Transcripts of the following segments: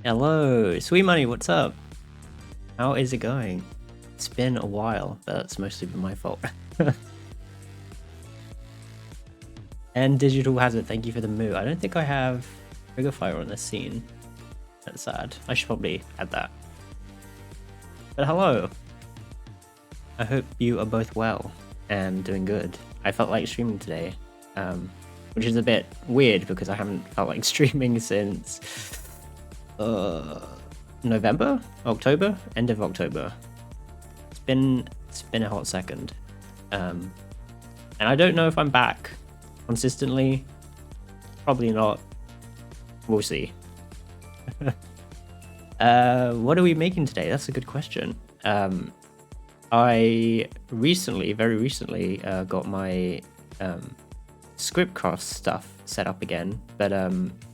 Hello, Sweet Money, what's up? How is it going? It's been a while, but that's mostly been my fault. And Digital Hazard, thank you for the moo. I don't think I have Trigger Fire on this scene. That's sad. I should probably add that. But hello. I hope you are both well and doing good. I felt like streaming today, which is a bit weird because I haven't felt like streaming since November, October, end of October. It's been a hot second, and I don't know if I'm back consistently. Probably not. We'll see. What are we making today? That's a good question. I very recently got my scriptcraft stuff set up again, but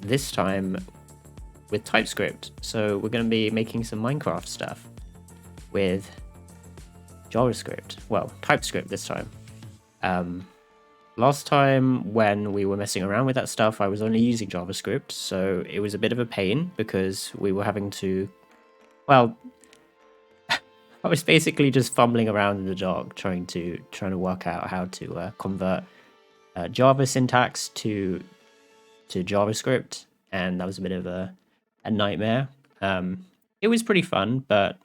this time with Typescript. So we're going to be making some Minecraft stuff with JavaScript. Well, Typescript this time. Last time when we were messing around with that stuff, I was only using JavaScript, so it was a bit of a pain because we were having to, well, I was basically just fumbling around in the dark trying to work out how to convert Java syntax to JavaScript, and that was a bit of a nightmare. It was pretty fun, but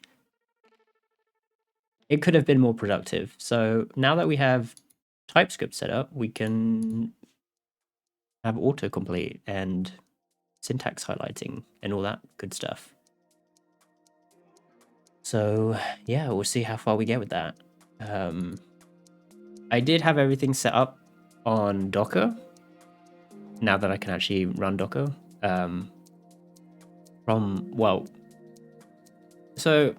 it could have been more productive. So now that we have Typescript set up, we can have autocomplete and syntax highlighting and all that good stuff. So yeah, we'll see how far we get with that. I did have everything set up on Docker. Now that I can actually run Docker, so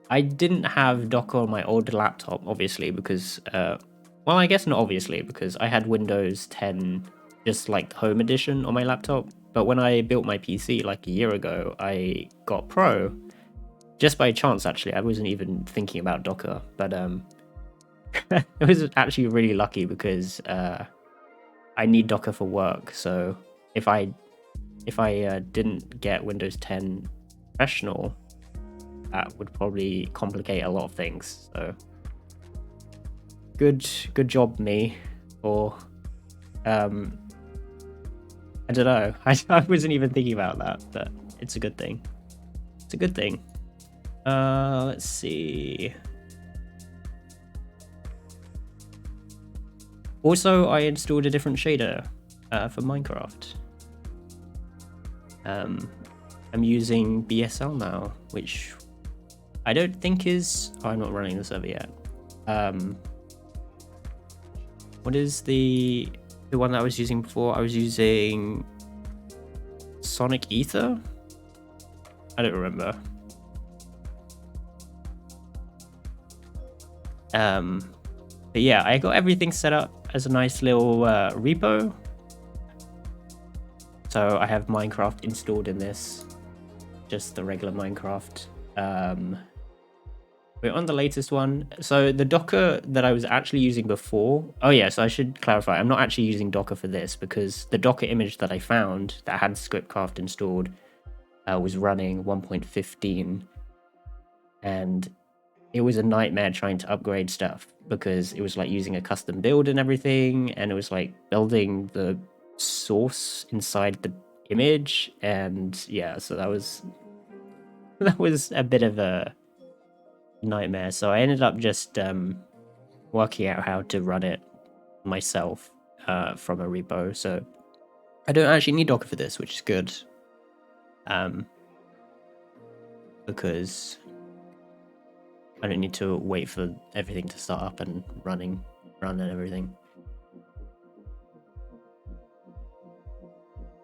I didn't have Docker on my old laptop, obviously, because well, I guess not obviously, because I had Windows 10 just like home edition on my laptop. But when I built my PC like a year ago, I got Pro just by chance. Actually, I wasn't even thinking about Docker, but it was actually really lucky because I need Docker for work. So if I didn't get Windows 10 Professional, that would probably complicate a lot of things. So good job me. Or I don't know. I wasn't even thinking about that, but it's a good thing. It's a good thing. Let's see. Also, I installed a different shader for Minecraft. I'm using BSL now, which I don't think is... Oh, I'm not running the server yet. What is the one that I was using before? I was using Sonic Ether? I don't remember. But yeah, I got everything set up as a nice little repo. So I have Minecraft installed in this, just the regular Minecraft. We're on the latest one. So the Docker that I was actually using before, oh yeah, so I should clarify, I'm not actually using Docker for this because the Docker image that I found that had Scriptcraft installed was running 1.15, and it was a nightmare trying to upgrade stuff because it was like using a custom build and everything, and it was like building the source inside the image, and yeah, so that was a bit of a nightmare. So I ended up just working out how to run it myself from a repo. So I don't actually need Docker for this, which is good, because I don't need to wait for everything to start up and run and everything.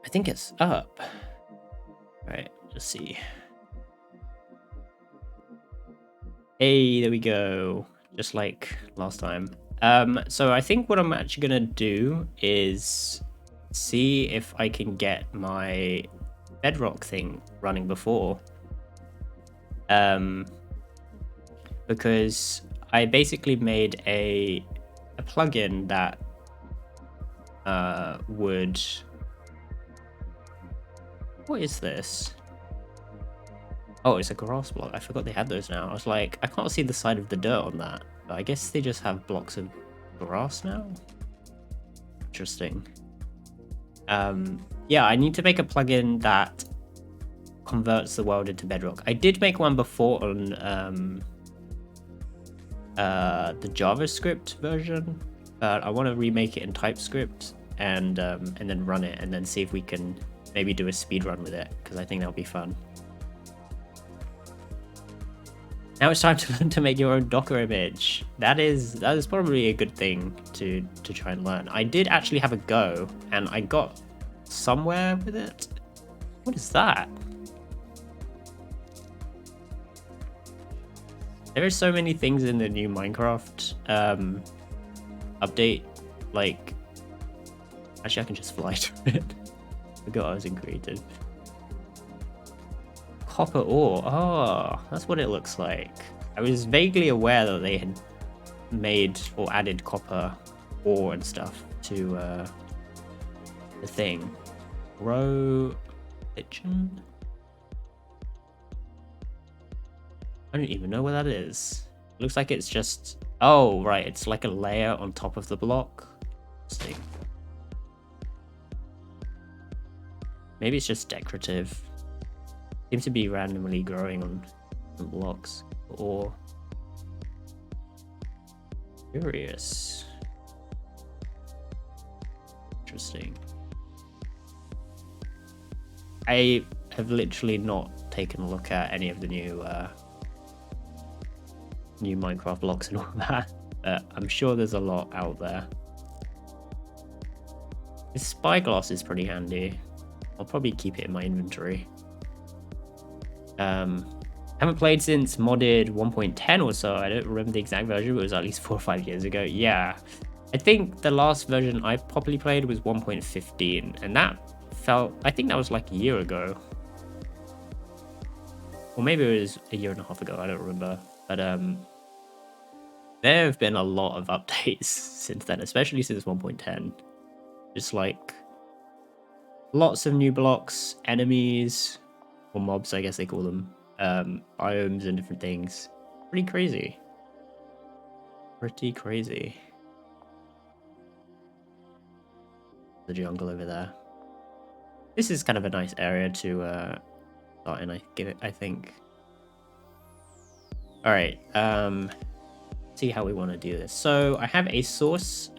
I think it's up. All right, let's see. Hey, there we go. Just like last time. So I think what I'm actually gonna do is see if I can get my Bedrock thing running before. Because I basically made a plugin that would... What is this? Oh, it's a grass block. I forgot they had those now. I was like, I can't see the side of the dirt on that. But I guess they just have blocks of grass now. Interesting. Yeah, I need to make a plugin that converts the world into bedrock. I did make one before on the JavaScript version, but I want to remake it in TypeScript and then run it and then see if we can maybe do a speed run with it, because I think that'll be fun. Now it's time to learn to make your own Docker image. That is probably a good thing to try and learn. I did actually have a go, and I got somewhere with it. What is that? There are so many things in the new Minecraft update. Like, actually, I can just fly to it. I forgot I was in creative. Copper ore. Oh, that's what it looks like. I was vaguely aware that they had made or added copper ore and stuff to the thing. Grow kitchen. I don't even know what that is. Looks like it's just... Oh, right. It's like a layer on top of the block. Interesting. Maybe it's just decorative. Seems to be randomly growing on blocks. Or... Curious. Interesting. I have literally not taken a look at any of the new Minecraft blocks and all that. I'm sure there's a lot out there. This spyglass is pretty handy. I'll probably keep it in my inventory. Haven't played since modded 1.10 or so. I don't remember the exact version, but it was at least 4 or 5 years ago. Yeah, I think the last version I probably played was 1.15, and that felt, I think that was like a year ago. Or maybe it was a year and a half ago, I don't remember. But there have been a lot of updates since then, especially since 1.10. Just like lots of new blocks, enemies, or mobs, I guess they call them, biomes and different things. Pretty crazy. Pretty crazy. The jungle over there. This is kind of a nice area to start in, I think. All right, see how we want to do this. So I have a source.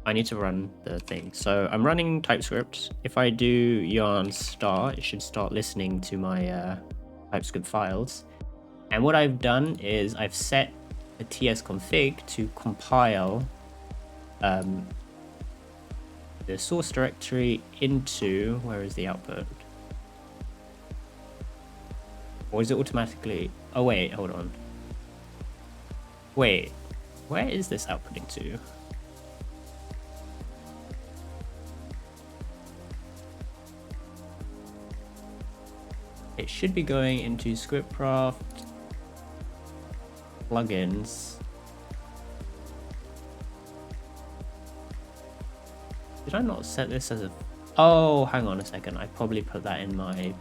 I need to run the thing. So I'm running TypeScript. If I do yarn start, it should start listening to my TypeScript files. And what I've done is I've set a tsconfig to compile the source directory into, where is the output? Or is it automatically? Oh wait, hold on. Wait, where is this outputting to? It should be going into Scriptcraft plugins. Did I not set this as a... Oh, hang on a second. I probably put that in my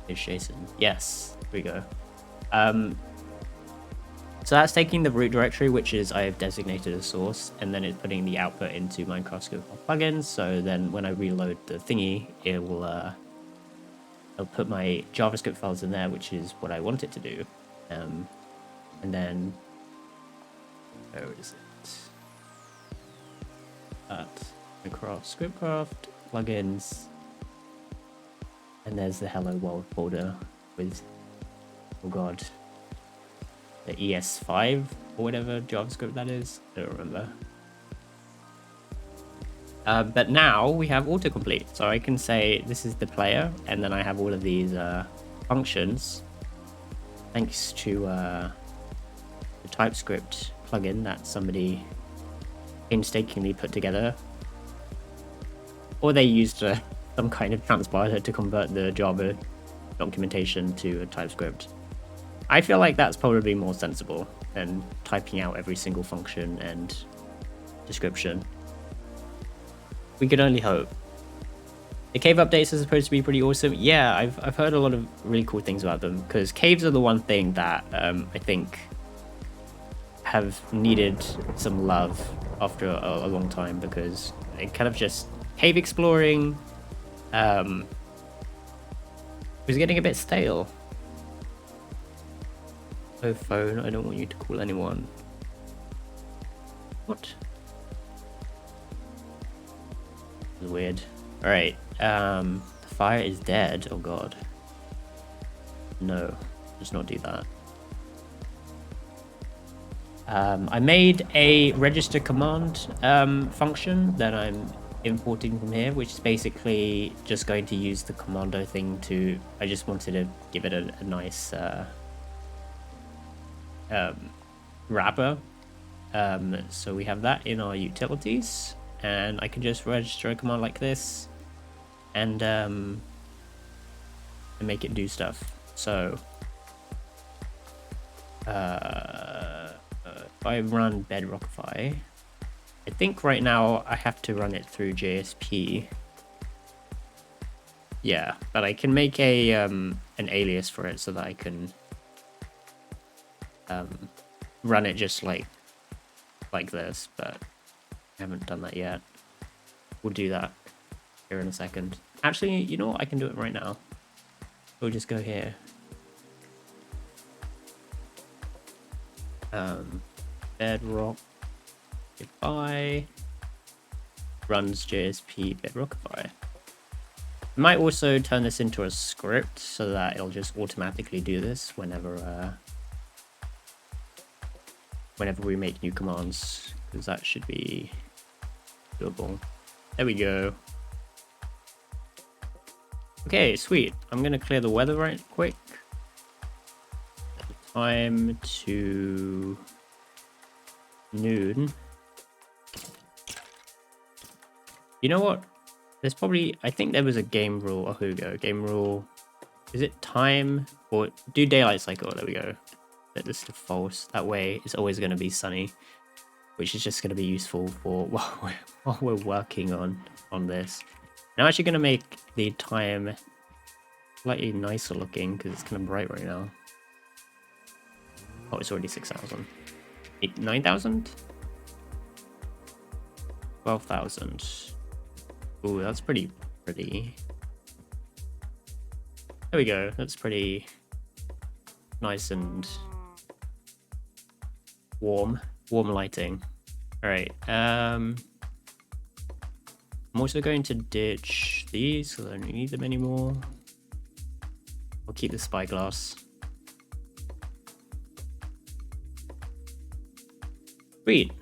JSON. Yes, here we go. So that's taking the root directory, which is I've designated as source, and then it's putting the output into Minecraft Scriptcraft plugins. So then when I reload the thingy, it will I'll put my JavaScript files in there, which is what I want it to do. And then where is it? Minecraft Scriptcraft plugins, and there's the Hello World folder with, oh god, the ES5 or whatever JavaScript that is. I don't remember. But now we have autocomplete, so I can say this is the player, and then I have all of these functions thanks to the TypeScript plugin that somebody painstakingly put together, or they used some kind of transpiler to convert the Java documentation to a TypeScript. I feel like that's probably more sensible than typing out every single function and description. We can only hope. The cave updates are supposed to be pretty awesome. Yeah, I've heard a lot of really cool things about them, because caves are the one thing that I think have needed some love after a long time, because it kind of just cave exploring was getting a bit stale. Oh phone, I don't want you to call anyone. What? This is weird. Alright, the fire is dead. Oh god. No, let's not do that. I made a register command function that I'm importing from here, which is basically just going to use the commando thing to, I just wanted to give it a nice wrapper. So we have that in our utilities, and I can just register a command like this and make it do stuff. So if I run Bedrockify, I think right now I have to run it through JSP. Yeah, but I can make a an alias for it so that I can run it just like this, but I haven't done that yet. We'll do that here in a second. Actually, you know what? I can do it right now. We'll just go here. Bedrock Goodbye runs JSP Bedrockify. I might also turn this into a script so that it'll just automatically do this whenever we make new commands, because that should be doable. There we go. Okay, sweet. I'm gonna clear the weather right quick. Time to noon. You know what? There's probably, I think there was a game rule. Oh, here we go. Game rule. Is it time or do daylight cycle? There we go. Set this to false. That way it's always going to be sunny, which is just going to be useful for while we're working on this. And I'm actually going to make the time slightly nicer looking because it's kind of bright right now. Oh, it's already 6,000. 9,000? 12,000. Ooh, that's pretty. There we go. That's pretty nice and warm lighting. All right. I'm also going to ditch these because I don't need them anymore. I'll keep the spyglass. Sweet.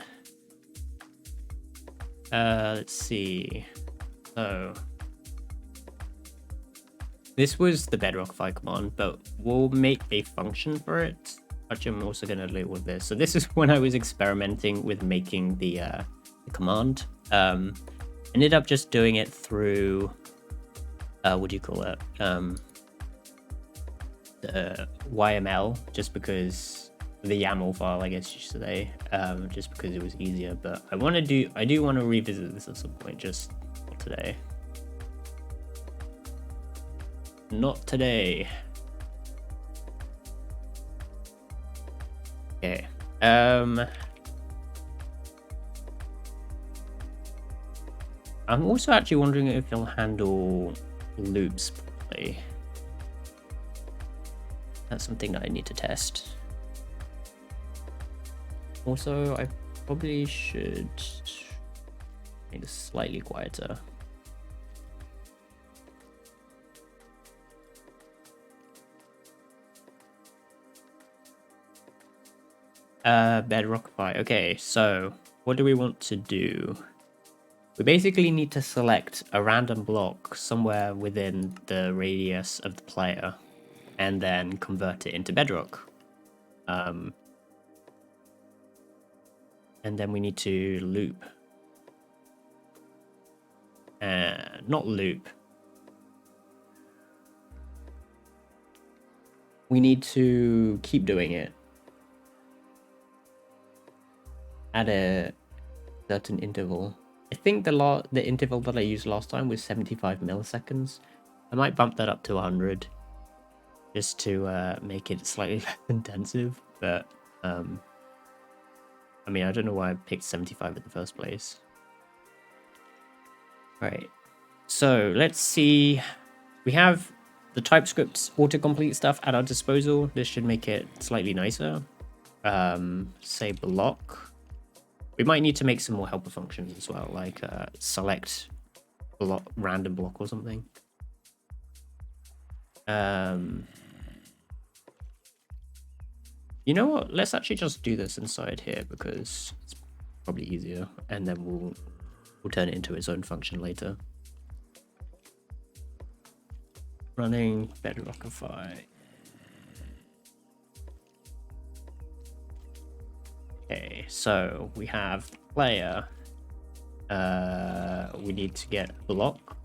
Let's see. So this was the Bedrockify command, but we'll make a function for it. Actually, I'm also going to label this. So this is when I was experimenting with making the command. Ended up just doing it through what do you call it? The YML, just because the YAML file, I guess you should say, just because it was easier. But I do want to revisit this at some point, just not today. Not today. Okay. I'm also actually wondering if it'll handle loops properly. That's something that I need to test. Also, I probably should make this slightly quieter. Bedrockify. Okay, so what do we want to do? We basically need to select a random block somewhere within the radius of the player and then convert it into bedrock. And then we need to loop. Not loop. We need to keep doing it at a certain interval. I think the interval that I used last time was 75 milliseconds. I might bump that up to 100 just to make it slightly less intensive. But I mean, I don't know why I picked 75 in the first place. Right. So let's see. We have the TypeScript autocomplete stuff at our disposal. This should make it slightly nicer. Say block. We might need to make some more helper functions as well, like select block, random block or something. You know what? Let's actually just do this inside here because it's probably easier, and then we'll turn it into its own function later. Running Bedrockify. Okay, so we have player. We need to get block.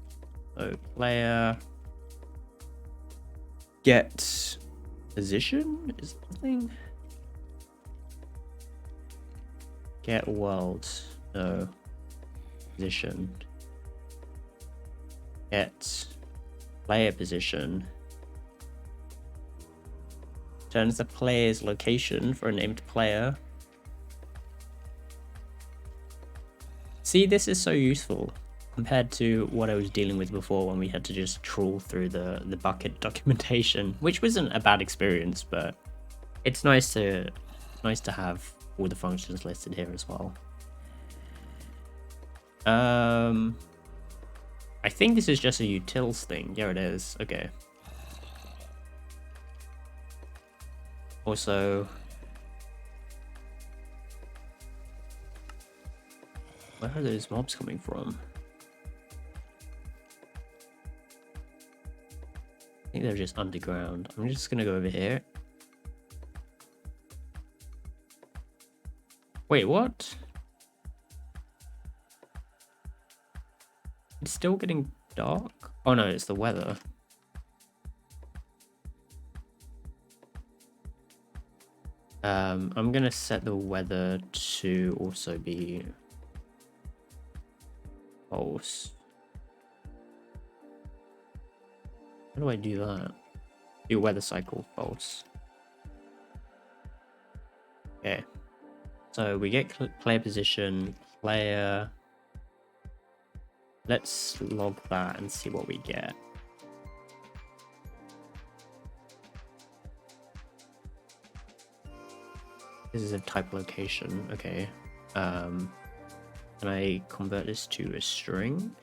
So player get position is the thing. Get world. No. Position. Get player position. Turns the player's location for a named player. See, this is so useful compared to what I was dealing with before when we had to just trawl through the bucket documentation, which wasn't a bad experience, but it's nice to have all the functions listed here as well. I think this is just a utils thing. Yeah, it is. Okay. Also, where are those mobs coming from? I think they're just underground. I'm just gonna go over here. Wait, what? It's still getting dark? Oh no, it's the weather. I'm gonna set the weather to also be false. How do I do that? Do weather cycle false. Okay. So we get player position, player. Let's log that and see what we get. This is a type location. Okay. Can I convert this to a string?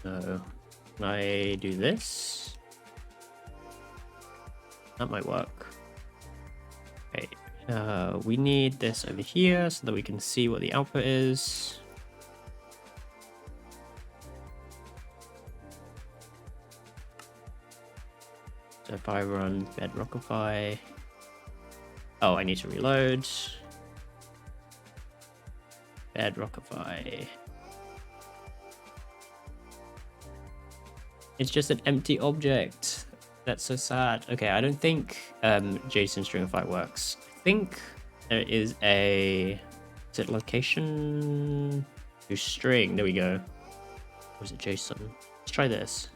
No. Can I do this? That might work. Okay. We need this over here so that we can see what the output is. So if I run Bedrockify, oh, I need to reload. Bedrockify. It's just an empty object. That's so sad. Okay, I don't think JSON stringify works. I think there is a, is it location to string? There we go. Or is it JSON? Let's try this.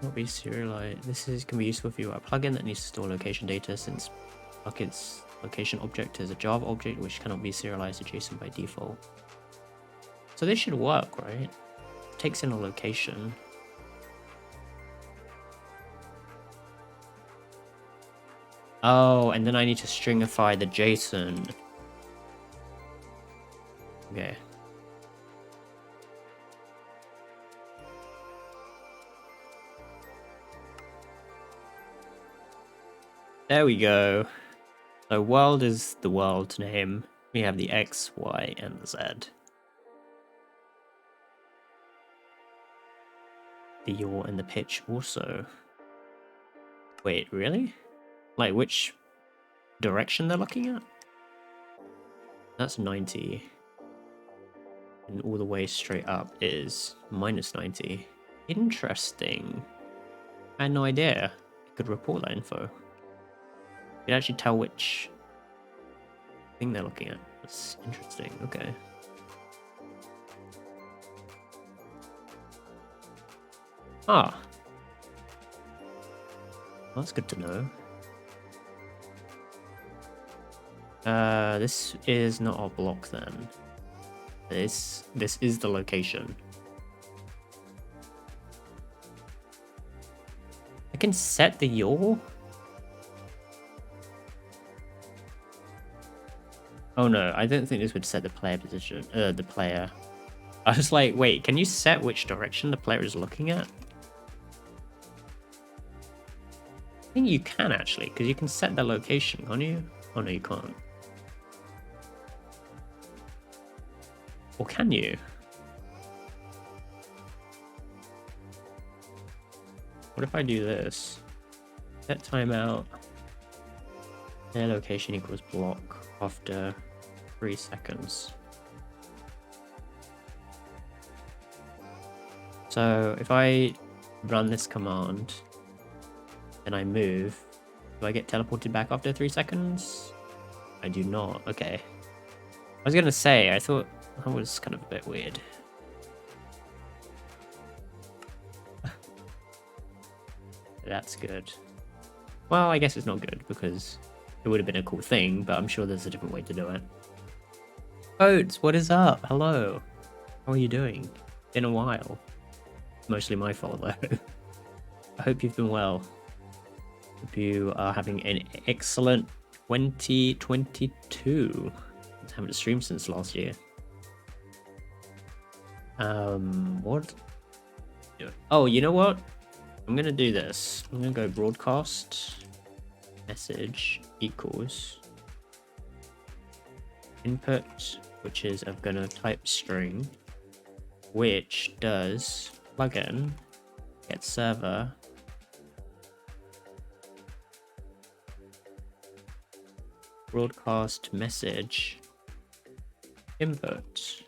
Not be serialized. This can be useful if you are a plugin that needs to store location data, since bucket's location object is a Java object which cannot be serialized to JSON by default. So this should work, right? It takes in a location. Oh, and then I need to stringify the JSON. Okay. There we go. So world is the world name. We have the X, Y, and the Z. The yaw and the pitch also. Wait, really? Like which direction they're looking at? That's 90. and all the way straight up is -90. Interesting. I had no idea it could report that info. You can actually tell which thing they're looking at. That's interesting. Okay. Ah. Well, that's good to know. This is not our block then. This is the location. I can set the yaw? Oh no, I don't think this would set the player position. The player. I was like, wait, can you set which direction the player is looking at? I think you can actually, because you can set the location, can't you? Oh no, you can't. Or can you? What if I do this? Set timeout. Their location equals block after 3 seconds. So if I run this command and I move, do I get teleported back after 3 seconds? I do not. Okay. I was gonna say, I thought that was kind of a bit weird. That's good. Well, I guess it's not good because it would have been a cool thing, but I'm sure there's a different way to do it. Oats, what is up? Hello. How are you doing? Been a while. Mostly my fault though. I hope you've been well. Hope you are having an excellent 2022. I haven't streamed since last year. What? Oh, you know what? I'm gonna do this. I'm gonna go broadcast message equals input, which is I'm gonna type string, which does plugin get server broadcast message input.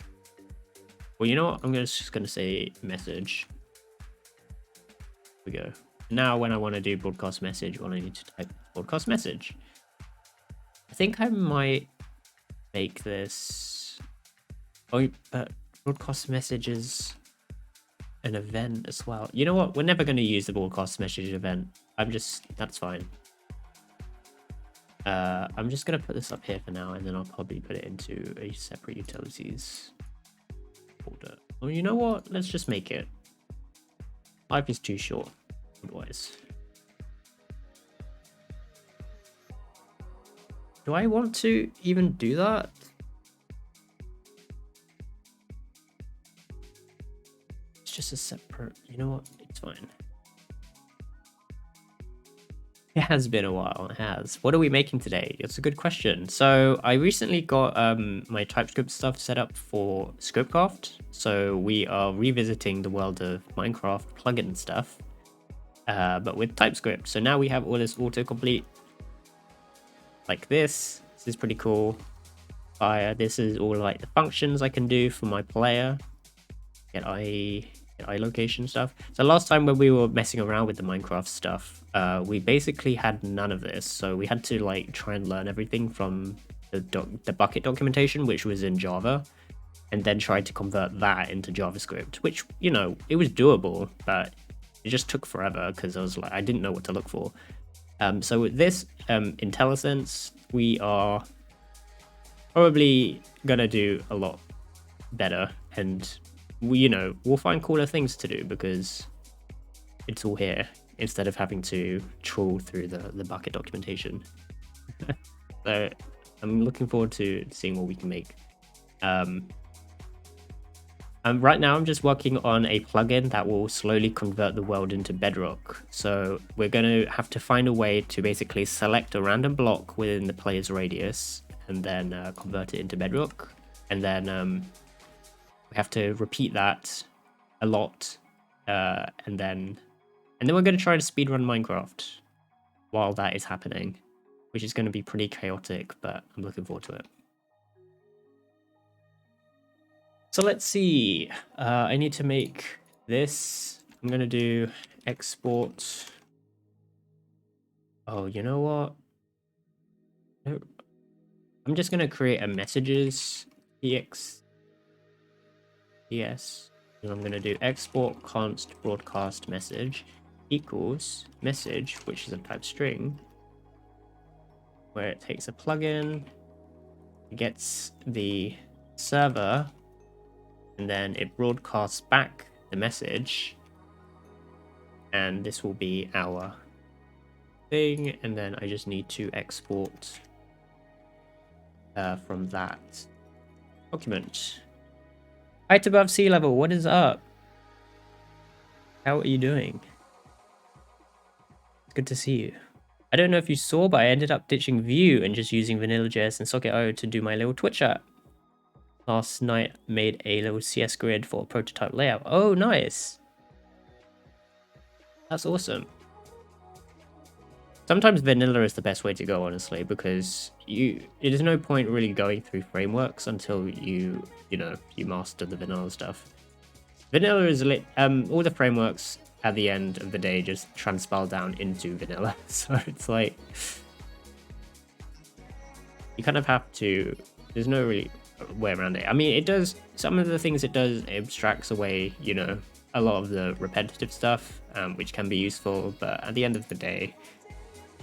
Well, you know what? I'm just gonna say message. Here we go. Now, when I want to do broadcast message, well, I need to type broadcast message. I think I might make this. Oh, but broadcast message is an event as well. You know what? We're never going to use the broadcast message event. That's fine. I'm just going to put this up here for now, and then I'll probably put it into a separate utilities folder. Well, you know what? Let's just make it. Life is too short otherwise. Do I want to even do that? It's just a separate, you know what? It's fine. It has been a while, it has. What are we making today? It's a good question. So I recently got my Typescript stuff set up for Scriptcraft. So we are revisiting the world of Minecraft plugin stuff, but with Typescript. So now we have all this autocomplete like this. This is pretty cool. This is all like the functions I can do for my player. Get eye location stuff. So last time when we were messing around with the Minecraft stuff, we basically had none of this. So we had to like try and learn everything from the bucket documentation, which was in Java, and then tried to convert that into JavaScript, which, you know, it was doable, but it just took forever because I didn't know what to look for. So with this IntelliSense, we are probably gonna do a lot better, and we'll find cooler things to do because it's all here instead of having to trawl through the bucket documentation. So I'm looking forward to seeing what we can make. Right now I'm just working on a plugin that will slowly convert the world into Bedrock. So we're going to have to find a way to basically select a random block within the player's radius and then convert it into Bedrock. And then we have to repeat that a lot, and then we're going to try to speedrun Minecraft while that is happening, which is going to be pretty chaotic, but I'm looking forward to it. So let's see. I need to make this. I'm gonna do export. Oh, you know what? No, I'm just gonna create a messages ex. Yes. And I'm gonna do export const broadcast message equals message, which is a type string, where it takes a plugin, gets the server, and then it broadcasts back the message, and this will be our thing, and then I just need to export from that document. Height above sea level, what is up? How are you doing? It's good to see you. I don't know if you saw, but I ended up ditching Vue and just using Vanilla.js and Socket.io to do my little Twitch app. Last night, made a little CS grid for a prototype layout. Oh, nice. That's awesome. Sometimes vanilla is the best way to go, honestly, because there's no point really going through frameworks until you master the vanilla stuff. Vanilla is all the frameworks at the end of the day just transpile down into vanilla. So it's like you kind of have to. There's no really way around it. I mean, it does some of the things it does. It abstracts away, a lot of the repetitive stuff, which can be useful. But at the end of the day,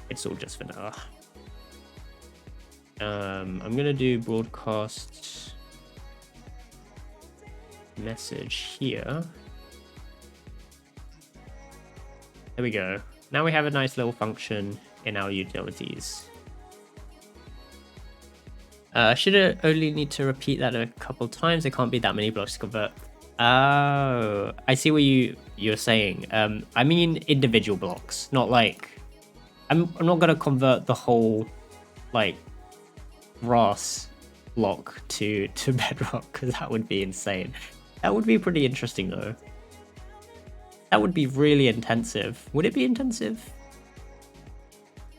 it's all just vanilla. I'm gonna do broadcast message here. There we go. Now we have a nice little function in our utilities. Should only need to repeat that a couple times. There can't be that many blocks to convert. Oh, I see what you're saying. I mean individual blocks, not like I'm not gonna convert the whole like grass block to bedrock, because that would be insane. That would be pretty interesting though. That would be really intensive. Would it be intensive?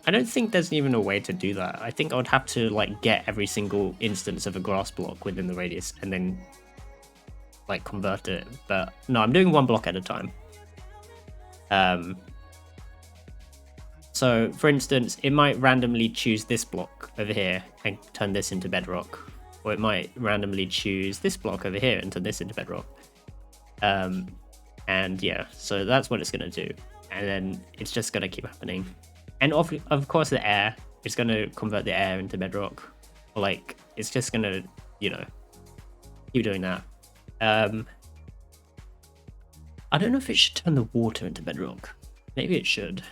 I don't think there's even a way to do that. I think I would have to like get every single instance of a grass block within the radius and then like convert it. But no, I'm doing one block at a time. So for instance, it might randomly choose this block over here and turn this into bedrock, or it might randomly choose this block over here and turn this into bedrock. And yeah, so that's what it's going to do. And then it's just going to keep happening. And of course the air, it's going to convert the air into bedrock. Like, it's just going to, keep doing that. I don't know if it should turn the water into bedrock. Maybe it should.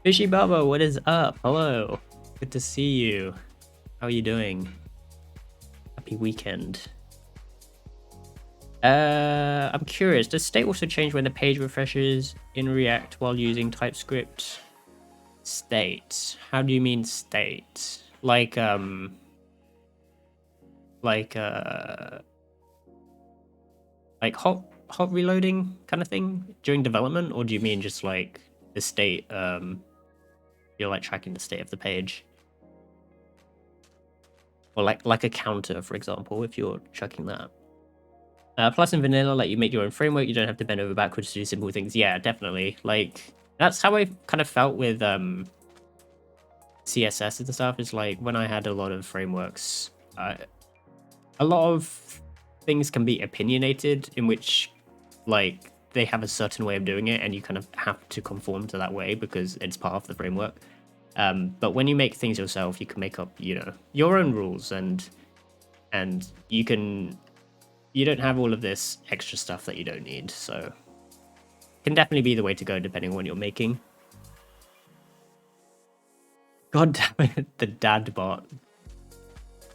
Fishy Baba, what is up? Hello. Good to see you. How are you doing? Happy weekend. I'm curious, does state also change when the page refreshes in React while using TypeScript? State. How do you mean state? Like hot reloading kind of thing during development, or do you mean just like the state, you're like tracking the state of the page? Or like a counter, for example, if you're checking that. Plus in vanilla, like you make your own framework, you don't have to bend over backwards to do simple things. Yeah, definitely. Like that's how I kind of felt with CSS and stuff. Is like when I had a lot of frameworks, a lot of things can be opinionated, in which like they have a certain way of doing it, and you kind of have to conform to that way because it's part of the framework. But when you make things yourself, you can make up, your own rules, and you don't have all of this extra stuff that you don't need. So it can definitely be the way to go depending on what you're making. God damn it, the dad bot.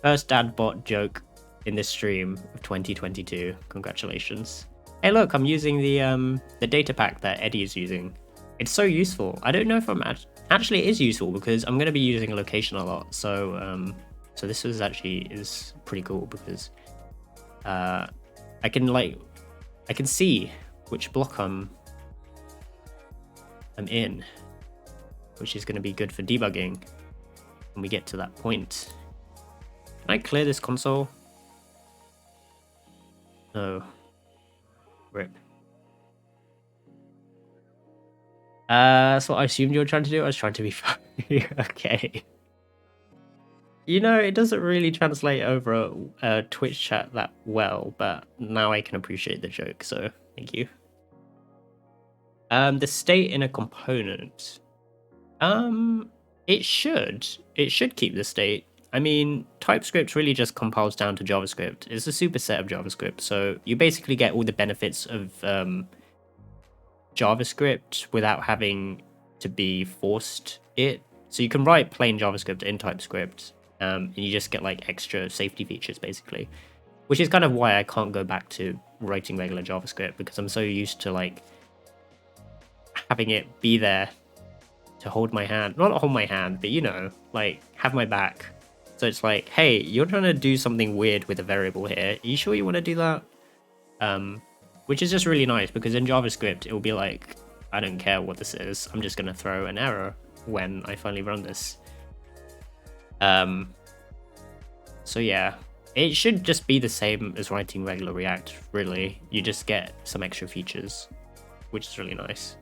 First dad bot joke in this stream of 2022. Congratulations. Hey, look, I'm using the data pack that Eddie is using. It's so useful. I don't know if I'm actually, it is useful because I'm going to be using a location a lot. So so this is pretty cool because I can see which block I'm in. which is going to be good for debugging when we get to that point. Can I clear this console? No. Rip. That's what I assumed you were trying to do. I was trying to be funny. Okay. You know, it doesn't really translate over a Twitch chat that well, but now I can appreciate the joke, so thank you. The state in a component. It should keep the state. I mean, TypeScript really just compiles down to JavaScript. It's a superset of JavaScript, so you basically get all the benefits of JavaScript without having to be forced it. So you can write plain JavaScript in TypeScript, and you just get like extra safety features basically, which is kind of why I can't go back to writing regular JavaScript, because I'm so used to like having it be there to hold my hand, not hold my hand, but you know, like have my back. So it's like, hey, you're trying to do something weird with a variable here. Are you sure you want to do that? Which is just really nice, because in JavaScript, it will be like, I don't care what this is. I'm just going to throw an error when I finally run this. So yeah, it should just be the same as writing regular React, really. You just get some extra features, which is really nice.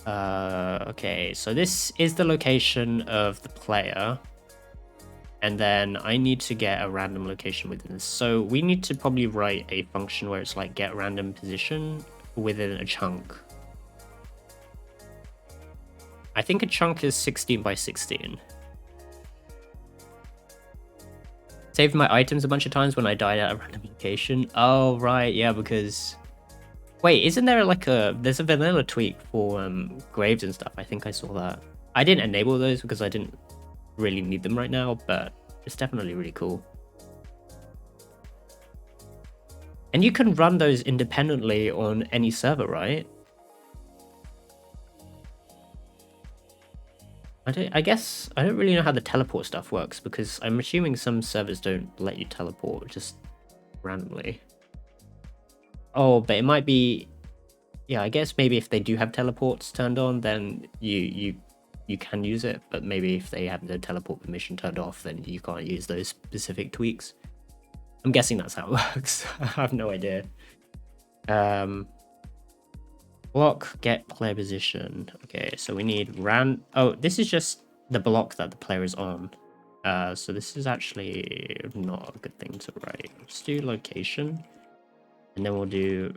Okay, so this is the location of the player, and then I need to get a random location within this. So we need to probably write a function where it's like get random position within a chunk. I think a chunk is 16 by 16. Saved my items a bunch of times when I died at a random location. Oh, right, yeah, because... Wait, isn't there like there's a vanilla tweak for graves and stuff? I think I saw that. I didn't enable those because I didn't really need them right now, but it's definitely really cool. And you can run those independently on any server, right? I guess I don't really know how the teleport stuff works, because I'm assuming some servers don't let you teleport just randomly. Oh, but it might be, yeah, I guess maybe if they do have teleports turned on, then you can use it, but maybe if they have the teleport permission turned off, then you can't use those specific tweaks. I'm guessing that's how it works. I have no idea. Block, get player position. Okay, so we need oh, this is just the block that the player is on. So this is actually not a good thing to write. Let's do location. And then we'll do...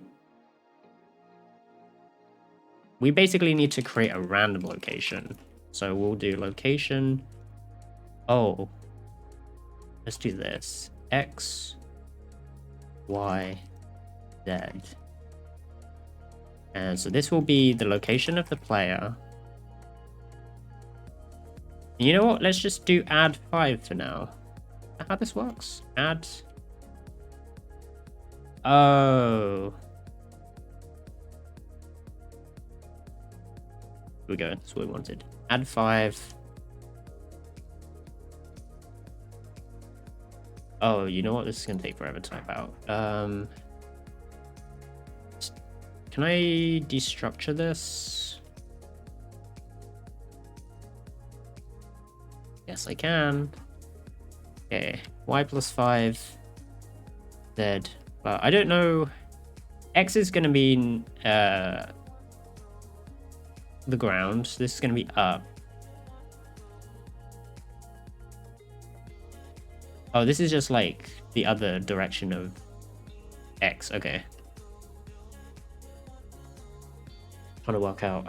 We basically need to create a random location. So we'll do location. Oh. Let's do this. X, Y, Z. And so this will be the location of the player. You know what? Let's just do add 5 for now. Is that how this works? Add... Oh. Here we go. That's what we wanted. Add 5. Oh, you know what? This is going to take forever to type out. Can I destructure this? Yes, I can. Okay. Y plus 5. Z. Well, I don't know. X is going to mean the ground. This is going to be up. Oh, this is just like the other direction of X. Okay. Trying to work out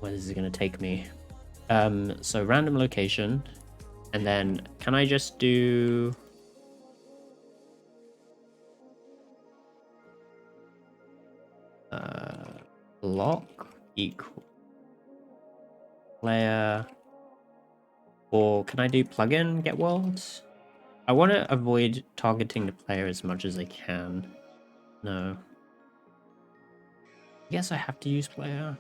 where this is going to take me. So random location. And then can I just do... block equal player, or can I do plugin get worlds? I want to avoid targeting the player as much as I can. No. I guess I have to use player.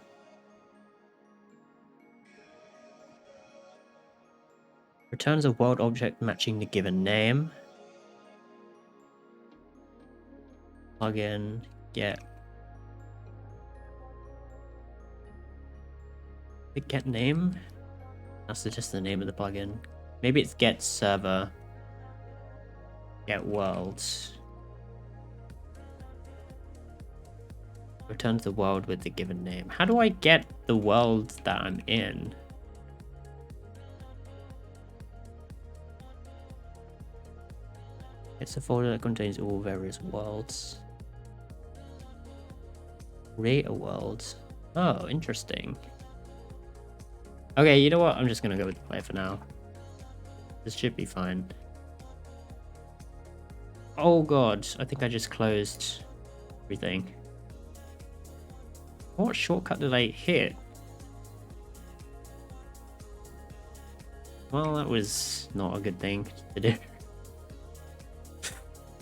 Returns a world object matching the given name. Plugin get. The get name? That's just the name of the plugin. Maybe it's get server, get world. Return to the world with the given name. How do I get the world that I'm in? It's a folder that contains all various worlds. Create a world. Oh, interesting. Okay, you know what? I'm just gonna go with the play for now. This should be fine. Oh god, I think I just closed everything. What shortcut did I hit? Well, that was not a good thing to do.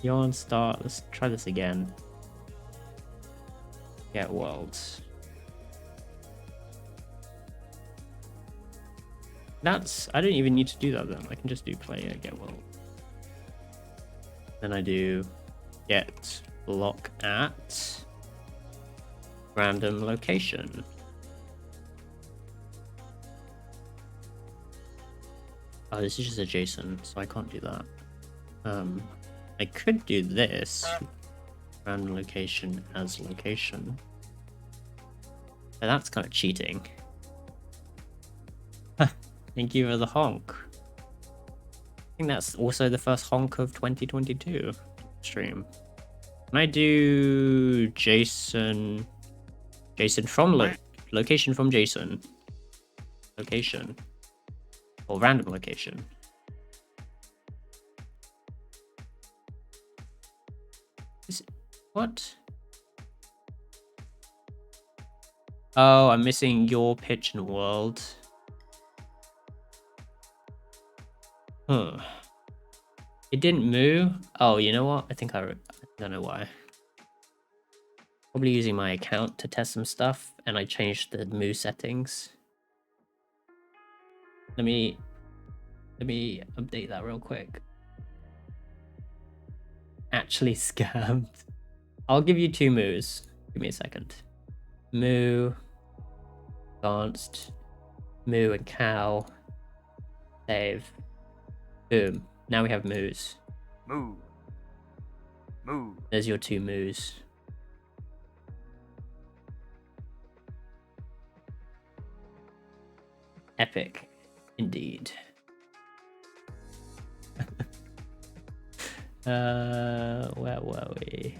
Yarn start. Let's try this again. Get worlds. That's. I don't even need to do that then. I can just do player get world. Then I do get block at random location. Oh, this is just a JSON, so I can't do that. I could do this. Random location as location. But that's kind of cheating. Thank you for the honk. I think that's also the first honk of 2022 stream. Can I do JSON from location from JSON? Location. Or random location. What? Oh, I'm missing your pitch and world. Huh. It didn't move. Oh, you know what? I don't know why. Probably using my account to test some stuff, and I changed the move settings. Let me update that real quick. Actually scammed. I'll give you 2 moves. Give me a second. Moo, advanced, moo and cow. Save. Boom. Now we have moves. Moo. Moo. There's your 2 moves. Epic, indeed. Where were we?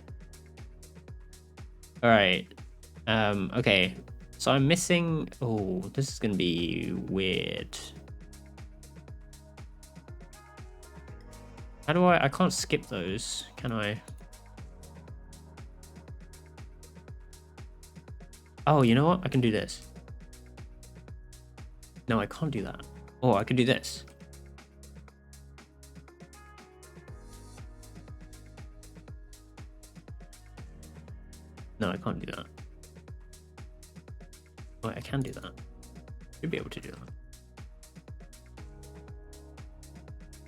All right. Okay. So I'm missing. Oh, this is gonna be weird. How do I can't skip those, can I? Oh, you know what? I can do this. No, I can't do that. Oh, I could do this. No, I can't do that. Oh, I can do that. Should be able to do that.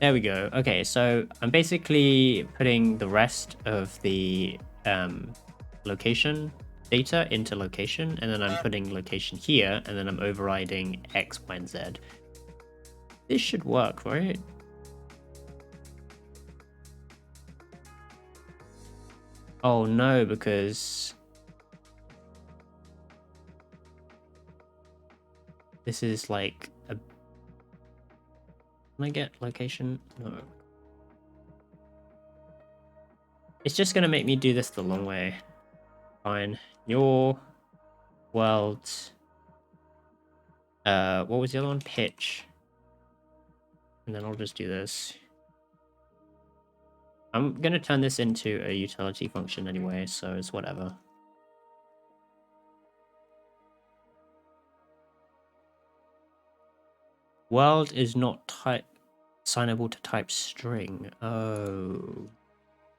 There we go. Okay, so I'm basically putting the rest of the location data into location, and then I'm putting location here, and then I'm overriding X, Y, and Z. This should work, right? Oh no, because this is like a... Can I get location? No. It's just gonna make me do this the long way. Fine. Your world. What was the other one? Pitch. And then I'll just do this. I'm gonna turn this into a utility function anyway, so it's whatever. World is not signable to type string. Oh.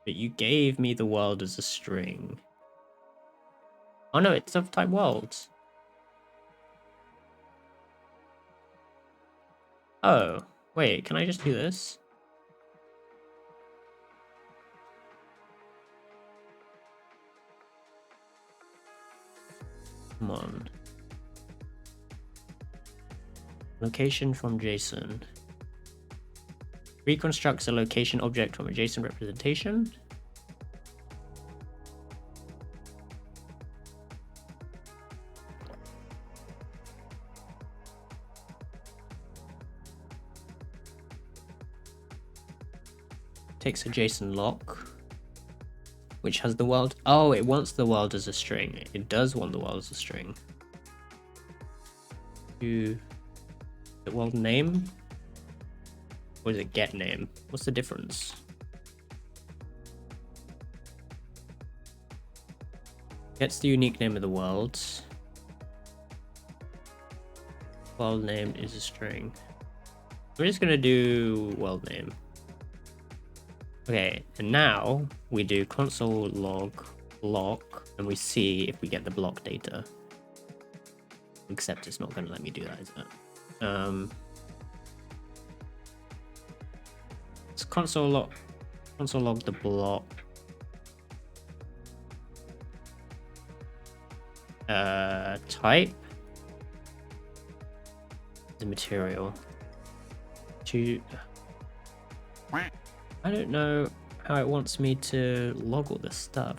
But you gave me the world as a string. Oh no, it's of type world. Oh, wait, can I just do this? Come on. Location from JSON. Reconstructs a location object from a JSON representation. Takes a JSON lock, which has the world. Oh, it wants the world as a string. It does want the world as a string. To the world name, or is it get name? What's the difference? Gets the unique name of the world. World name is a string. We're just gonna do world name. Okay, and now we do console log block, and we see if we get the block data. Except it's not going to let me do that, is it? Let's console log the block. Type the material. I don't know how it wants me to log all this stuff.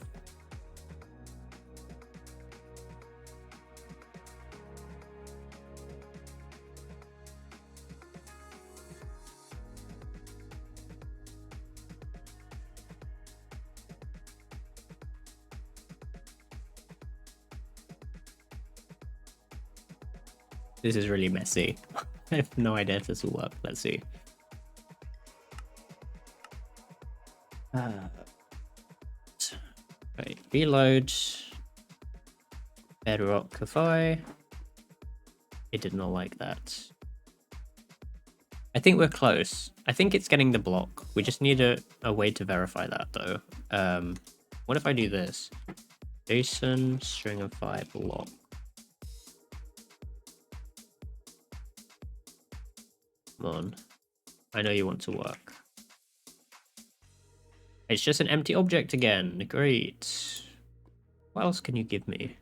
This is really messy. I have no idea if this will work. Let's see. Right, reload. Bedrock Cafe. It did not like that. I think we're close. I think it's getting the block. We just need a way to verify that though. What if I do this? JSON string of 5 block. Come on. I know you want to work. It's just an empty object again. Great. What else can you give me?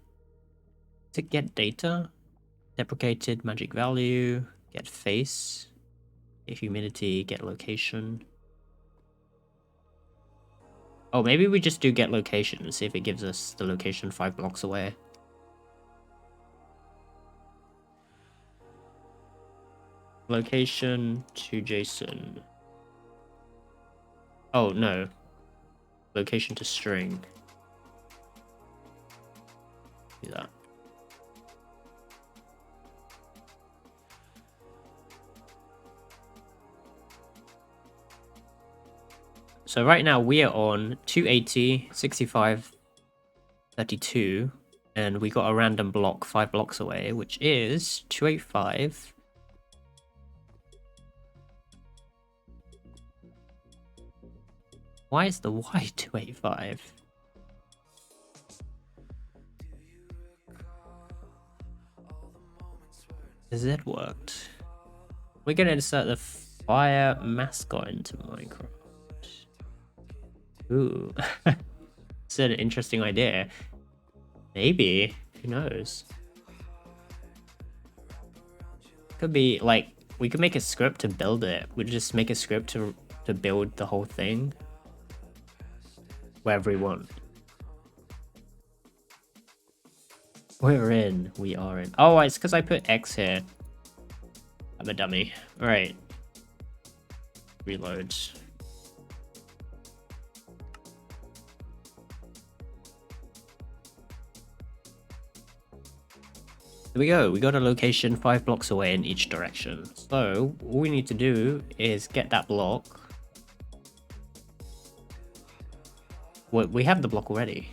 To get data, deprecated magic value, get face, get humidity, get location. Oh, maybe we just do get location and see if it gives us the location 5 blocks away. Location to JSON. Oh, no. Location to string. Do that. So right now we are on 280, 65, 32, and we got a random block 5 blocks away, which is 285. Why is the Y 285? The Z worked. We're gonna insert the fire mascot into Minecraft. Ooh, it's an interesting idea. Maybe, who knows? Could be like we could make a script to build it. We'd just make a script to build the whole thing. Wherever we want. We're in. We are in. Oh, it's because I put X here. I'm a dummy. Alright. Reload. There we go. We got a location 5 blocks away in each direction. So all we need to do is get that block. Well, we have the block already.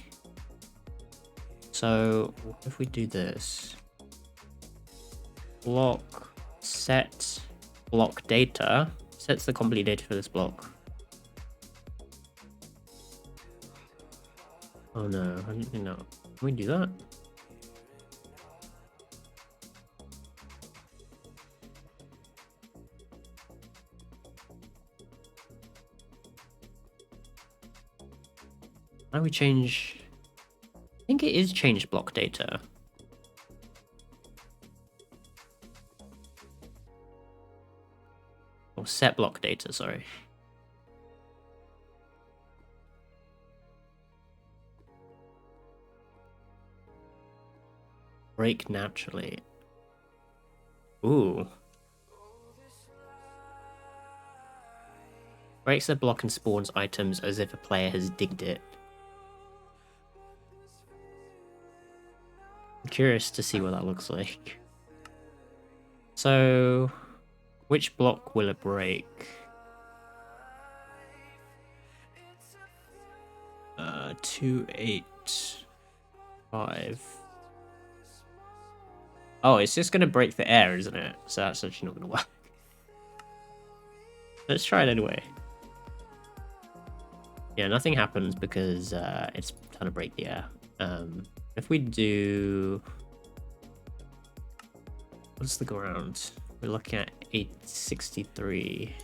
So what if we do this? Block set block data sets the complete data for this block. Oh no, I don't think no. Can we do that? How do we change? I think it is change block data. set block data, sorry. Break naturally. Ooh. Breaks the block and spawns items as if a player has digged it. I'm curious to see what that looks like. So, which block will it break? 2, 8, 5. Oh, it's just gonna break the air, isn't it? So that's actually not gonna work. Let's try it anyway. Yeah, nothing happens because it's trying to break the air. If we do... What's the ground? We're looking at 863.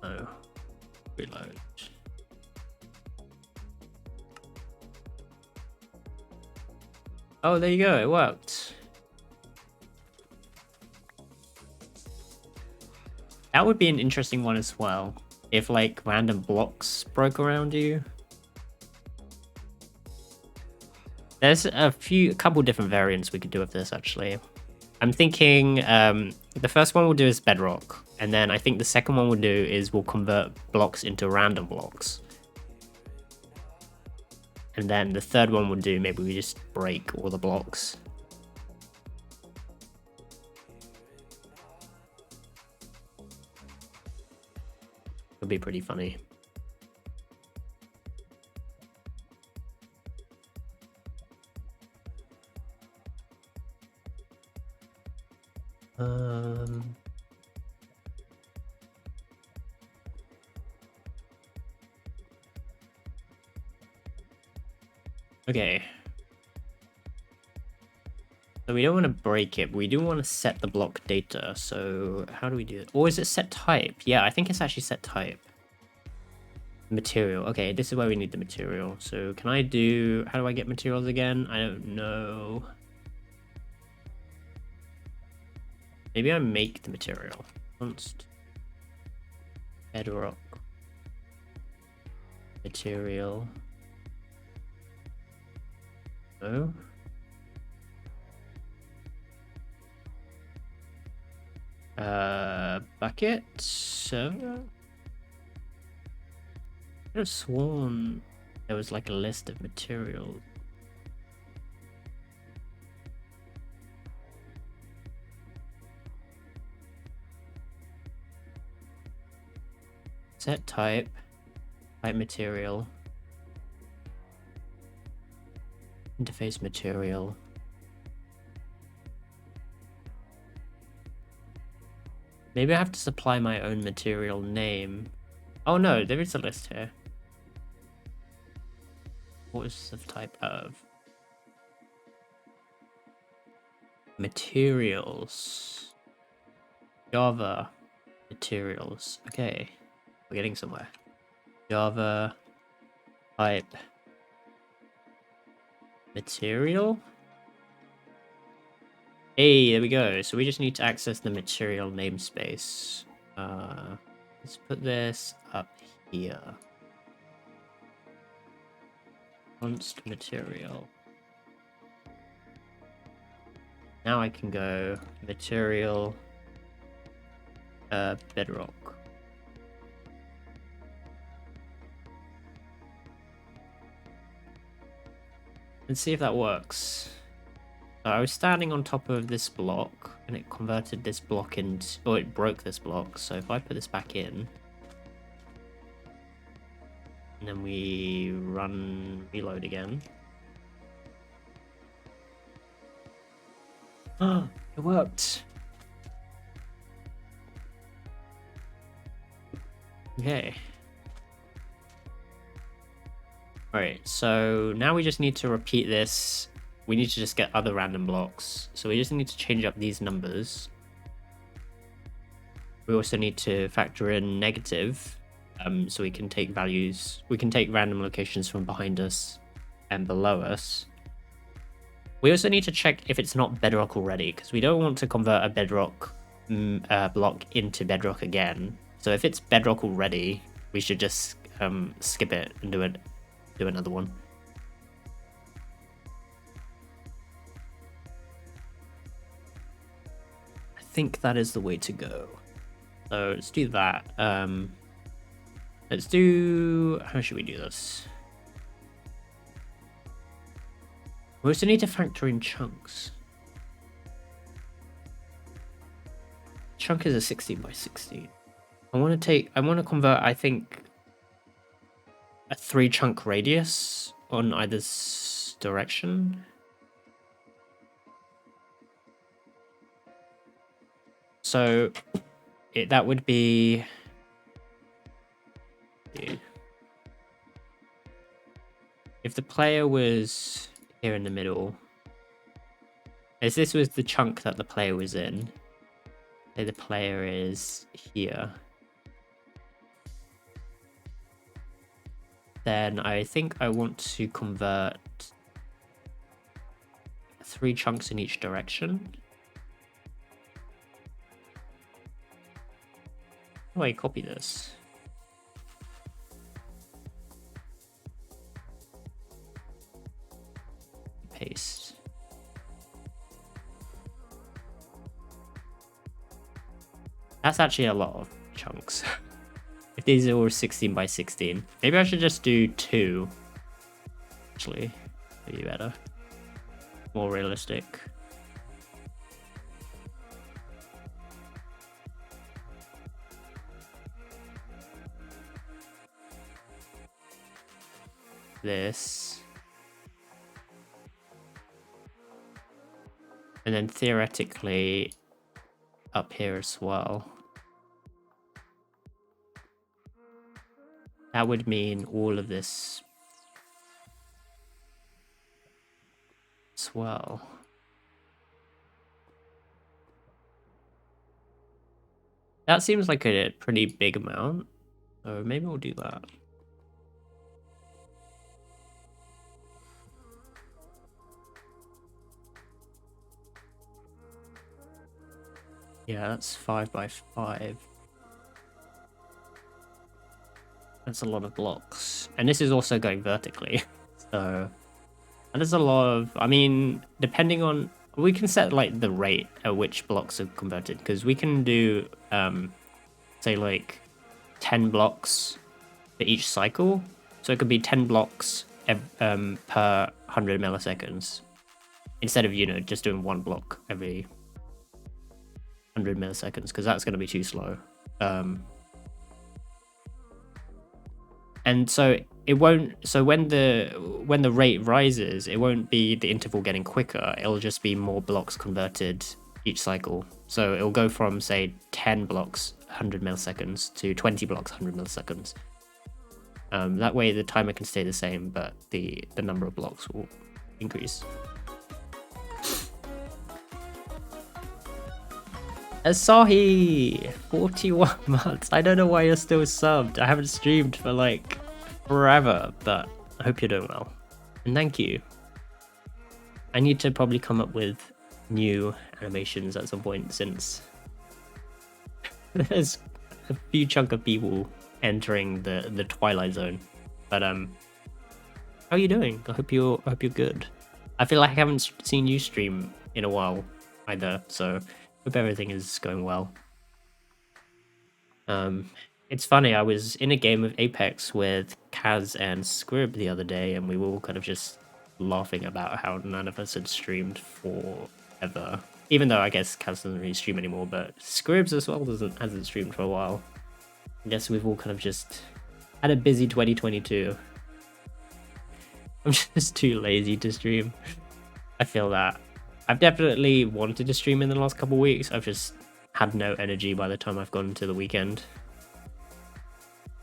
Oh, reload. Oh, there you go, it worked. That would be an interesting one as well. If like random blocks broke around you. There's a couple different variants we could do with this actually. I'm thinking the first one we'll do is bedrock. And then I think the second one we'll do is we'll convert blocks into random blocks. And then the third one we'll do, maybe we just break all the blocks. It'll be pretty funny. Okay. So we don't want to break it, but we do want to set the block data. So how do we do it? Or is it set type? Yeah, I think it's actually set type. Material. Okay, this is where we need the material. So can I do... How do I get materials again? I don't know. Maybe I make the material. Const bedrock material. Oh. Bucket server. I could have sworn there was like a list of materials. Set type, type material, interface material. Maybe I have to supply my own material name. Oh no, there is a list here. What is the type of? Materials. Java materials. Okay, we're getting somewhere. Java type material. Hey, there we go. So we just need to access the material namespace. Let's put this up here. Const material. Now I can go material bedrock. Let's see if that works. So I was standing on top of this block and it converted this block into, or it broke this block. So if I put this back in and then we reload again. Oh, it worked. Okay. Alright, so now we just need to repeat this. We need to just get other random blocks. So we just need to change up these numbers. We also need to factor in negative. So we can take values. We can take random locations from behind us and below us. We also need to check if it's not Bedrock already, because we don't want to convert a Bedrock block into Bedrock again. So if it's Bedrock already, we should just skip it and do another one. I think that is the way to go. So let's do that. Let's do... How should we do this? We also need to factor in chunks. Chunk is a 16 by 16. I want to convert, I think, a 3 chunk radius on either direction. So that would be... If the player was here in the middle, as this was the chunk that the player was in, say the player is here, then I think I want to convert 3 chunks in each direction. How do I copy this? Paste. That's actually a lot of chunks. If these are all 16 by 16, maybe I should just do 2. Actually, maybe better. More realistic. This. And then theoretically up here as well. That would mean all of this as well. That seems like a pretty big amount, so maybe we'll do that. Yeah, that's 5 by 5. That's a lot of blocks. And this is also going vertically. So that is a lot of, I mean, depending on, we can set like the rate at which blocks are converted, because we can do, say like 10 blocks for each cycle. So it could be 10 blocks per 100 milliseconds instead of, you know, just doing 1 block every 100 milliseconds, because that's going to be too slow. And so it won't, so when the rate rises, it won't be the interval getting quicker, it'll just be more blocks converted each cycle. So it'll go from, say, 10 blocks 100 milliseconds to 20 blocks 100 milliseconds. That way the timer can stay the same, but the number of blocks will increase. Asahi, 41 months. I don't know why you're still subbed. I haven't streamed for like forever, but I hope you're doing well. And thank you. I need to probably come up with new animations at some point, since there's a few chunk of people entering the Twilight Zone. But how are you doing? I hope you're good. I feel like I haven't seen you stream in a while either, so hope everything is going well. It's funny, I was in a game of Apex with Kaz and Scrib the other day, and we were all kind of just laughing about how none of us had streamed forever. Even though I guess Kaz doesn't really stream anymore, but Scribs as well hasn't streamed for a while. I guess we've all kind of just had a busy 2022. I'm just too lazy to stream. I feel that. I've definitely wanted to stream in the last couple of weeks. I've just had no energy by the time I've gone to the weekend.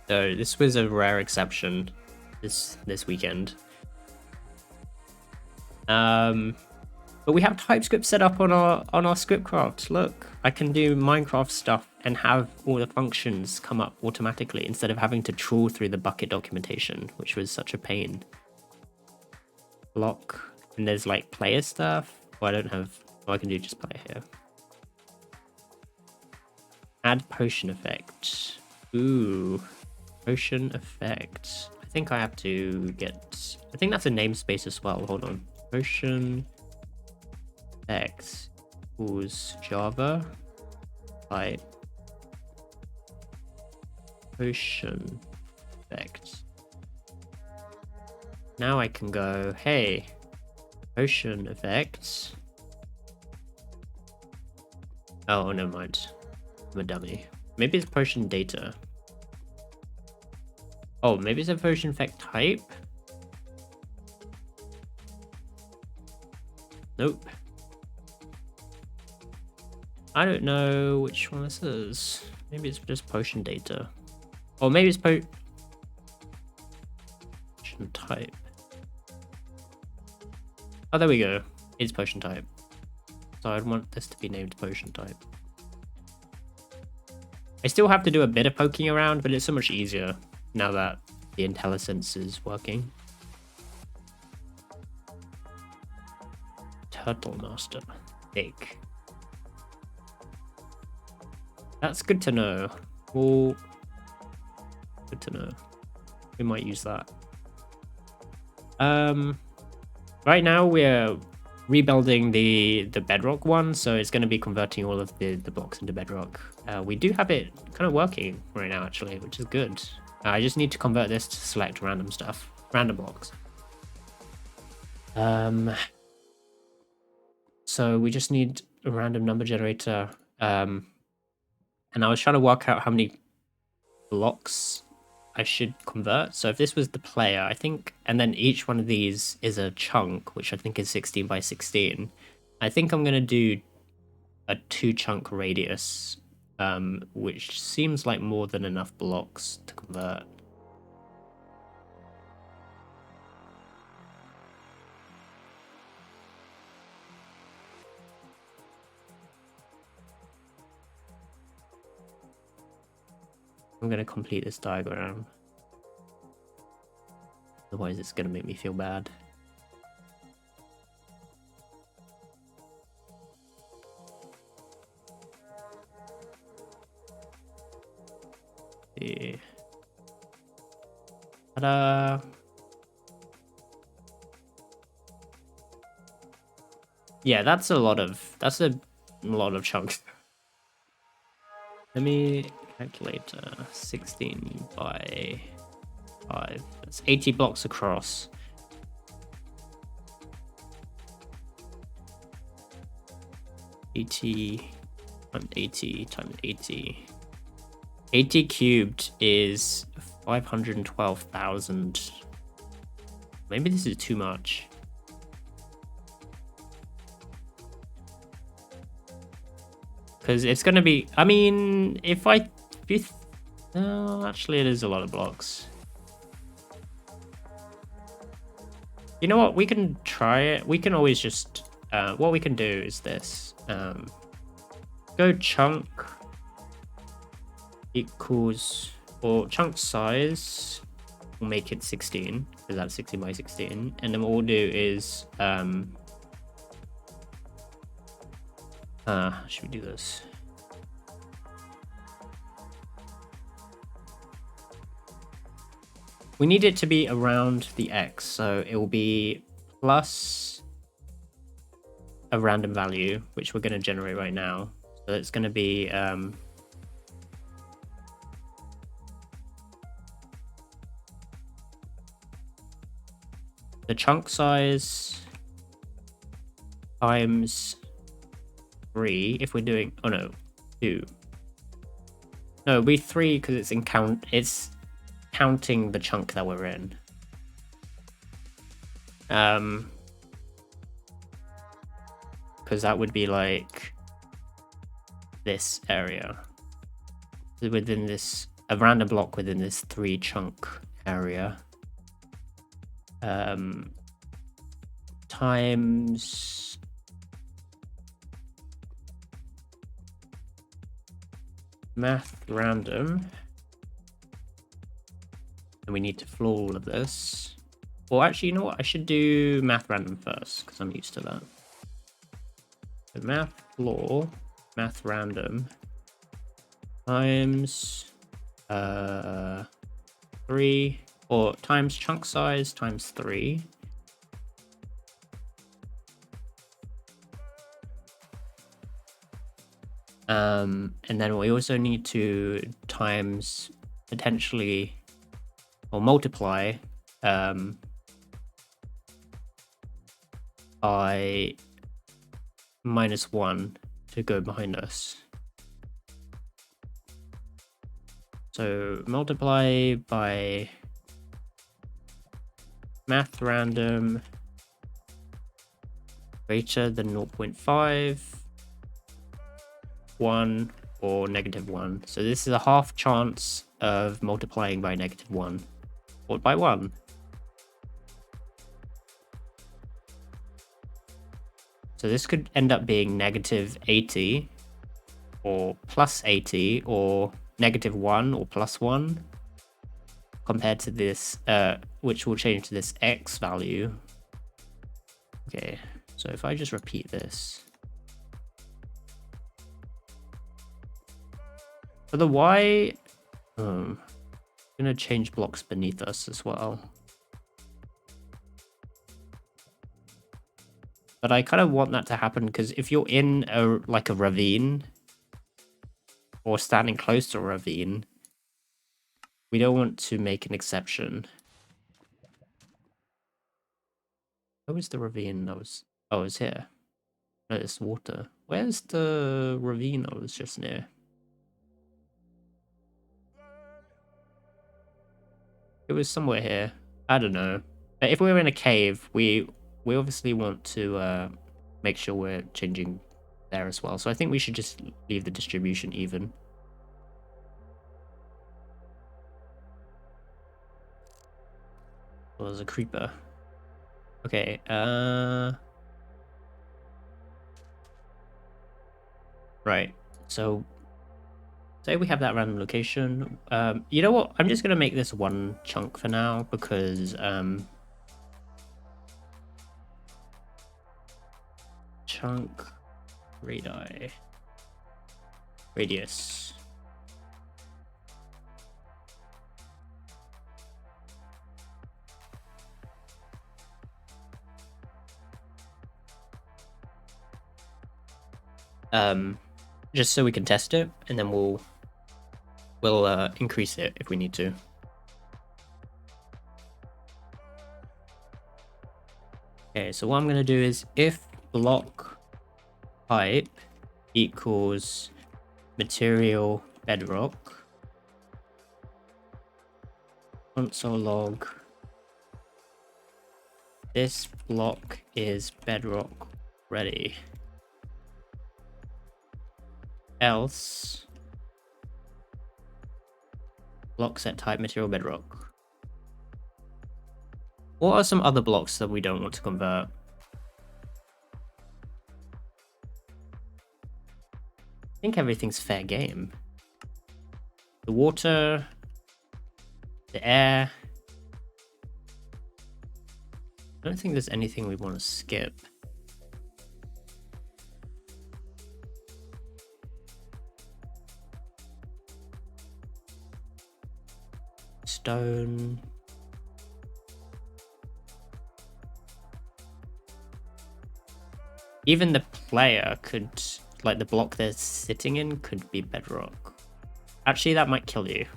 So this was a rare exception this weekend. But we have Typescript set up on our Scriptcraft. Look, I can do Minecraft stuff and have all the functions come up automatically instead of having to trawl through the bucket documentation, which was such a pain. Block And there's like player stuff. Well, I don't have. Oh, I can do just player here. Add potion effect. Ooh, potion effect. I think I have to get. I think that's a namespace as well. Hold on. Potion effect equals Java type potion effect. Now I can go, hey, potion effects. Oh, never mind. I'm a dummy. Maybe it's potion data. Oh, maybe it's a potion effect type? Nope. I don't know which one this is. Maybe it's just potion data. Or maybe it's potion type. Oh, there we go. It's potion type. So I'd want this to be named potion type. I still have to do a bit of poking around, but it's so much easier now that the IntelliSense is working. Turtle Master. Big. That's good to know. Well, good to know. We might use that. Right now we're rebuilding the bedrock one, so it's going to be converting all of the blocks into bedrock. We do have it kind of working right now actually, which is good. I just need to convert this to select random stuff, random blocks. So we just need a random number generator, and I was trying to work out how many blocks I should convert. So if this was the player, I think, and then each one of these is a chunk, which I think is 16 by 16. I think I'm going to do a 2-chunk radius, which seems like more than enough blocks to convert. I'm going to complete this diagram. Otherwise it's going to make me feel bad. Yeah. Ta-da! Yeah, that's a lot of chunks. Let me calculate 16 by 5. That's 80 blocks across. $80 times 80 times 80. 80 cubed is 512,000. Maybe this is too much. Because it's going to be, I mean, no, actually it is a lot of blocks. You know what, we can try it. We can always just, what we can do is this. Go chunk equals, or chunk size, we'll make it 16, because that's 16 by 16. And then what we'll do is, should we do this? We need it to be around the X, so it will be plus a random value, which we're going to generate right now. So it's going to be, the chunk size times 3 if we're doing, oh no, 2. No, it'll be 3 because it's counting the chunk that we're in. Because that would be like this area. Within this, a random block within this 3-chunk area. Times math random, and we need to floor all of this. Well, actually, you know what? I should do math random first because I'm used to that. So math law, math random times 3 or times chunk size times 3. And then we also need to times potentially or multiply by -1 to go behind us. So multiply by math random greater than 0.5, 1, or -1. So this is a half chance of multiplying by -1 or by 1. So this could end up being -80 or +80 or -1 or +1 compared to this, which will change to this x value. Okay, so if I just repeat this. For the y, I'm gonna change blocks beneath us as well. But I kind of want that to happen because if you're in a ravine or standing close to a ravine, we don't want to make an exception. Where was the ravine I was? Oh, it's here. No, it's water. Where's the ravine I was just near? It was somewhere here. I don't know. But if we were in a cave, we obviously want to make sure we're changing there as well. So I think we should just leave the distribution even. Well, there's a creeper. Okay, right. So say we have that random location. You know what? I'm just gonna make this one chunk for now because chunk radius. Just so we can test it, and then we'll increase it if we need to. Okay, so what I'm gonna do is if block type equals material bedrock console log this block is bedrock ready, else block set type material bedrock. What are some other blocks that we don't want to convert? I think everything's fair game. The water, the air. I don't think there's anything we want to skip. Stone. Even the player could, like the block they're sitting in could be bedrock. Actually, that might kill you.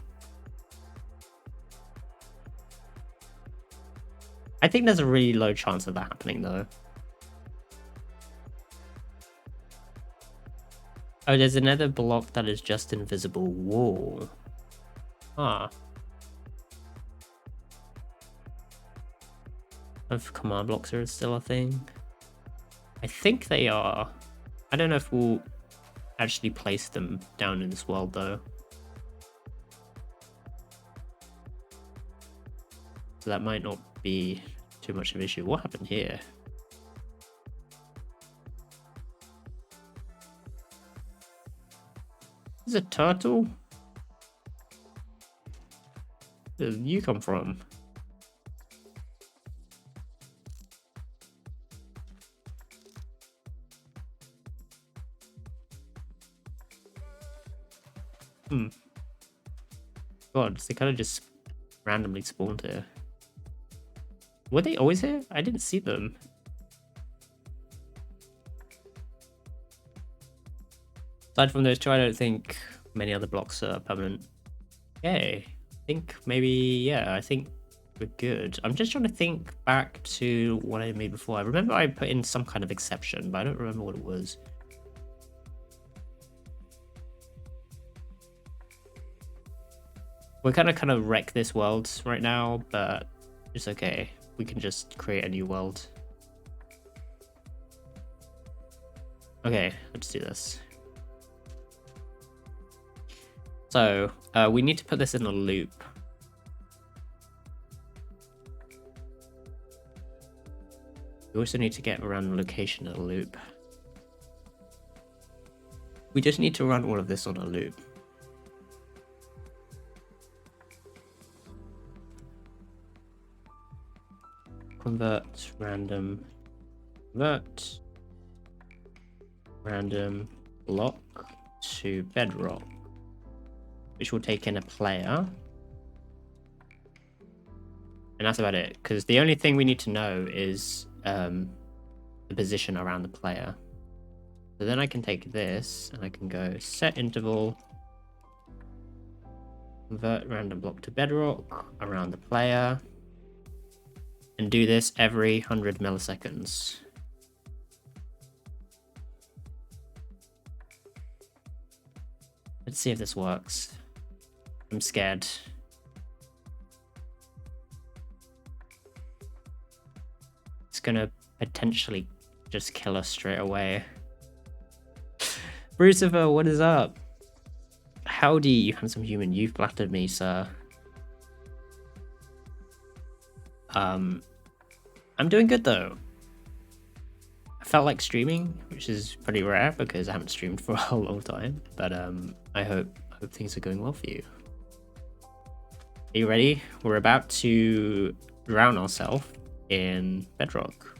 I think there's a really low chance of that happening though. Oh, there's another block that is just invisible wall. Ah. If command blocks are still a thing. I think they are. I don't know if we'll actually place them down in this world though. So that might not be too much of an issue. What happened here? Is a turtle? Where did you come from? God, they kind of just randomly spawned here. Were they always here? I didn't see them. Aside from those two, I don't think many other blocks are permanent. Okay, I think maybe, yeah, I think we're good. I'm just trying to think back to what I made before. I remember I put in some kind of exception, but I don't remember what it was. We're kind of wreck this world right now, but it's okay. We can just create a new world. Okay, let's do this. So we need to put this in a loop. We also need to get around the location of the loop. We just need to run all of this on a loop. Convert random block to bedrock, which will take in a player. And that's about it, because the only thing we need to know is the position around the player. So then I can take this and I can go set interval, convert random block to bedrock around the player, and do this every 100 milliseconds. Let's see if this works. I'm scared. It's gonna potentially just kill us straight away. Brucifer, what is up? Howdy, you handsome human. You've flattered me, sir. I'm doing good though. I felt like streaming, which is pretty rare because I haven't streamed for a long time. But I hope things are going well for you. Are you ready? We're about to drown ourselves in bedrock.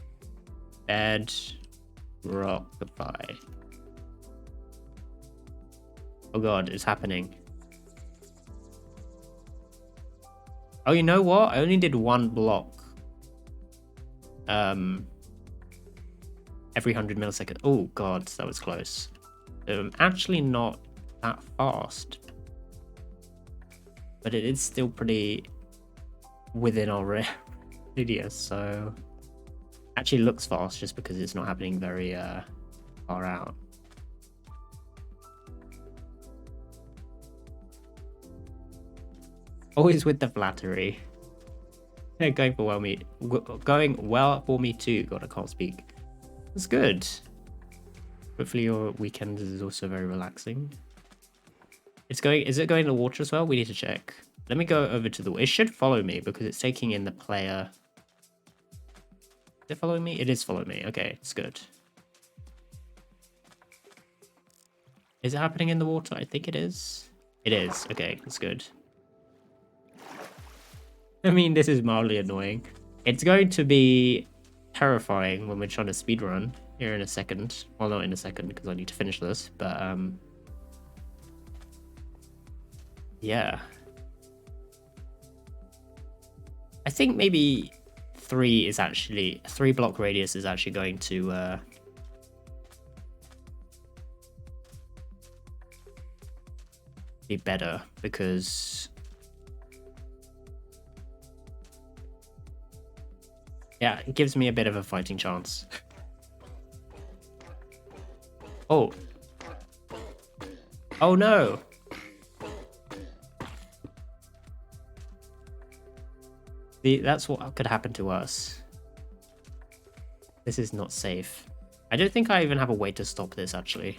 Bedrockify. Oh god, it's happening. Oh, you know what? I only did one block. Every 100 milliseconds. Oh god, that was close. Actually not that fast. But it is still pretty within our radius, so actually looks fast just because it's not happening very far out. Always with the flattery. Yeah, going well for me too. God, I can't speak. That's good. Hopefully your weekend is also very relaxing. Is it going to water as well? We need to check. Let me go over to the, it should follow me because it's taking in the player. Is it following me? It is following me. Okay, it's good. Is it happening in the water? I think it is. It is. Okay, that's good. I mean, this is mildly annoying. It's going to be terrifying when we're trying to speedrun here in a second. Well, not in a second because I need to finish this, but yeah. I think maybe 3 block radius is actually going to be better because yeah, it gives me a bit of a fighting chance. Oh. Oh no. That's what could happen to us. This is not safe. I don't think I even have a way to stop this actually.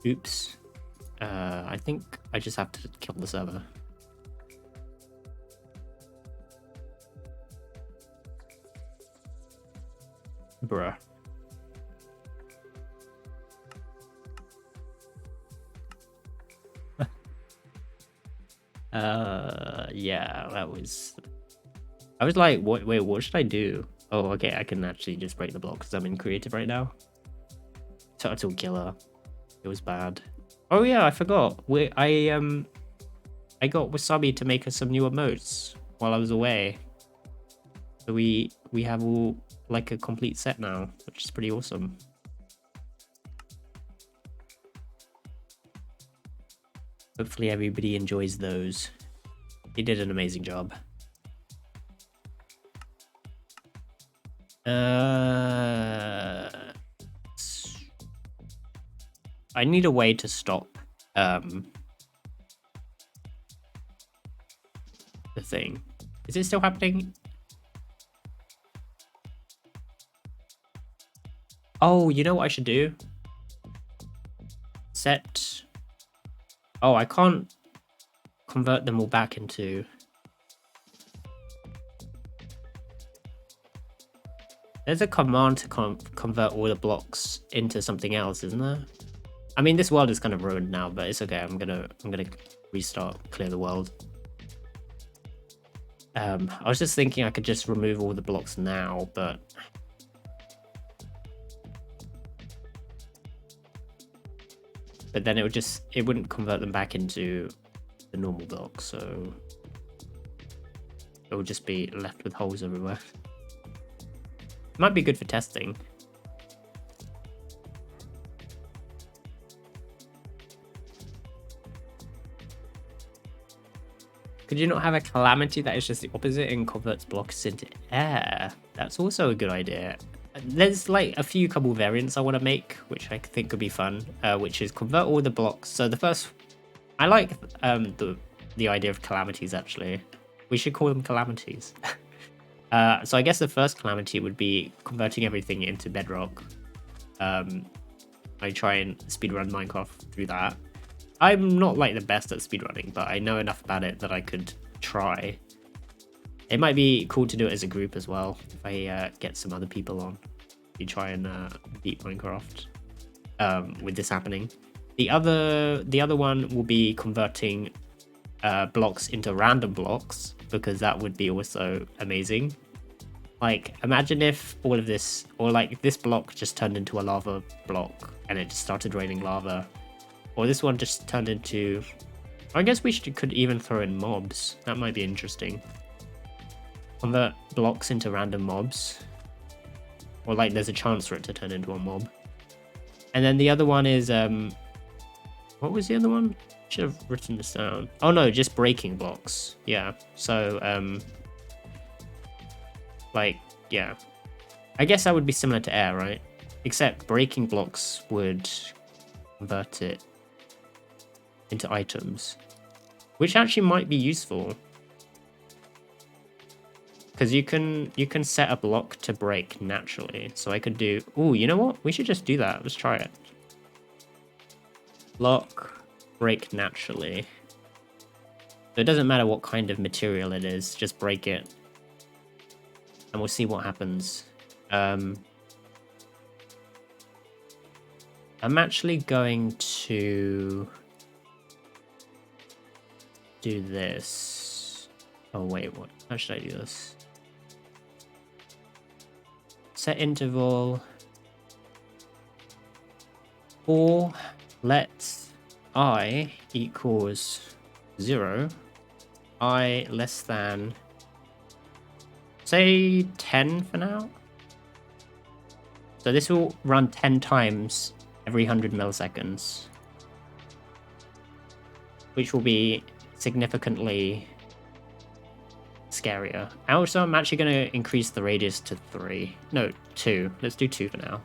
Oops. I think I just have to kill the server. Bruh. Yeah, that was... I was like, wait, what should I do? Oh, okay, I can actually just break the block because I'm in creative right now. Turtle killer. It was bad. Oh yeah, I forgot. I got Wasabi to make us some new emotes while I was away. So we have all like a complete set now, which is pretty awesome. Hopefully everybody enjoys those. He did an amazing job. I need a way to stop the thing. Is it still happening? Oh, you know what I should do? Set. Oh, I can't convert them all back into. There's a command to convert all the blocks into something else, isn't there? I mean, this world is kind of ruined now, but it's okay. I'm gonna restart, clear the world. I was just thinking I could just remove all the blocks now, but then it wouldn't convert them back into the normal blocks, so it would just be left with holes everywhere. Might be good for testing. Could you not have a calamity that is just the opposite and converts blocks into air? That's also a good idea. There's like a few couple variants I want to make, which I think could be fun, which is convert all the blocks. So the first, I like the idea of calamities, actually. We should call them calamities. So I guess the first calamity would be converting everything into bedrock. I try and speedrun Minecraft through that. I'm not like the best at speedrunning, but I know enough about it that I could try. It might be cool to do it as a group as well, if I get some other people on. We try and beat Minecraft with this happening. The other one will be converting blocks into random blocks, because that would be also amazing. Like, imagine if all of this, or like this block just turned into a lava block and it just started raining lava. Or this one just turned into... I guess we could even throw in mobs. That might be interesting. Convert blocks into random mobs. Or like there's a chance for it to turn into a mob. And then the other one is... what was the other one? Should have written this down. Oh no, just breaking blocks. Yeah, so... like, yeah. I guess that would be similar to air, right? Except breaking blocks would convert it into items, which actually might be useful, because you can set a block to break naturally. So I could do... Oh, you know what? We should just do that. Let's try it. Block break naturally. So it doesn't matter what kind of material it is, just break it. And we'll see what happens. I'm actually going to do this. Oh wait, what? How should I do this? Set interval for let I equals 0, I less than, say 10 for now. So this will run 10 times every 100 milliseconds, which will be significantly scarier. Also, I'm actually going to increase the radius to 3. No, 2. Let's do 2 for now.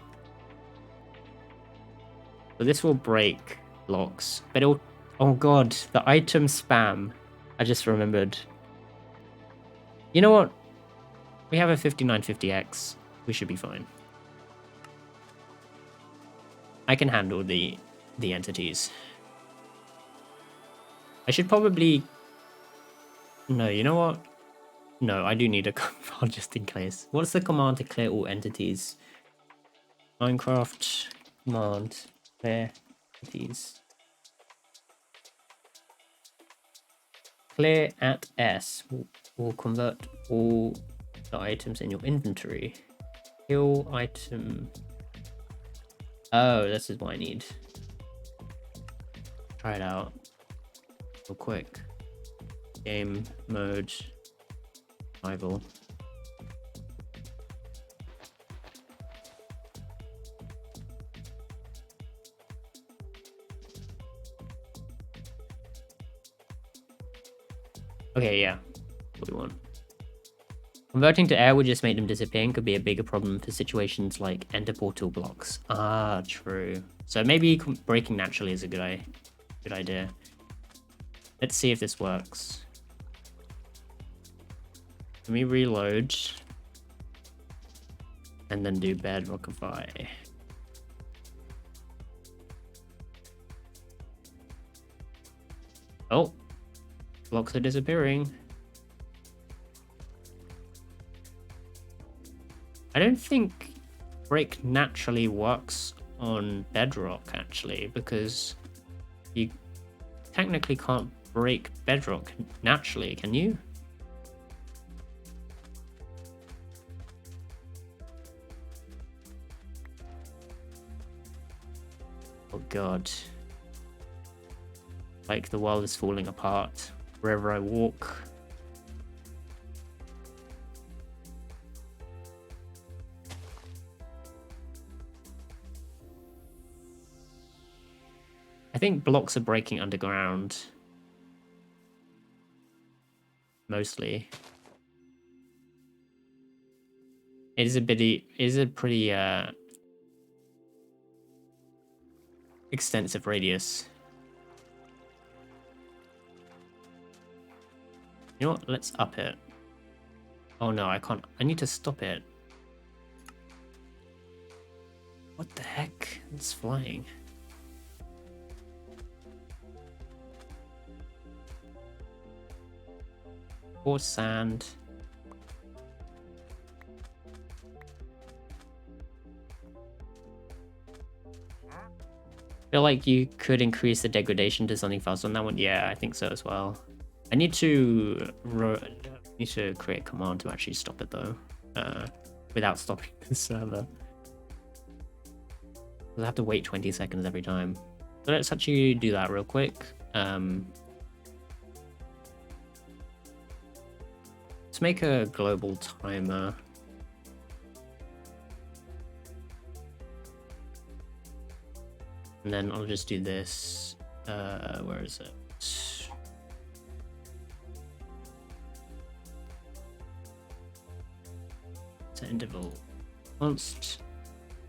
So this will break blocks, but it'll... Oh god, the item spam. I just remembered. You know what? We have a 5950X. We should be fine. I can handle the entities. I should probably... No, you know what? No, I do need a command just in case. What's the command to clear all entities? Minecraft command clear entities. Clear at S will convert all the items in your inventory. Kill item. Oh, this is what I need. Try it out real quick. Game mode, survival. Okay, yeah, what we want. Converting to air would just make them disappear and could be a bigger problem for situations like ender portal blocks. Ah, true. So maybe breaking naturally is a good idea. Let's see if this works. Let me reload and then do bedrockify. Oh, blocks are disappearing. I don't think break naturally works on bedrock actually, because you technically can't break bedrock naturally, can you? Oh god. Like the world is falling apart wherever I walk. I think blocks are breaking underground. Mostly. It is a pretty extensive radius. You know what? Let's up it. Oh no, I can't. I need to stop it. What the heck? It's flying. Or sand. I feel like you could increase the degradation to something faster on that one. Yeah, I think so as well. I need to create a command to actually stop it though, without stopping the server. I'll have to wait 20 seconds every time. So let's actually do that real quick. Let's make a global timer. And then I'll just do this. Where is it? Set interval. Const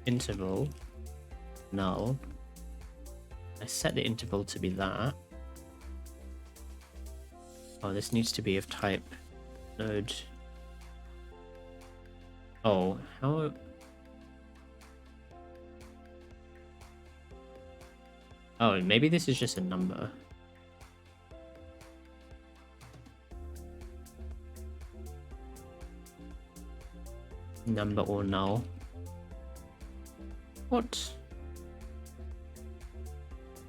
interval null. I set the interval to be that. Oh, this needs to be of type node. Oh, how? Oh, maybe this is just a number. Number or null. What?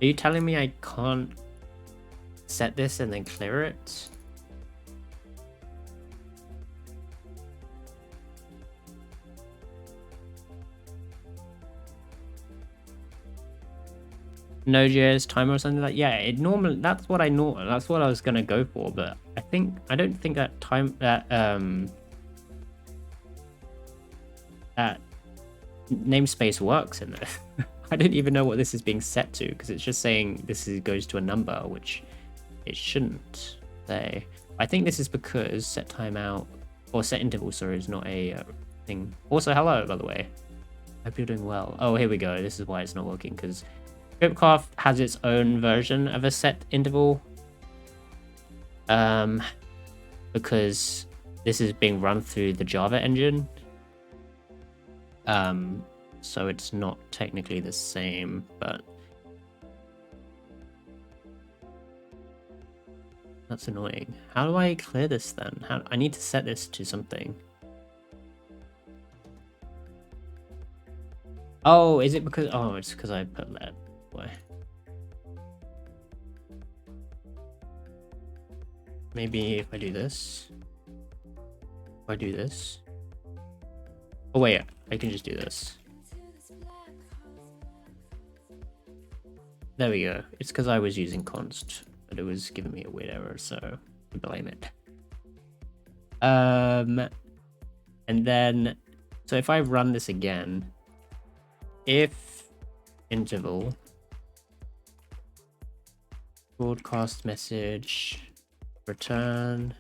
Are you telling me I can't set this and then clear it? Node.js timer or something like yeah. It normally that's what I was gonna go for, but I don't think that that namespace works in this. I don't even know what this is being set to because it's just saying goes to a number, which it shouldn't say. I think this is because set timeout or set interval, sorry, is not a thing. Also, hello, by the way. Hope you're doing well. Oh, here we go. This is why it's not working because Scriptcraft has its own version of a set interval. Because this is being run through the Java engine. So it's not technically the same, but that's annoying. How do I clear this then? I need to set this to something. Oh, is it because? Oh, it's because I put that away. Maybe if I do this. If I do this. Oh wait, I can just do this. There we go. It's because I was using const, but it was giving me a weird error, so I blame it. And then, so if I run this again, if interval broadcast message return,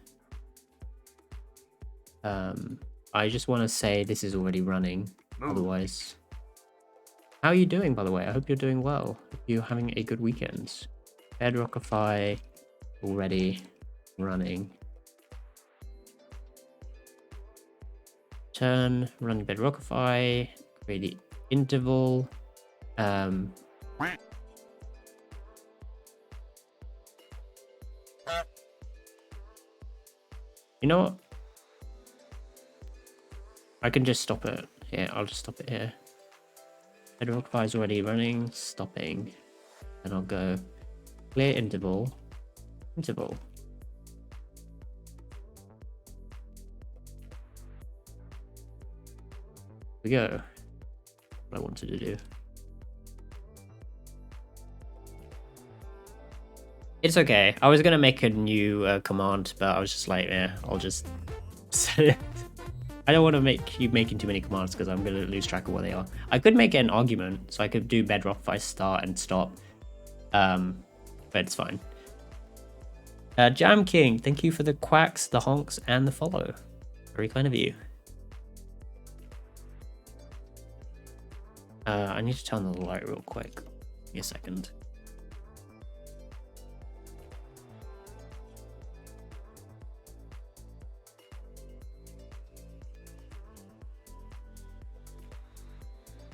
I just want to say this is already running. Otherwise, how are you doing, by the way? I hope you're doing well. Hope you're having a good weekend. Bedrockify already running. Turn, run Bedrockify, create the interval. You know what? I can just stop it. Yeah, I'll just stop it here. Bedrockify is already running, stopping. And I'll go clear interval, interval. Here we go. What I wanted to do. It's okay. I was gonna make a new command, but I was just like, yeah, I'll just set it. I don't want to make you making too many commands because I'm gonna lose track of where they are. I could make an argument, so I could do bedrock if I start and stop. But it's fine. Jam King, thank you for the quacks, the honks, and the follow. Very kind of you. I need to turn on the light real quick. Give me a second.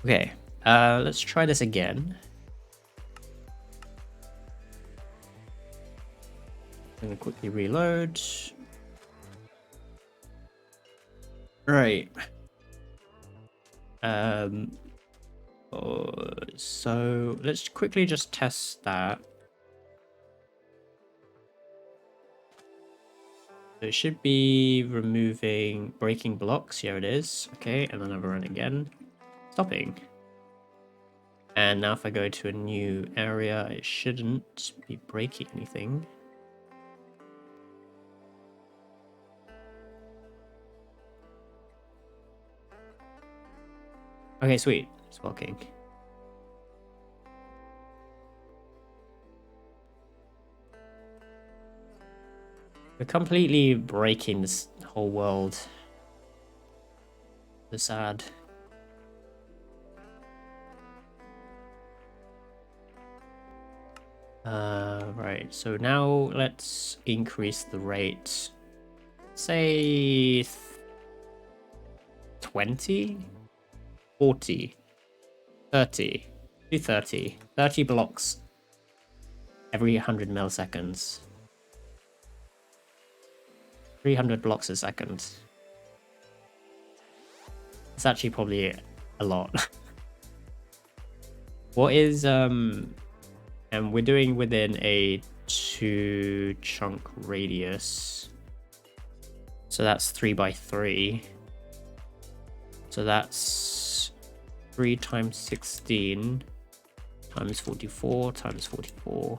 Okay, let's try this again. I'm gonna quickly reload. Right. So let's quickly just test that. So it should be removing breaking blocks. Here it is. Okay, and then I'll run again. Stopping. And now if I go to a new area, it shouldn't be breaking anything. Okay, sweet. It's working. We're completely breaking this whole world. So sad. Right, so now let's increase the rate. Say 20, 40, 30, 230, 30 blocks every 100 milliseconds. 300 blocks a second. It's actually probably a lot. What is and we're doing within a 2 chunk radius. So that's 3 by 3. So that's 3 times 16 times 44 times 44.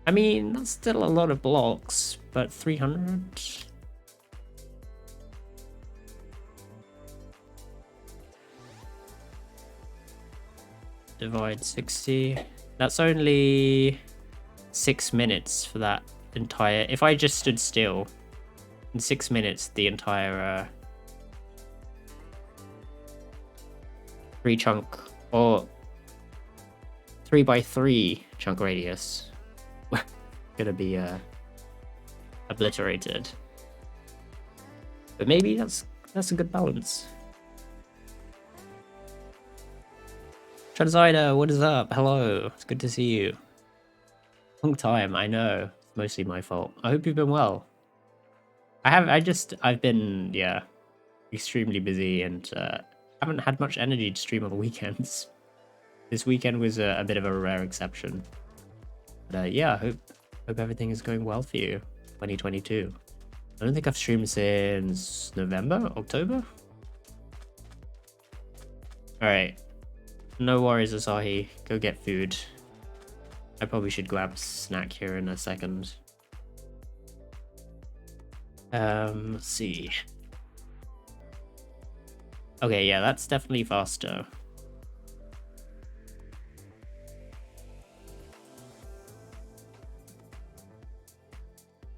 I mean, that's still a lot of blocks, but 300. Divide 60. That's only 6 minutes for that entire. If I just stood still in 6 minutes, the entire 3 chunk or 3 by 3 chunk radius gonna be obliterated. But maybe that's a good balance. Transider, what is up? Hello, it's good to see you. Long time, I know. It's mostly my fault. I hope you've been well. I've been, yeah, extremely busy and haven't had much energy to stream on the weekends. This weekend was a bit of a rare exception. But yeah, I hope everything is going well for you, 2022. I don't think I've streamed since November, October? Alright. No worries, Asahi. Go get food. I probably should grab snack here in a second. Let's see. Okay, yeah, that's definitely faster.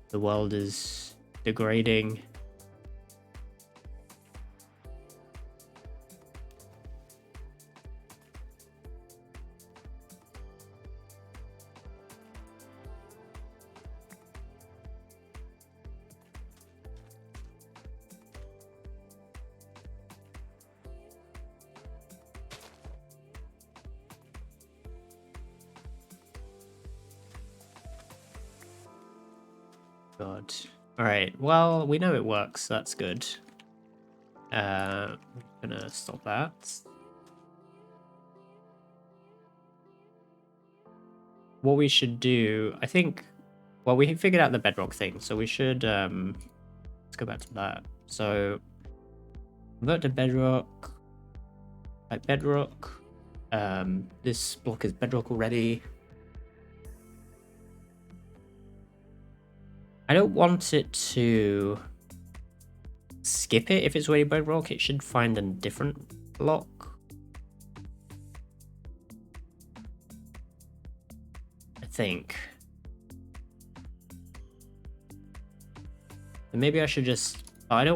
The world is degrading. God. Alright, well, we know it works. That's good. I'm gonna stop that. What we should do, I think, well, we figured out the bedrock thing, so we should, let's go back to that. So, convert to bedrock, like bedrock. This block is bedrock already. I don't want it to skip it if it's already bedrock. It should find a different block. I think. And maybe I should just, I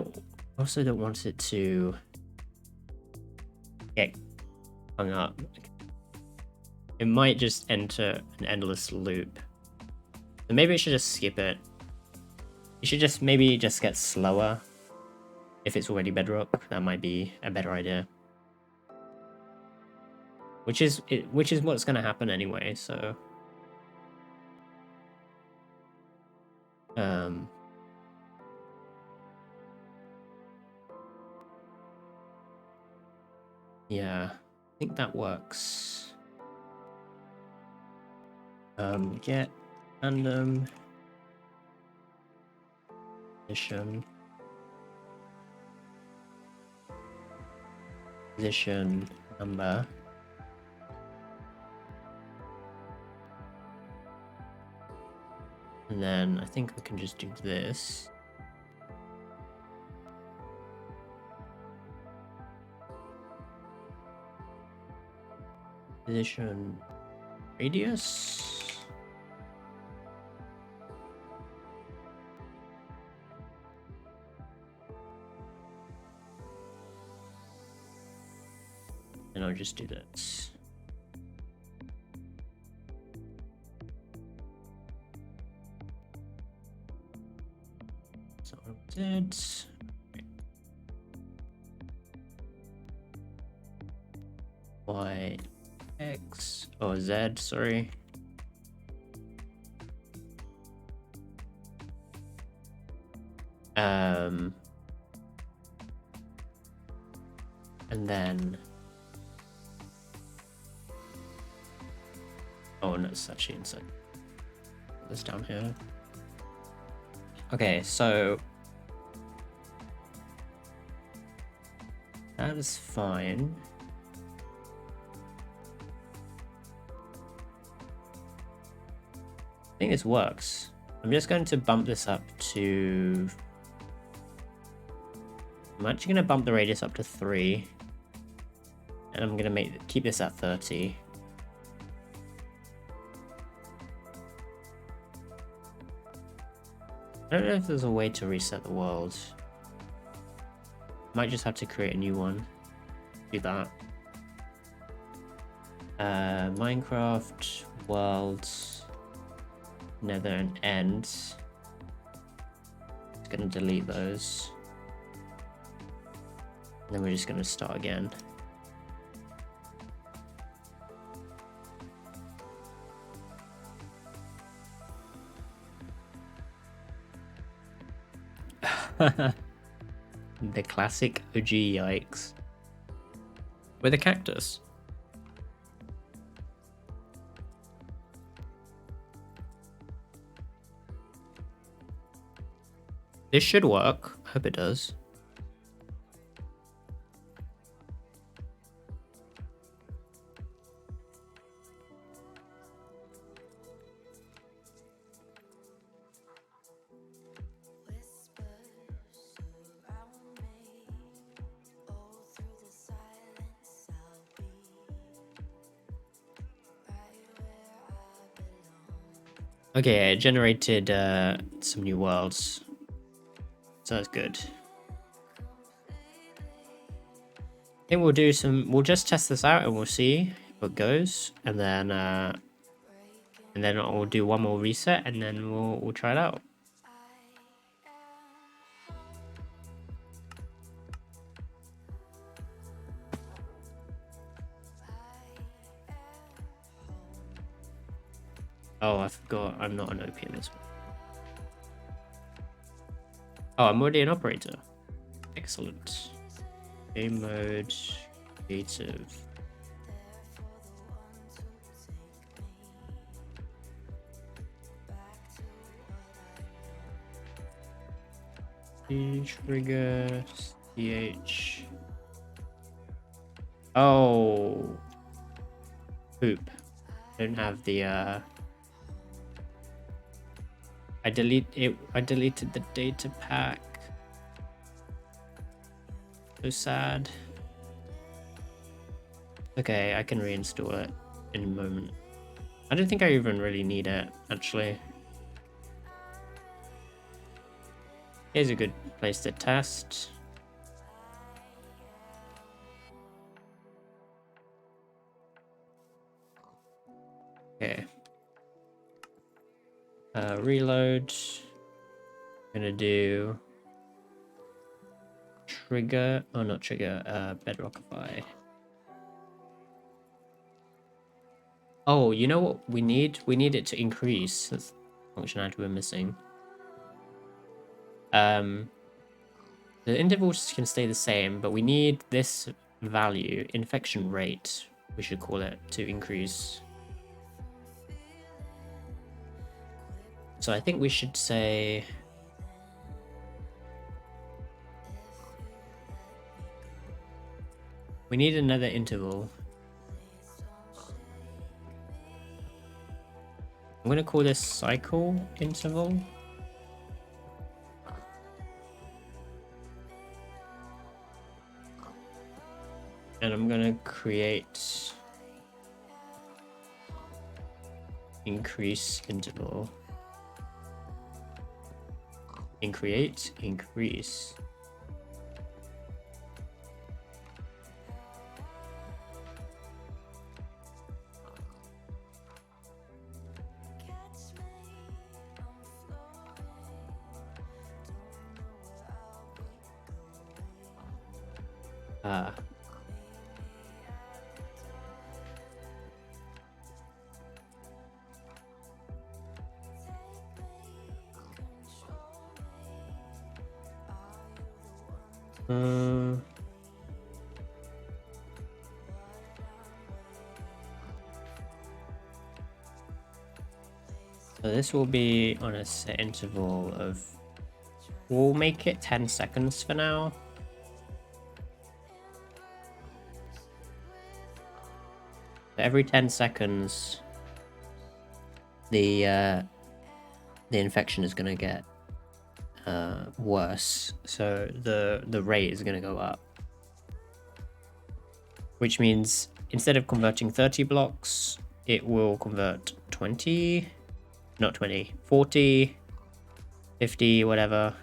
also don't want it to get hung up. It might just enter an endless loop. So maybe I should just skip it. You should just maybe just get slower if it's already bedrock. That might be a better idea. Which is what's going to happen anyway. So, yeah, I think that works. Get random position number. And then I think I can just do this. Position radius. And I'll just do that. So Z. Y, X, or Z, sorry. And then, oh, no, it's actually inside. Put this down here. Okay, so that is fine. I think this works. I'm just going to bump this up to, I'm actually going to bump the radius up to 3. And I'm going to keep this at 30. I don't know if there's a way to reset the world. Might just have to create a new one. Do that. Minecraft world nether and end. Just gonna delete those. And then we're just gonna start again. The classic OG yikes. With a cactus. This should work. I hope it does. Okay, it generated some new worlds. So that's good. I think we'll just test this out and we'll see how it goes. And then we'll do one more reset and then we'll try it out. Oh, I forgot. I'm not an OP in this one. Oh, I'm already an operator. Excellent. Game mode, creative. Trigger, CH. Oh. Poop. Don't have the I deleted the data pack. So sad. Okay, I can reinstall it in a moment. I don't think I even really need it, actually. Here's a good place to test. Okay. Reload. I'm gonna do trigger. Oh, not trigger. Bedrockify. Oh, you know what we need? We need it to increase. That's the functionality we're missing. The intervals can stay the same, but we need this value, infection rate, we should call it, to increase. So I think we should say we need another interval. I'm going to call this cycle interval. And I'm going to create increase interval. Increase. So this will be on a set interval of, we'll make it 10 seconds for now. Every 10 seconds, the infection is going to get worse, so the rate is going to go up, which means instead of converting 30 blocks, it will convert 20, not 20, 40, 50, whatever.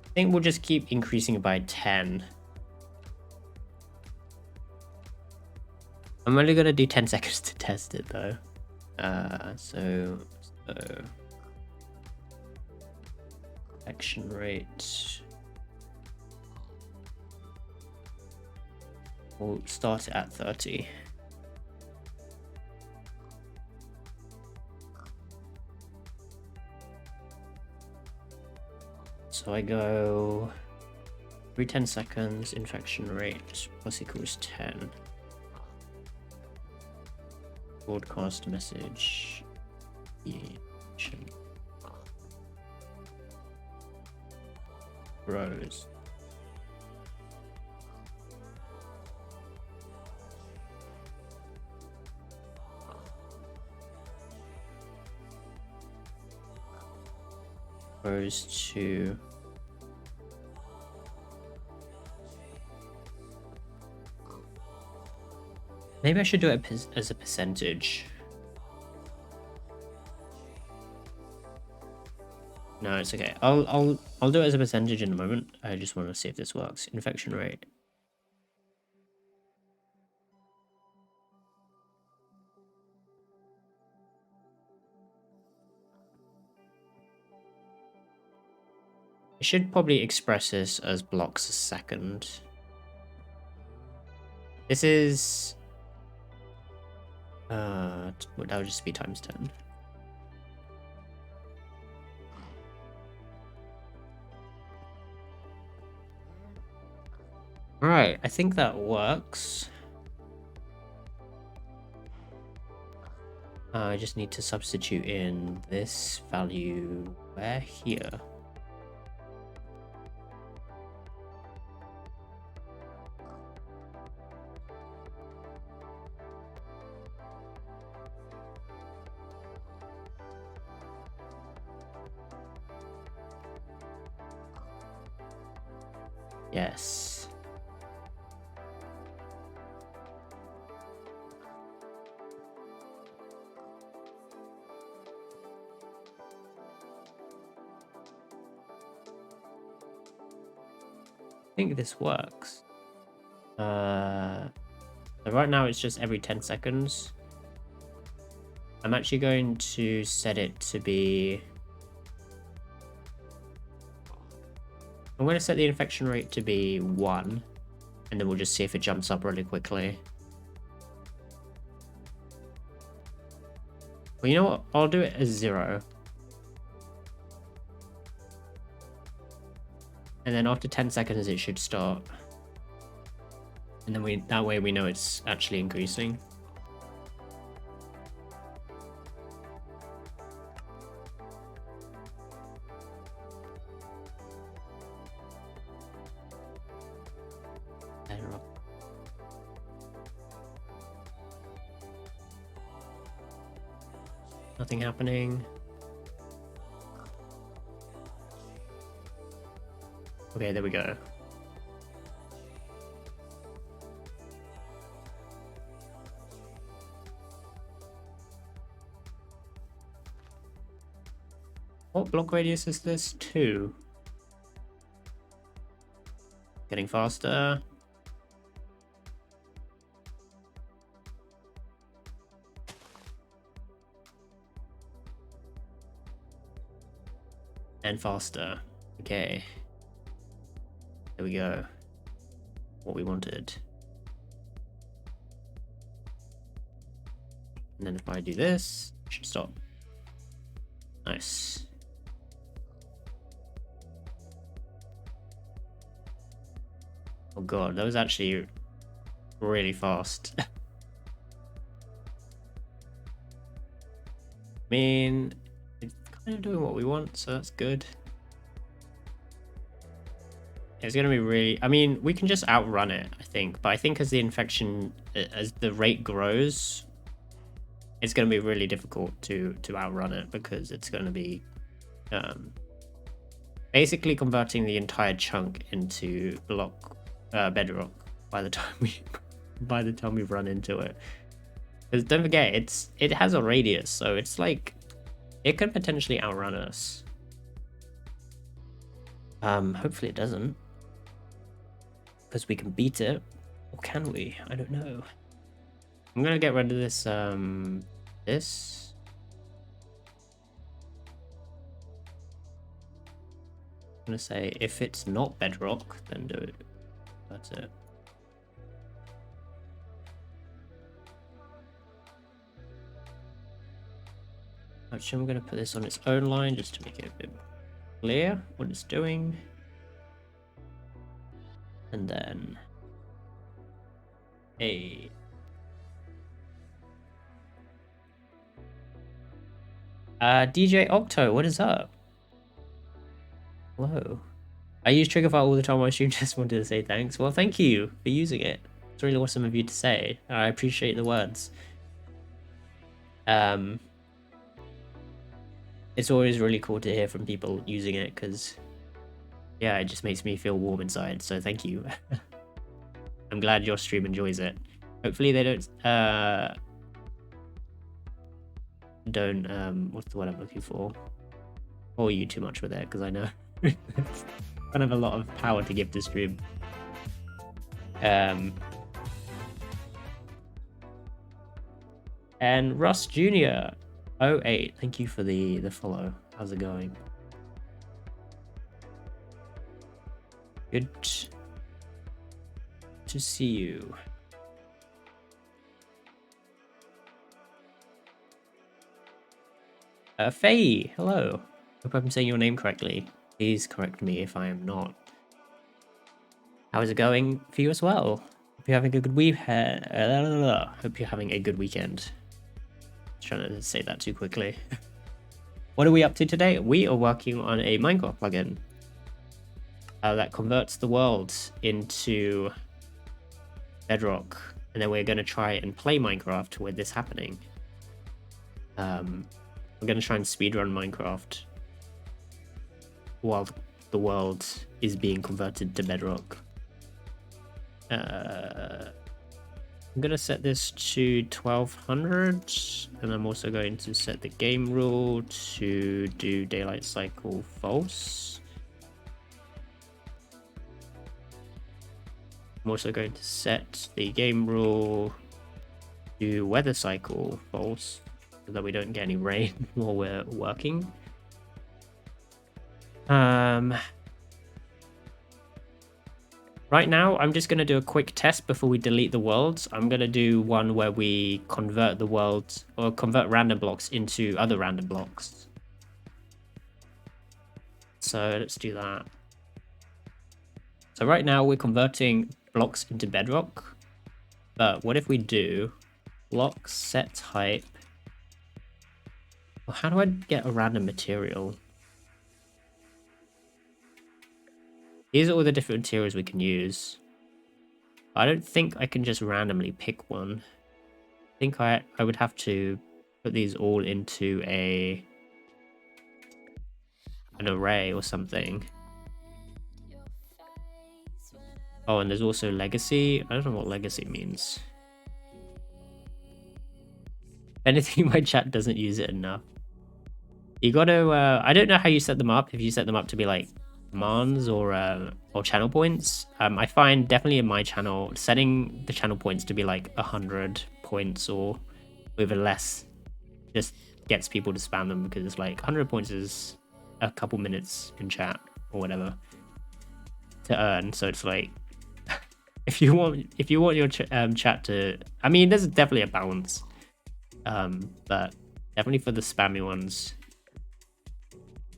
I think we'll just keep increasing it by 10. I'm only going to do 10 seconds to test it though. So action rate. We'll start it at 30. So I go every 10 seconds, infection rate plus equals 10. Broadcast message. Grows. Grows to Maybe I should do it as a percentage. No, it's okay. I'll do it as a percentage in a moment. I just want to see if this works. Infection rate. I should probably express this as blocks a second. This is that would just be times 10. Right, I think that works. I just need to substitute in this value where here. Yes. I think this works. So right now it's just every 10 seconds. I'm actually going to set it to be... I'm going to set the infection rate to be 1, and then we'll just see if it jumps up really quickly. Well, you know what? I'll do it as 0. And then after 10 seconds, it should start. And then that way we know it's actually increasing. Nothing happening. Okay, there we go. What block radius is this? 2. Getting faster. And faster. Okay. There we go. What we wanted. And then if I do this, it should stop. Nice. Oh god, that was actually really fast. I mean, it's kind of doing what we want, so that's good. It's going to be really... I mean, we can just outrun it, I think. But I think as the infection... as the rate grows, it's going to be really difficult to outrun it, because it's going to be basically converting the entire chunk into bedrock by the time we run into it. Because don't forget, it has a radius, so it's like it could potentially outrun us. Hopefully it doesn't, because we can beat it, or can we? I don't know. I'm gonna get rid of this. This. I'm gonna say if it's not bedrock, then do it. That's it. Actually, I'm gonna put this on its own line just to make it a bit clear what it's doing. And then DJ Octo, what is up? Hello. I use Triggerfile all the time on my stream, just wanted to say thanks. Well, thank you for using it. It's really awesome of you to say. I appreciate the words. It's always really cool to hear from people using it, because yeah, it just makes me feel warm inside, so thank you. I'm glad your stream enjoys it. Hopefully they don't what's the word I'm looking for? Bore you too much with it, because I know it's kind of a lot of power to give to stream. And Russ Jr. 08, thank you for the follow. How's it going? Good to see you. Faye, hello. Hope I'm saying your name correctly. Please correct me if I am not. How is it going for you as well? Hope you're having a good week. Hope you're having a good weekend. Trying to say that too quickly. What are we up to today? We are working on a Minecraft plugin that converts the world into Bedrock, and then we're going to try and play Minecraft with this happening. We're going to try and speedrun Minecraft while the world is being converted to Bedrock. I'm going to set this to 1200, and I'm also going to set the game rule to do daylight cycle false. I'm also going to set the game rule to weather cycle false, so that we don't get any rain while we're working. Right now, I'm just going to do a quick test before we delete the worlds. I'm going to do one where we convert the worlds, or convert random blocks into other random blocks. So let's do that. So right now we're converting blocks into Bedrock. But what if we do block set type? Well, how do I get a random material? These are all the different materials we can use. I don't think I can just randomly pick one. I think I would have to put these all into an array or something. Oh, and there's also legacy. I don't know what legacy means. If anything, my chat doesn't use it enough. You gotta, I don't know how you set them up. If you set them up to be like commands or channel points. I find definitely in my channel, setting the channel points to be like 100 points or even less just gets people to spam them, because it's like 100 points is a couple minutes in chat or whatever to earn. So it's like if you want your chat to, I mean, there's definitely a balance, but definitely for the spammy ones,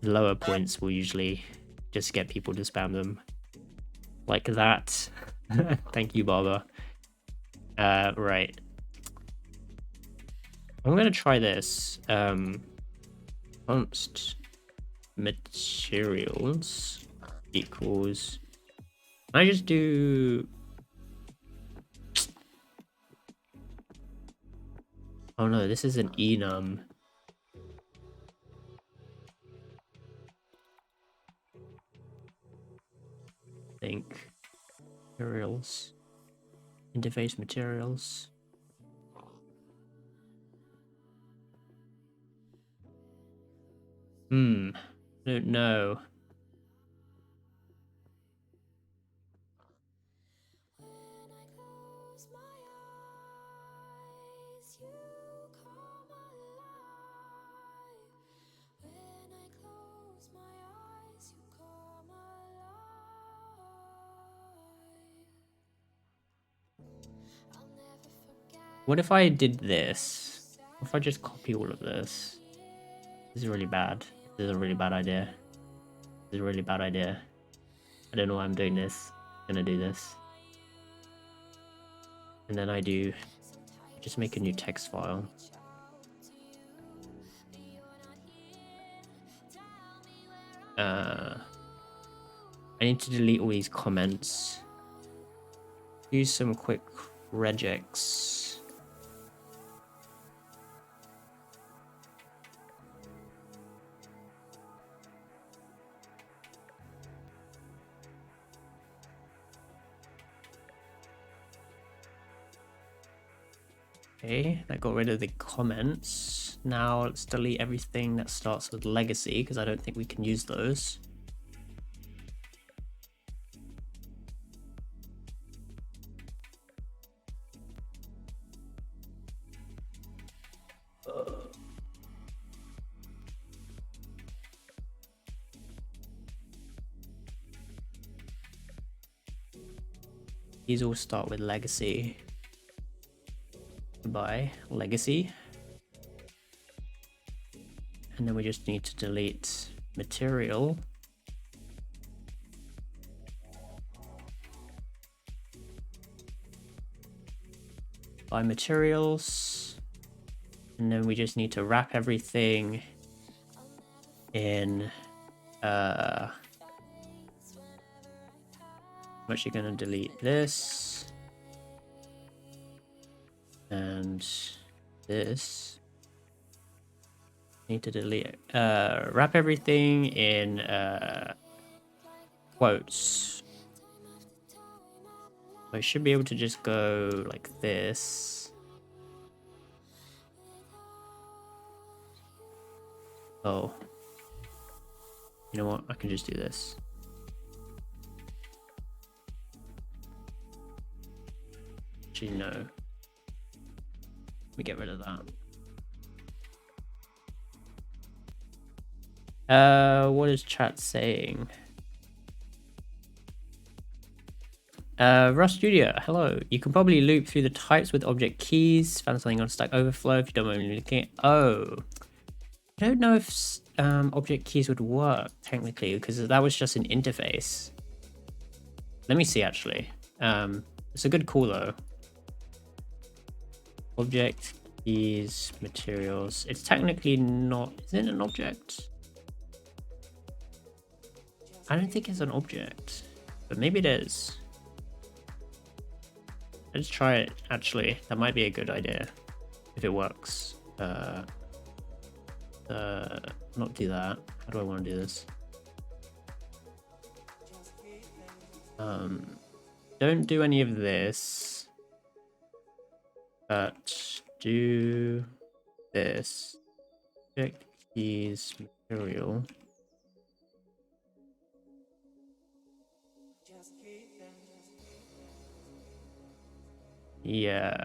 lower points will usually just get people to spam them like that. Thank you, Barbara. Right, I'm gonna try this. Const materials equals, I just do, oh no, this is an enum. I think materials, interface materials. I don't know. What if I did this? What if I just copy all of this? This is really bad. This is a really bad idea. This is a really bad idea. I don't know why I'm doing this. I'm gonna do this. And then I just make a new text file. I need to delete all these comments. Use some quick regex. Okay, that got rid of the comments. Now let's delete everything that starts with legacy because I don't think we can use those. These all start with legacy. Goodbye, legacy. And then we just need to delete material. By materials. And then we just need to wrap everything in I'm actually going to delete this and this. Need to delete wrap everything in quotes. I should be able to just go like this. Oh, you know what, I can just do this. Actually, no. Let me get rid of that. What is chat saying? Rust Studio, hello. You can probably loop through the types with object keys, found something on Stack Overflow if you don't mind looking at. Oh, I don't know if object keys would work technically because that was just an interface. Let me see actually. It's a good call though. Object keys materials. It's technically not. Is it an object? I don't think it's an object, but maybe it is. Let's try it actually. That might be a good idea if it works. Not do that. How do I want to do this? Don't do any of this, but do this. Object keys material. Yeah.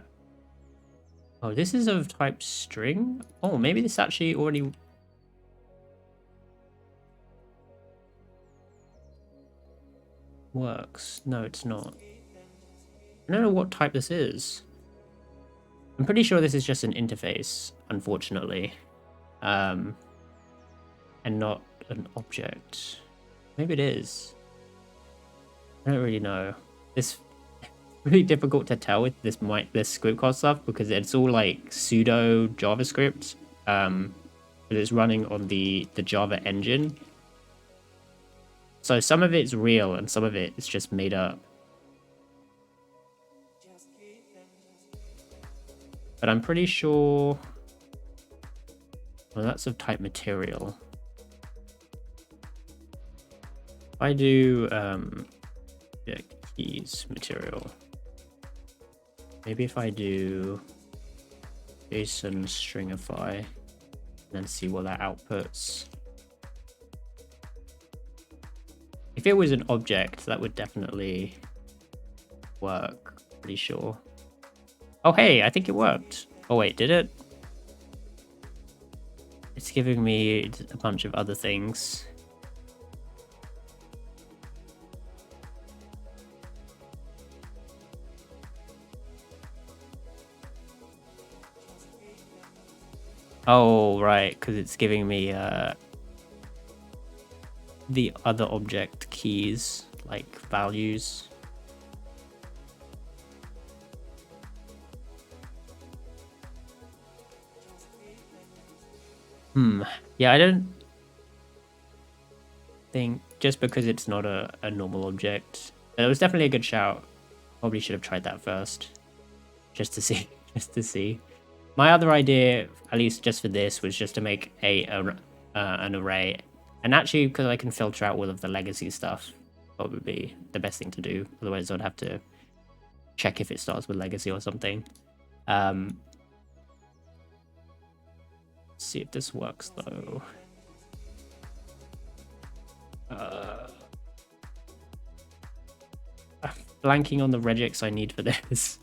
Oh, this is of type string? Oh, maybe this actually already... works. No, it's not. I don't know what type this is. I'm pretty sure this is just an interface, unfortunately. And not an object. Maybe it is. I don't really know. It's really difficult to tell with this script call stuff because it's all like pseudo JavaScript. But it's running on the Java engine. So some of it's real and some of it is just made up. But I'm pretty sure... well, that's of type material. If I do yeah, keys material. Maybe if I do JSON stringify and then see what that outputs. If it was an object, that would definitely work, pretty sure. Oh, hey, I think it worked. Oh, wait, did it? It's giving me a bunch of other things. Oh, right, because it's giving me the other object keys, like values. Yeah, I don't think just because it's not a normal object. It was definitely a good shout. Probably should have tried that first. Just to see. Just to see. My other idea, at least just for this, was just to make an array. And actually, because I can filter out all of the legacy stuff, probably the best thing to do. Otherwise, I'd have to check if it starts with legacy or something. see if this works though. I'm blanking on the regex I need for this.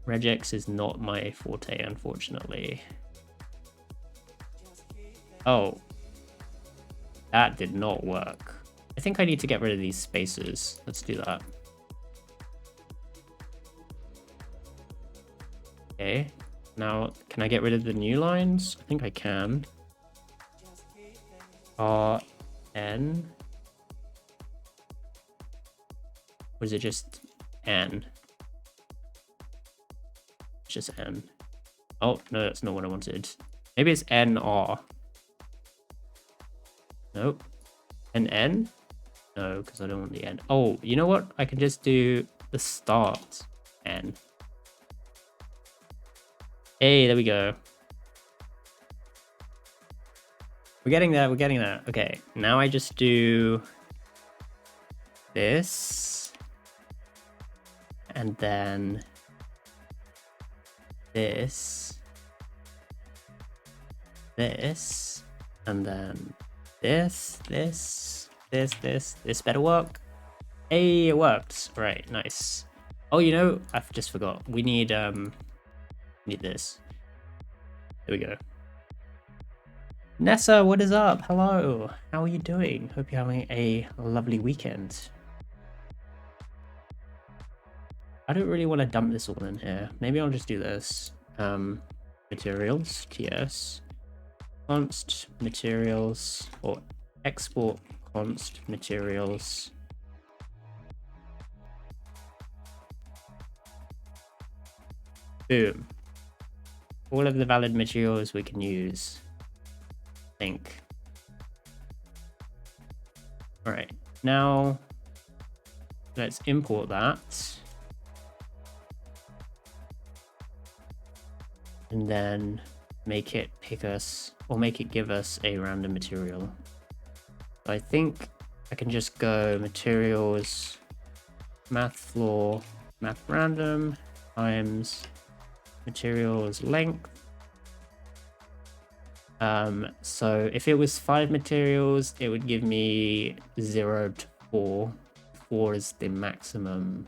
Regex is not my forte, unfortunately. Oh, that did not work. I think I need to get rid of these spaces. Let's do that. Okay, now can I get rid of the new lines? I think I can. N. Or is it just N? It's just N. Oh, no, that's not what I wanted. Maybe it's NR. Nope. An N? No, because I don't want the N. Oh, you know what? I can just do the start N. Hey, there we go. We're getting there, we're getting there. Okay, now I just do this. And then this. This. And then this better work. Hey, it worked. Right, nice. Oh, you know, I've just forgot. We need this. There we go. Nessa, what is up? Hello. How are you doing? Hope you're having a lovely weekend. I don't really want to dump this all in here. Maybe I'll just do this. Materials, TS. Const materials, or export const materials. Boom. All of the valid materials we can use. I think. All right, now let's import that. And then make it pick us, or make it give us a random material. So I think I can just go materials, math floor, math random times materials length. So if it was 5 materials, it would give me 0 to 4. 4 is the maximum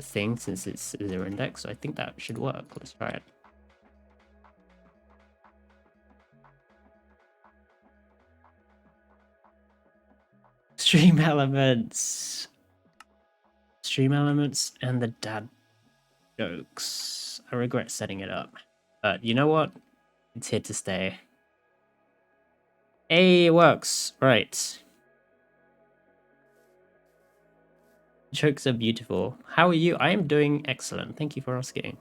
thing since it's 0 index. So I think that should work. Let's try it. Stream elements and the dad jokes. I regret setting it up, but you know what? It's here to stay. Hey, it works. Right. Jokes are beautiful. How are you? I am doing excellent. Thank you for asking.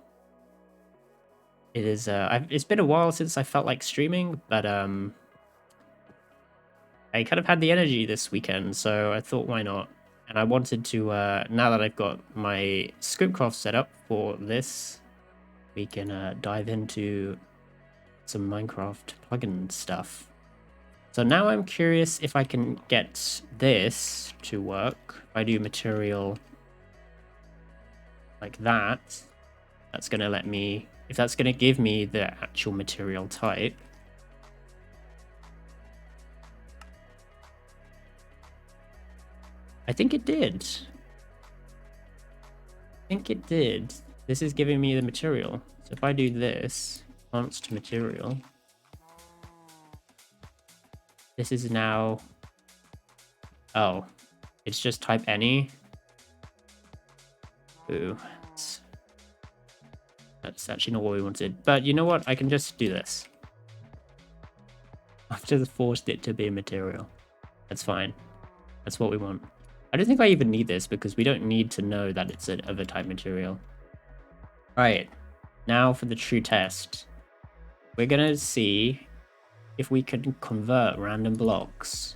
It is. It's been a while since I felt like streaming, but I kind of had the energy this weekend, so I thought, why not? And I wanted to. Now that I've got my Scriptcraft set up for this, we can dive into some Minecraft plugin stuff. So now I'm curious if I can get this to work. If I do material like that, that's going to let me, if that's going to give me the actual material type. I think it did. This is giving me the material. So if I do this, const material, this is now, oh, it's just type any. Ooh, that's actually not what we wanted. But you know what? I can just do this. I've just forced it to be a material. That's fine. That's what we want. I don't think I even need this because we don't need to know that it's of a type material. All right, now for the true test. We're gonna see if we can convert random blocks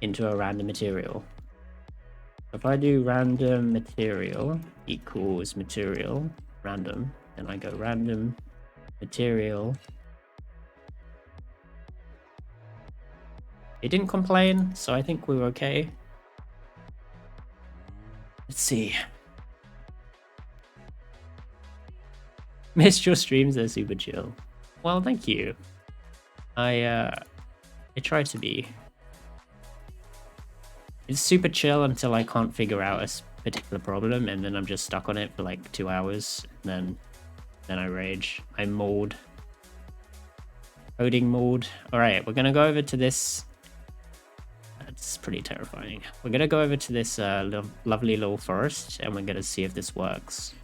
into a random material. If I do random material equals material random, and I go random material. It didn't complain, so I think we were okay. Let's see. Missed your streams, they're super chill. Well, thank you. I try to be. It's super chill until I can't figure out a particular problem, and then I'm just stuck on it for like 2 hours, and then I rage. I mold. Coding mold. Alright, we're gonna go over to this. That's pretty terrifying. We're gonna go over to this lovely little forest, and we're gonna see if this works.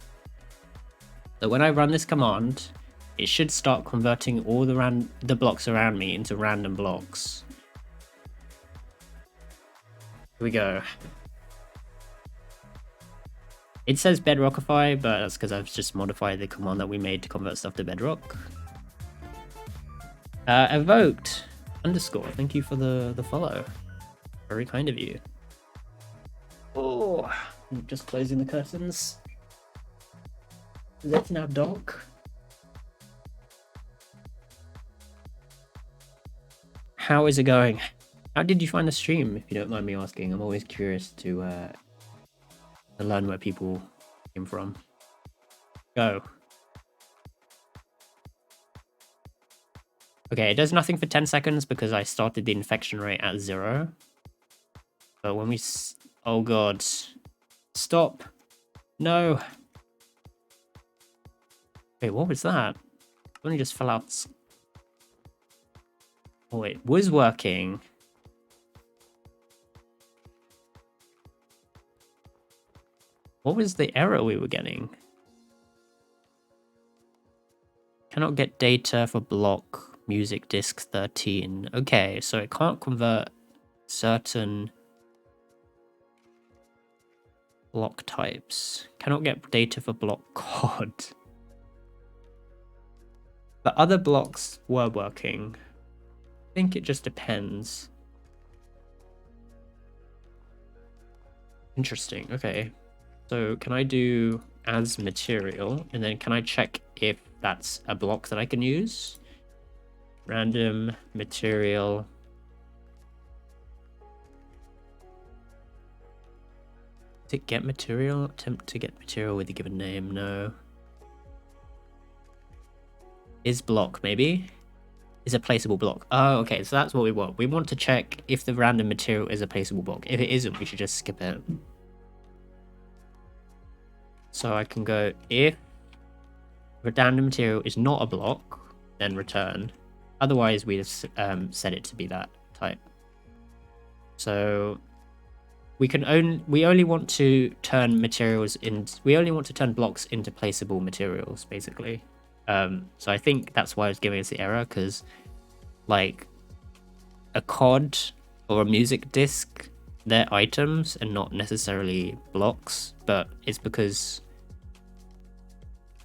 So when I run this command, it should start converting all the blocks around me into random blocks. Here we go. It says bedrockify, but that's because I've just modified the command that we made to convert stuff to bedrock. Evoked _ thank you for the follow. Very kind of you. Oh, I'm just closing the curtains. It's now dark. How is it going? How did you find the stream, if you don't mind me asking? I'm always curious to learn where people came from. Go. Okay, it does nothing for 10 seconds because I started the infection rate at 0. But when we... Oh god. Stop. No. Wait, what was that? It only just fell out. Oh, it was working. What was the error we were getting? Cannot get data for block music disk 13. Okay, so it can't convert certain block types. Cannot get data for block cod. But other blocks were working. I think it just depends. Interesting, okay. So can I do as material, and then can I check if that's a block that I can use? Random material. To get material? Attempt to get material with a given name, no. Is block, maybe? Is a placeable block. Oh, okay, so that's what we want. We want to check if the random material is a placeable block. If it isn't, we should just skip it. So I can go, if the random material is not a block, then return. Otherwise, we just set it to be that type. So we only want to turn materials in. We only want to turn blocks into placeable materials, basically. So I think that's why it's giving us the error, because like a COD or a music disc, they're items and not necessarily blocks, but it's because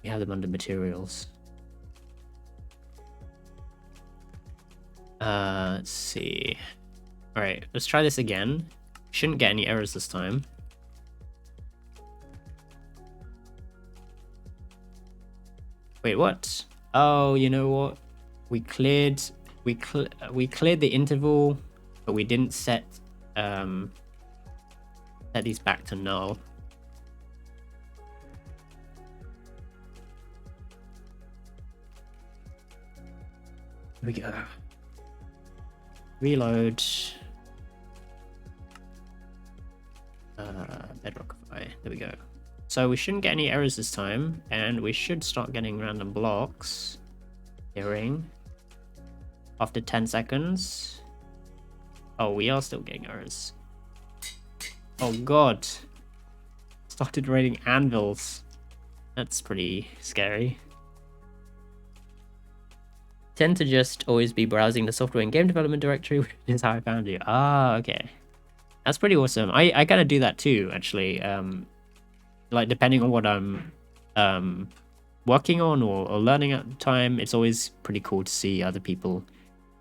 we have them under materials. Let's see. All right, let's try this again. Shouldn't get any errors this time. Wait, what? Oh, you know what? We cleared the interval, but we didn't set these back to null. Here we go. Reload. Bedrockify. There we go. So we shouldn't get any errors this time, and we should start getting random blocks appearing after 10 seconds. Oh, we are still getting errors. Oh god. Started raining anvils. That's pretty scary. Tend to just always be browsing the software and game development directory, which is how I found you. Ah, okay. That's pretty awesome. I gotta do that too, actually. Like, depending on what I'm working on or learning at the time, it's always pretty cool to see other people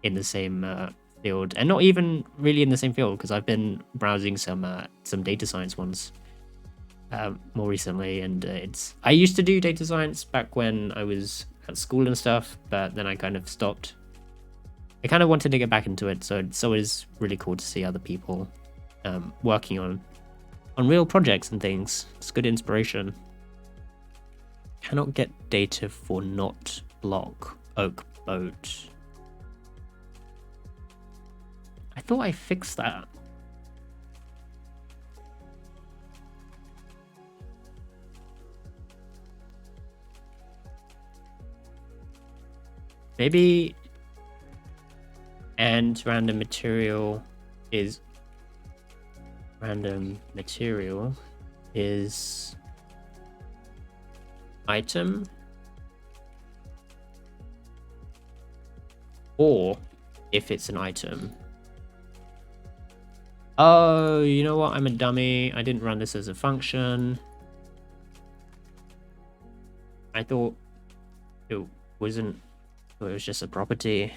in the same field, and not even really in the same field, because I've been browsing some data science ones more recently, and I used to do data science back when I was at school and stuff, but then I kind of stopped. I kind of wanted to get back into it, so it's always really cool to see other people working on real projects and things. It's good inspiration. Cannot get data for not block oak boat. I thought I fixed that. Maybe and random material is item, or if it's an item. Oh, you know what? I'm a dummy. I didn't run this as a function. I thought it wasn't. It was just a property.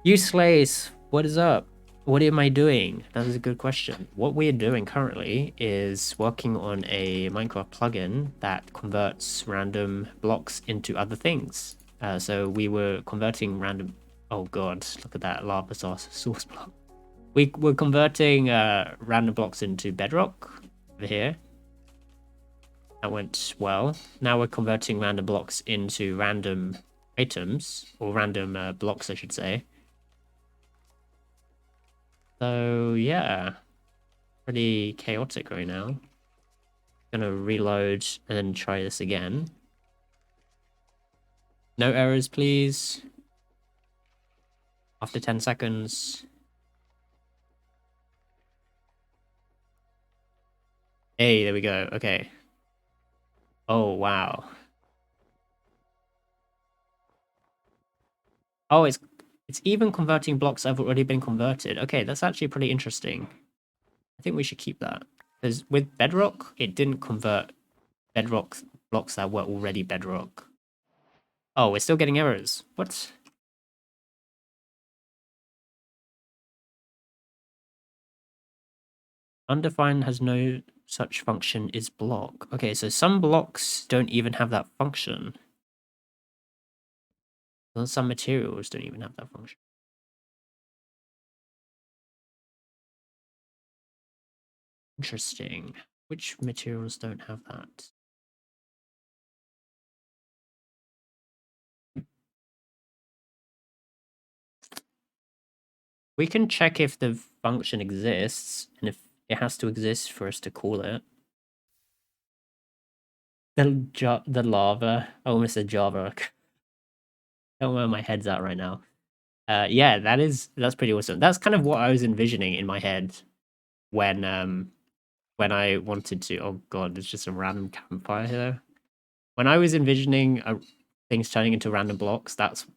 Useless. What is up? What am I doing? That is a good question. What we're doing currently is working on a Minecraft plugin that converts random blocks into other things. So we were converting random. Oh god, look at that lava source block. We were converting random blocks into bedrock over here. That went well. Now we're converting random blocks into random items, or random blocks, I should say. So yeah, pretty chaotic right now. Gonna reload and then try this again. No errors, please. After 10 seconds. Hey, there we go. Okay. Oh, wow. Oh, it's even converting blocks that have already been converted. Okay, that's actually pretty interesting. I think we should keep that. Because with bedrock, it didn't convert bedrock blocks that were already bedrock. Oh, we're still getting errors. What? Undefined has no such function is block. Okay, so some blocks don't even have that function. And some materials don't even have that function. Interesting. Which materials don't have that? We can check if the function exists and if it has to exist for us to call it. The lava. I almost said Java. I don't know where my head's at right now. Yeah, that's pretty awesome. That's kind of what I was envisioning in my head when I wanted to. Oh god, there's just a random campfire here. When I was envisioning things turning into random blocks, that's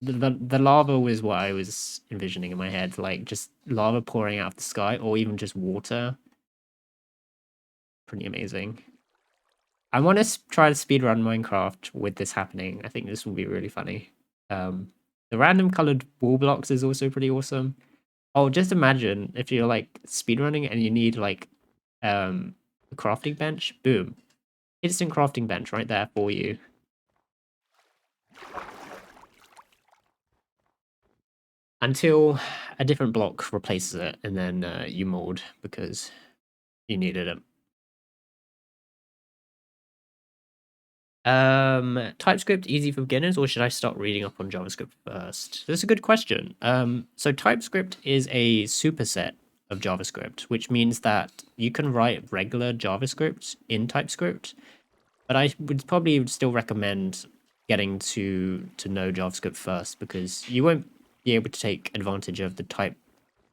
the lava was what I was envisioning in my head, like just lava pouring out of the sky, or even just water. Pretty amazing. I want to try to speedrun Minecraft with this happening. I think this will be really funny. The random colored wall blocks is also pretty awesome. Oh, just imagine if you're like speedrunning and you need like a crafting bench. Boom. Instant crafting bench right there for you. Until a different block replaces it, and then you mold because you needed it. TypeScript easy for beginners, or should I start reading up on JavaScript first? That's a good question. So TypeScript is a superset of JavaScript, which means that you can write regular JavaScript in TypeScript, but I would probably still recommend getting to know JavaScript first, because you won't be able to take advantage of the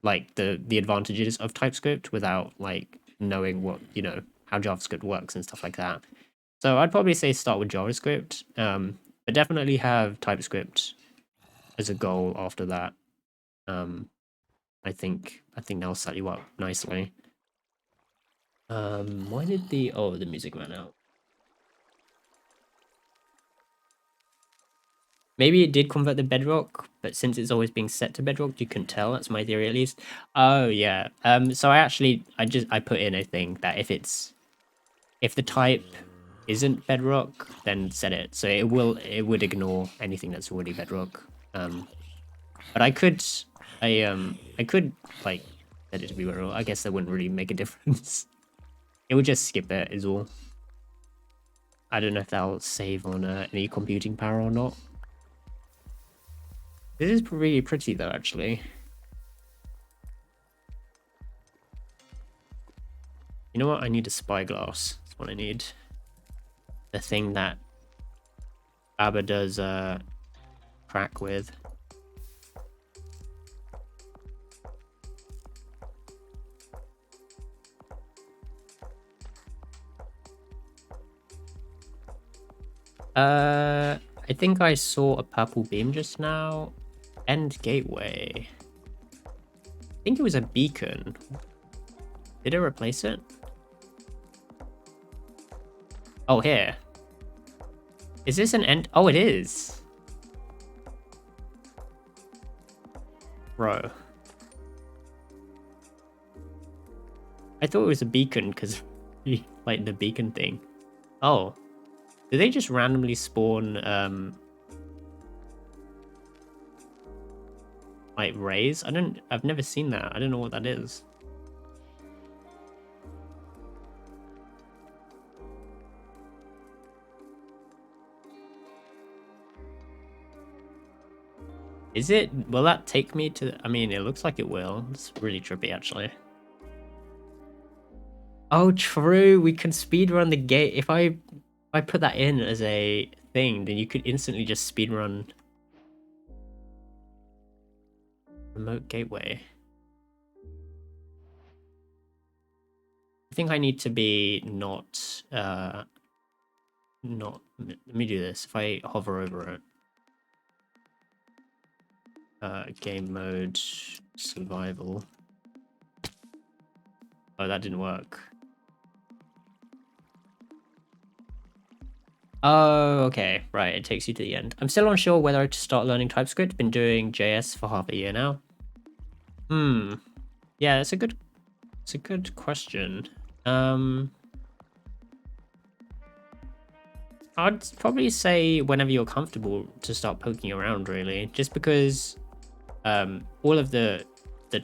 the advantages of TypeScript without like knowing what, how JavaScript works and stuff like that. So I'd probably say start with JavaScript, but definitely have TypeScript as a goal after that. I think that'll set you up nicely. Why did the music run out? Maybe it did convert the bedrock, but since it's always being set to bedrock, you can tell. That's my theory, at least. Oh yeah. So I put in a thing that if the type isn't bedrock, then set it. So it would ignore anything that's already bedrock. But I could like set it to be bedrock. I guess that wouldn't really make a difference. It would just skip it is all. I don't know if that'll save on any computing power or not. This is really pretty though, actually. You know what? I need a spyglass. That's what I need. The thing that Abba does crack with. I think I saw a purple beam just now. End gateway. I think it was a beacon. Did it replace it? Oh, here. Is this an end? Oh, it is. Bro. I thought it was a beacon because like the beacon thing. Oh. Do they just randomly spawn like rays? I've never seen that. I don't know what that is. Is it? Will that take me to? I mean, it looks like it will. It's really trippy, actually. Oh, true. We can speedrun the gate. If I put that in as a thing, then you could instantly just speedrun remote gateway. I think I need to be not. Let me do this. If I hover over it. Game mode, survival. Oh, that didn't work. Oh, okay. Right, it takes you to the end. I'm still unsure whether to start learning TypeScript. Been doing JS for half a year now. Yeah, it's a good question. I'd probably say whenever you're comfortable to start poking around, really. Just because all of the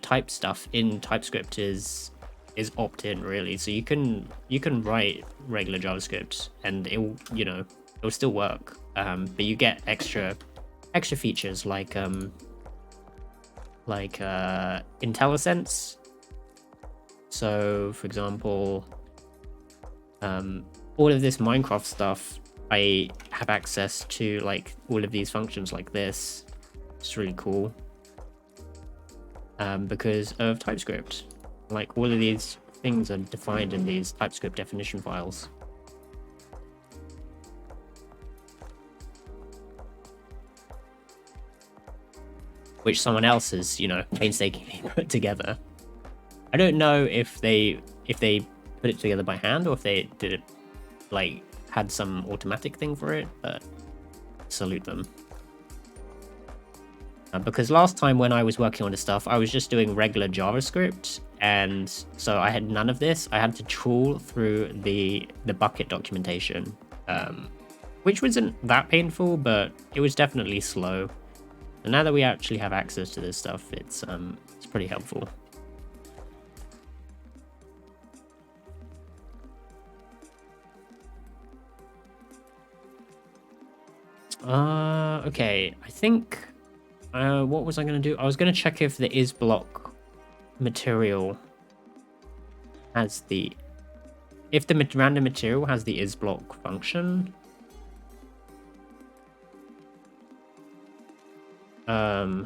type stuff in TypeScript is opt-in, really. So you can write regular JavaScript and it'll still work. But you get extra features like IntelliSense. So for example, all of this Minecraft stuff, I have access to like all of these functions like this. It's really cool. Because of TypeScript. Like all of these things are defined in these TypeScript definition files. Which someone else has, painstakingly put together. I don't know if they put it together by hand or if they did it like had some automatic thing for it, but salute them. Because last time when I was working on this stuff, I was just doing regular JavaScript, and so I had none of this. I had to trawl through the bucket documentation, which wasn't that painful, but it was definitely slow. And now that we actually have access to this stuff, it's pretty helpful. Okay, I think what was I going to do? I was going to check if the isBlock material has if the random material has the isBlock function. I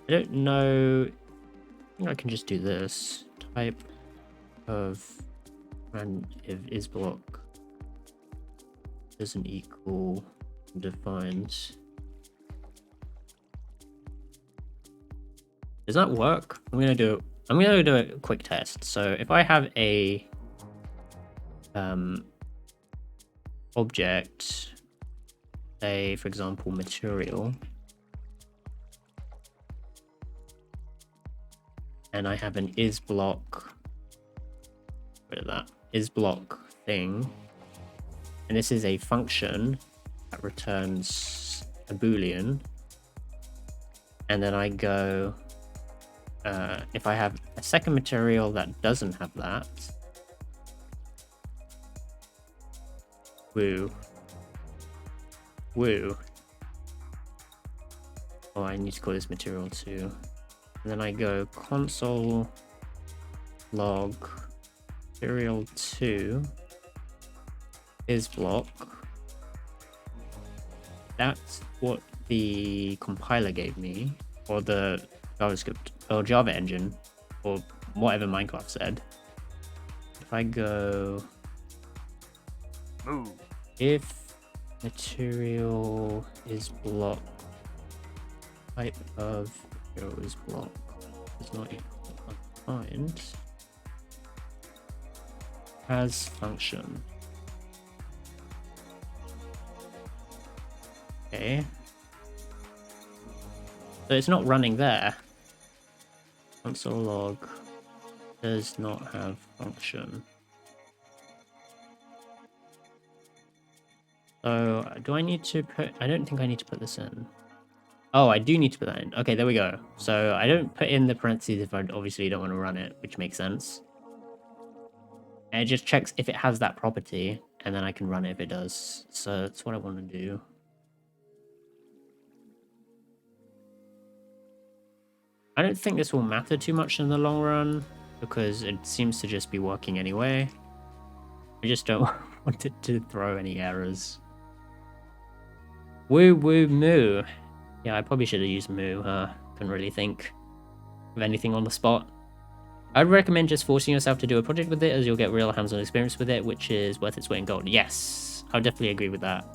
don't know. I think I can just do this. Type of random if isBlock doesn't equal defined. Does that work? I'm gonna do a quick test. So if I have a object, say for example material, and I have an isBlock, isBlock thing, and this is a function that returns a boolean, and then I go if I have a second material that doesn't have that, Woo. Woo. Oh, I need to call this material 2. And then I go console log material 2 is block. That's what the compiler gave me, or the JavaScript or Java engine, or whatever Minecraft said. If I go Move. if material is block, type of material is block is not equal to undefined, has function. Okay. So it's not running there. Console log does not have function. So do I need to put, I don't think I need to put this in. Oh, I do need to put that in. Okay, there we go. So I don't put in the parentheses if I obviously don't want to run it, which makes sense. And it just checks if it has that property, and then I can run it if it does. So that's what I want to do. I don't think this will matter too much in the long run, because it seems to just be working anyway. I just don't want it to throw any errors. Woo woo moo. Yeah, I probably should have used moo, huh? Couldn't really think of anything on the spot. I'd recommend just forcing yourself to do a project with it, as you'll get real hands-on experience with it, which is worth its weight in gold. Yes, I would definitely agree with that.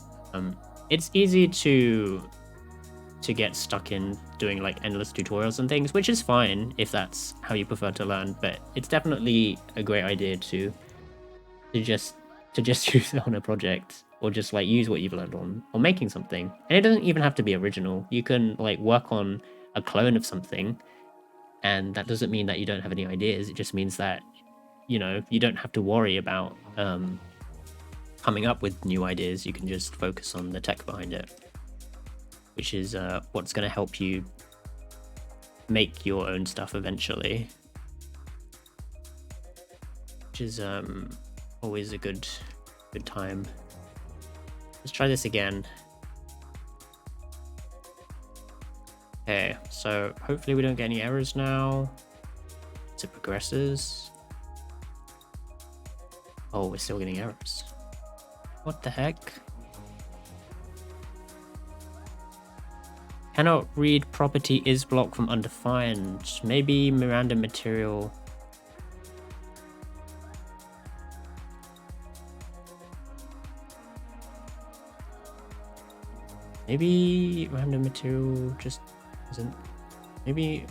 It's easy to get stuck in doing like endless tutorials and things, which is fine if that's how you prefer to learn, but it's definitely a great idea to just use it on a project, or just like use what you've learned on making something. And it doesn't even have to be original. You can like work on a clone of something, and that doesn't mean that you don't have any ideas. It just means that, you know, you don't have to worry about coming up with new ideas. You can just focus on the tech behind it, which is what's going to help you make your own stuff eventually, which is always a good time. Let's try this again. Okay, so hopefully we don't get any errors now as it progresses. Oh, we're still getting errors. What the heck? Cannot read property is block from undefined. Maybe Miranda material. Maybe random material just isn't. Maybe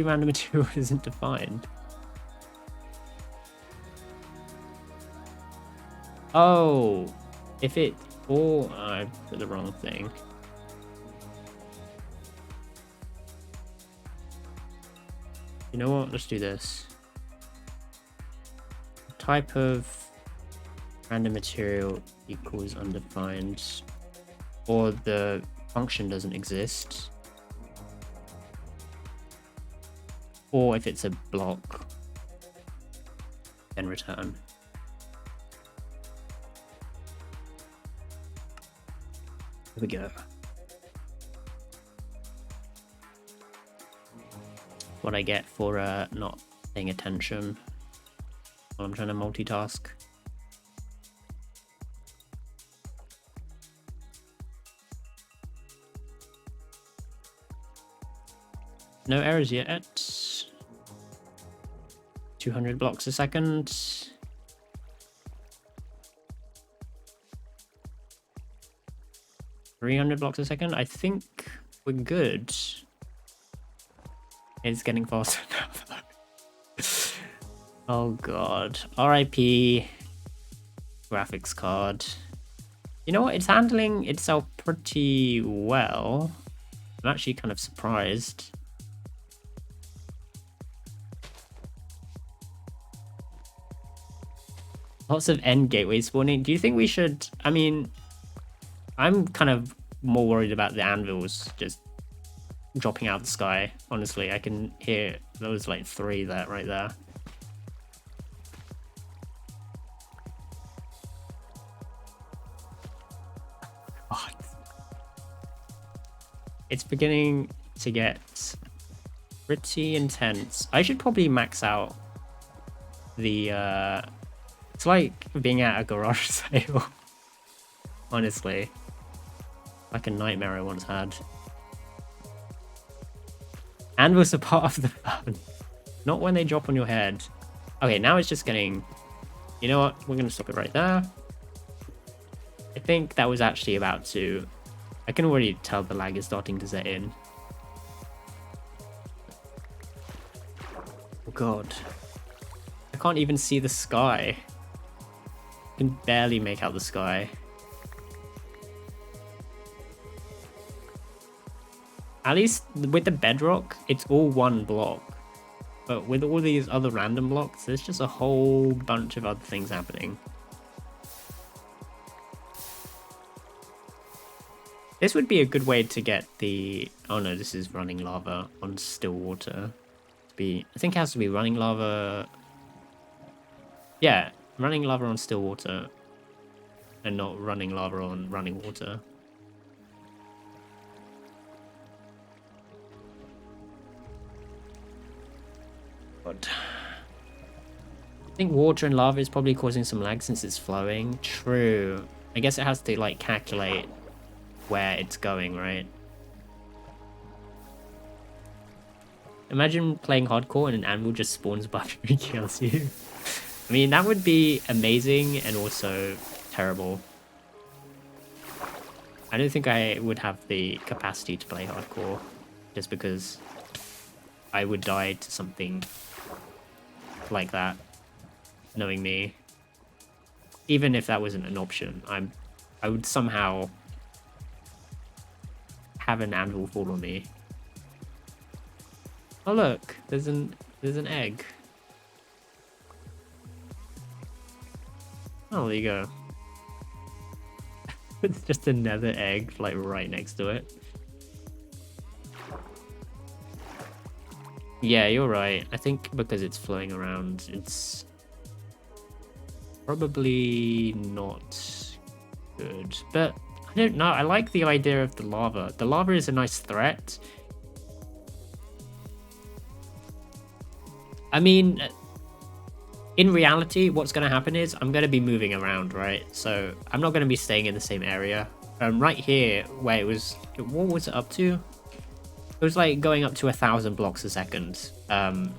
random material isn't defined. Oh, if it. Oh, I put the wrong thing. You know what? Let's do this. Type of random material equals undefined, or the function doesn't exist, or if it's a block, then return. Here we go. What I get for not paying attention while I'm trying to multitask. No errors yet. 200 blocks a second. 300 blocks a second. I think we're good. It's getting faster now though. Oh god. RIP graphics card. You know what? It's handling itself pretty well. I'm actually kind of surprised. Lots of end gateways spawning. Do you think we should... I mean, I'm kind of more worried about the anvils just dropping out of the sky. Honestly, I can hear those like 3 there, right there. God. It's beginning to get pretty intense. I should probably max out the it's like being at a garage sale. Honestly. Like a nightmare I once had. And was a part of the fun. Not when they drop on your head. Okay, now it's just getting... You know what? We're going to stop it right there. I think that was actually about to... I can already tell the lag is starting to set in. Oh god. I can't even see the sky. I can barely make out the sky. At least with the bedrock, it's all one block. But with all these other random blocks, there's just a whole bunch of other things happening. This would be a good way to get the... Oh no, this is running lava on still water. I think it has to be running lava... Yeah, running lava on still water. And not running lava on running water. But I think water and lava is probably causing some lag since it's flowing. True. I guess it has to like calculate where it's going, right? Imagine playing hardcore and an animal just spawns above you and kills you. I mean, that would be amazing and also terrible. I don't think I would have the capacity to play hardcore just because I would die to something like that, knowing me. Even if that wasn't an option, I would somehow have an anvil fall on me. Oh look, there's an egg. Oh, there you go. It's just another egg like right next to it. Yeah, you're right. I think because it's flowing around, it's probably not good. But I don't know. I like the idea of the lava. The lava is a nice threat. I mean, in reality, what's going to happen is I'm going to be moving around, right? So I'm not going to be staying in the same area. Right here, where it was... What was it up to? It was like going up to 1,000 blocks a second,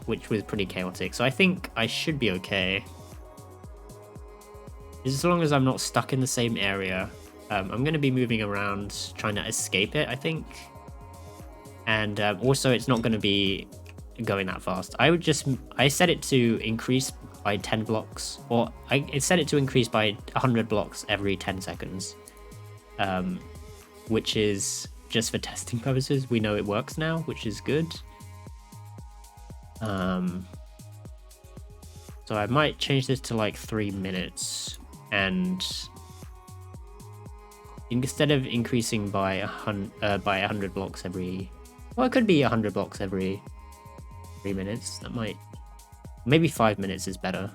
which was pretty chaotic. So I think I should be okay. As long as I'm not stuck in the same area. I'm going to be moving around, trying to escape it, I think. And also, it's not going to be going that fast. I set it to increase by 10 blocks. Or I set it to increase by 100 blocks every 10 seconds. Which is... just for testing purposes. We know it works now, which is good. So I might change this to like 3 minutes, and instead of increasing by 100 blocks every, well, it could be 100 blocks every 3 minutes. That might, maybe 5 minutes is better.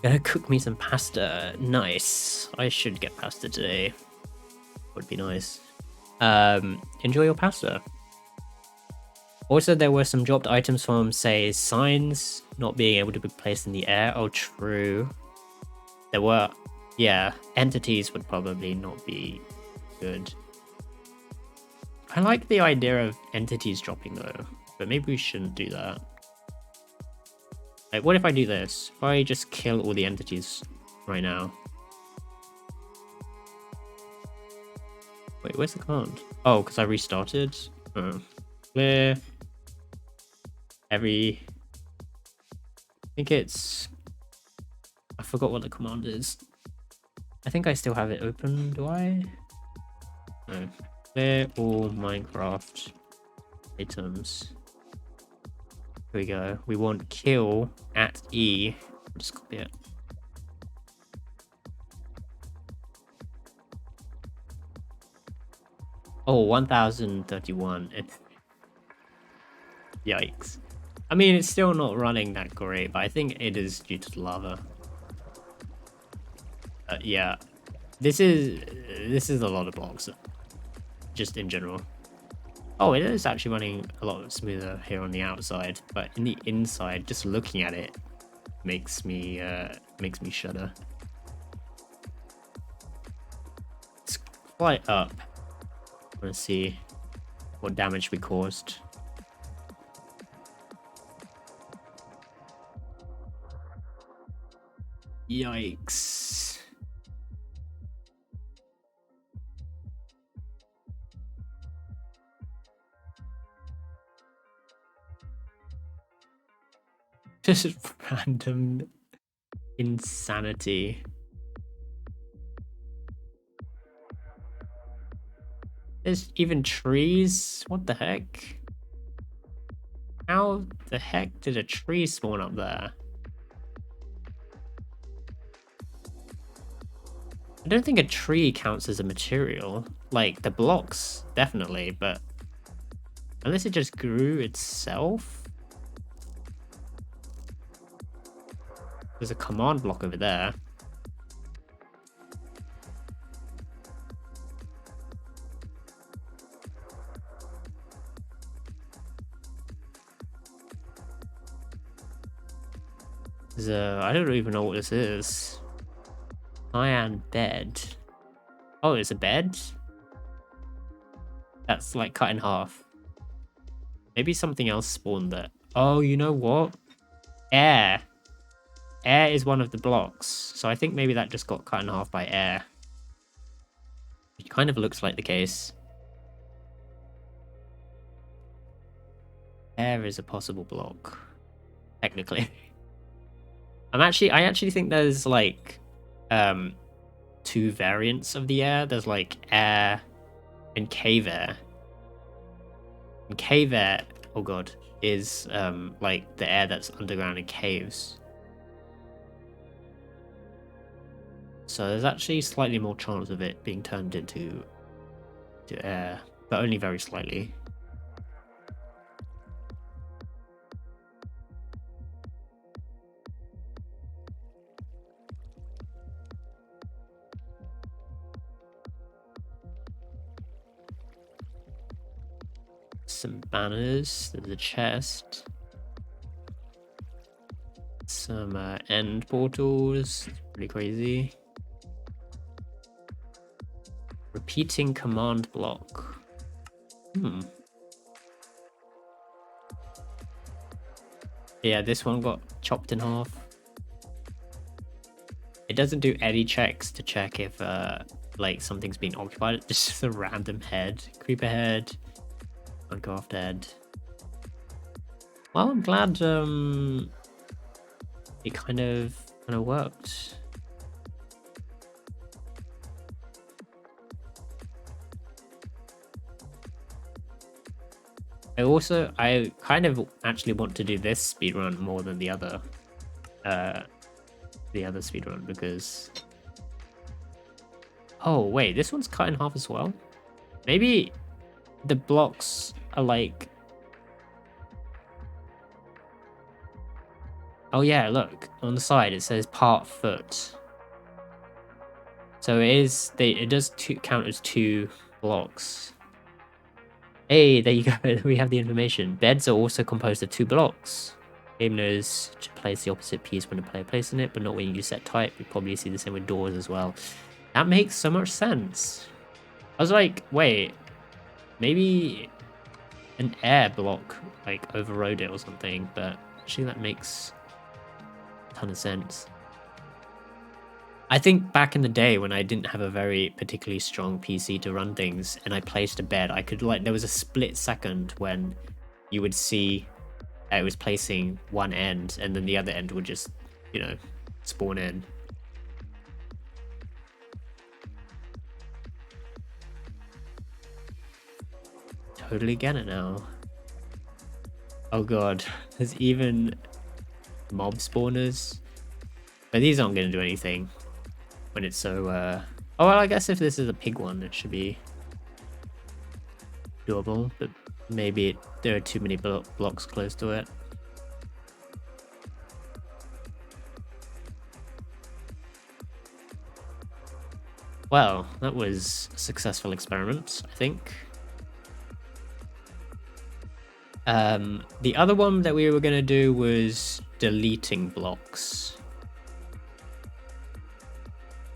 Gonna cook me some pasta. Nice. I should get pasta today. Would be nice. Enjoy your pasta. Also, there were some dropped items from, say, signs not being able to be placed in the air. Oh, true. There were, yeah, entities would probably not be good. I like the idea of entities dropping though, but maybe we shouldn't do that. Like, what if I do this? If I just kill all the entities right now? Wait, where's the command? Oh, because I restarted? Oh. Clear. I think it's... I forgot what the command is. I think I still have it open, do I? No. Clear all Minecraft items. Here we go. We want kill at E. I'll just copy it. Oh, 1031. Yikes. I mean, it's still not running that great, but I think it is due to the lava. Yeah, this is a lot of blocks, just in general. Oh, it is actually running a lot smoother here on the outside, but in the inside, just looking at it makes me shudder. It's quite up. Let's see what damage we caused. Yikes. Just random insanity. There's even trees? What the heck? How the heck did a tree spawn up there? I don't think a tree counts as a material. Like, the blocks, definitely, but... Unless it just grew itself? There's a command block over there. I don't even know what this is. Cyan bed. Oh, it's a bed? That's like cut in half. Maybe something else spawned there. Oh, you know what? Air. Air is one of the blocks. So I think maybe that just got cut in half by air. It kind of looks like the case. Air is a possible block. Technically. I actually think there's like two variants of the air. There's like air and cave air. And cave air, oh god, is like the air that's underground in caves. So there's actually slightly more chance of it being turned into air, but only very slightly. Some banners, there's a chest. Some end portals, pretty crazy. Repeating command block. Yeah, this one got chopped in half. It doesn't do any checks to check if like something's been occupied. It's just a random head. Creeper head. Minecraft head. Well, I'm glad it kind of worked. I kind of actually want to do this speedrun more than the other speedrun because... Oh wait, this one's cut in half as well? Maybe the blocks are like... Oh yeah, look, on the side it says part foot. So it does count as 2 blocks. Hey, there you go. We have the information. Beds are also composed of 2 blocks. Game knows to place the opposite piece when the player places in it, but not when you set type. You probably see the same with doors as well. That makes so much sense. I was like, wait, maybe an air block like overrode it or something, but actually that makes a ton of sense. I think back in the day when I didn't have a very particularly strong PC to run things and I placed a bed, I could there was a split second when you would see it was placing one end and then the other end would just, spawn in. Totally get it now. Oh god, there's even mob spawners. But these aren't going to do anything when it's so... Oh, well, I guess if this is a pig one, it should be doable. But maybe there are too many blocks close to it. Well, that was a successful experiment, I think. The other one that we were going to do was deleting blocks.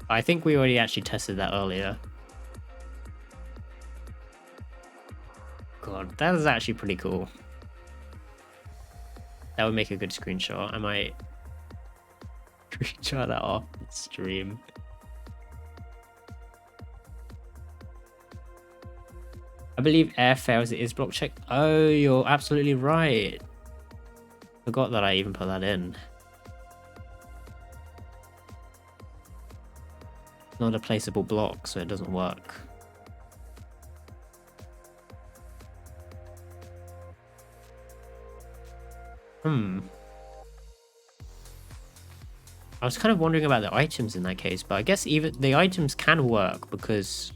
I think we already actually tested that earlier. God, that is actually pretty cool. That would make a good screenshot. I might screenshot that off the stream. I believe air fails it is block check. Oh, you're absolutely right. Forgot that I even put that in. Not a placeable block, so it doesn't work. I was kind of wondering about the items in that case, but I guess even the items can work because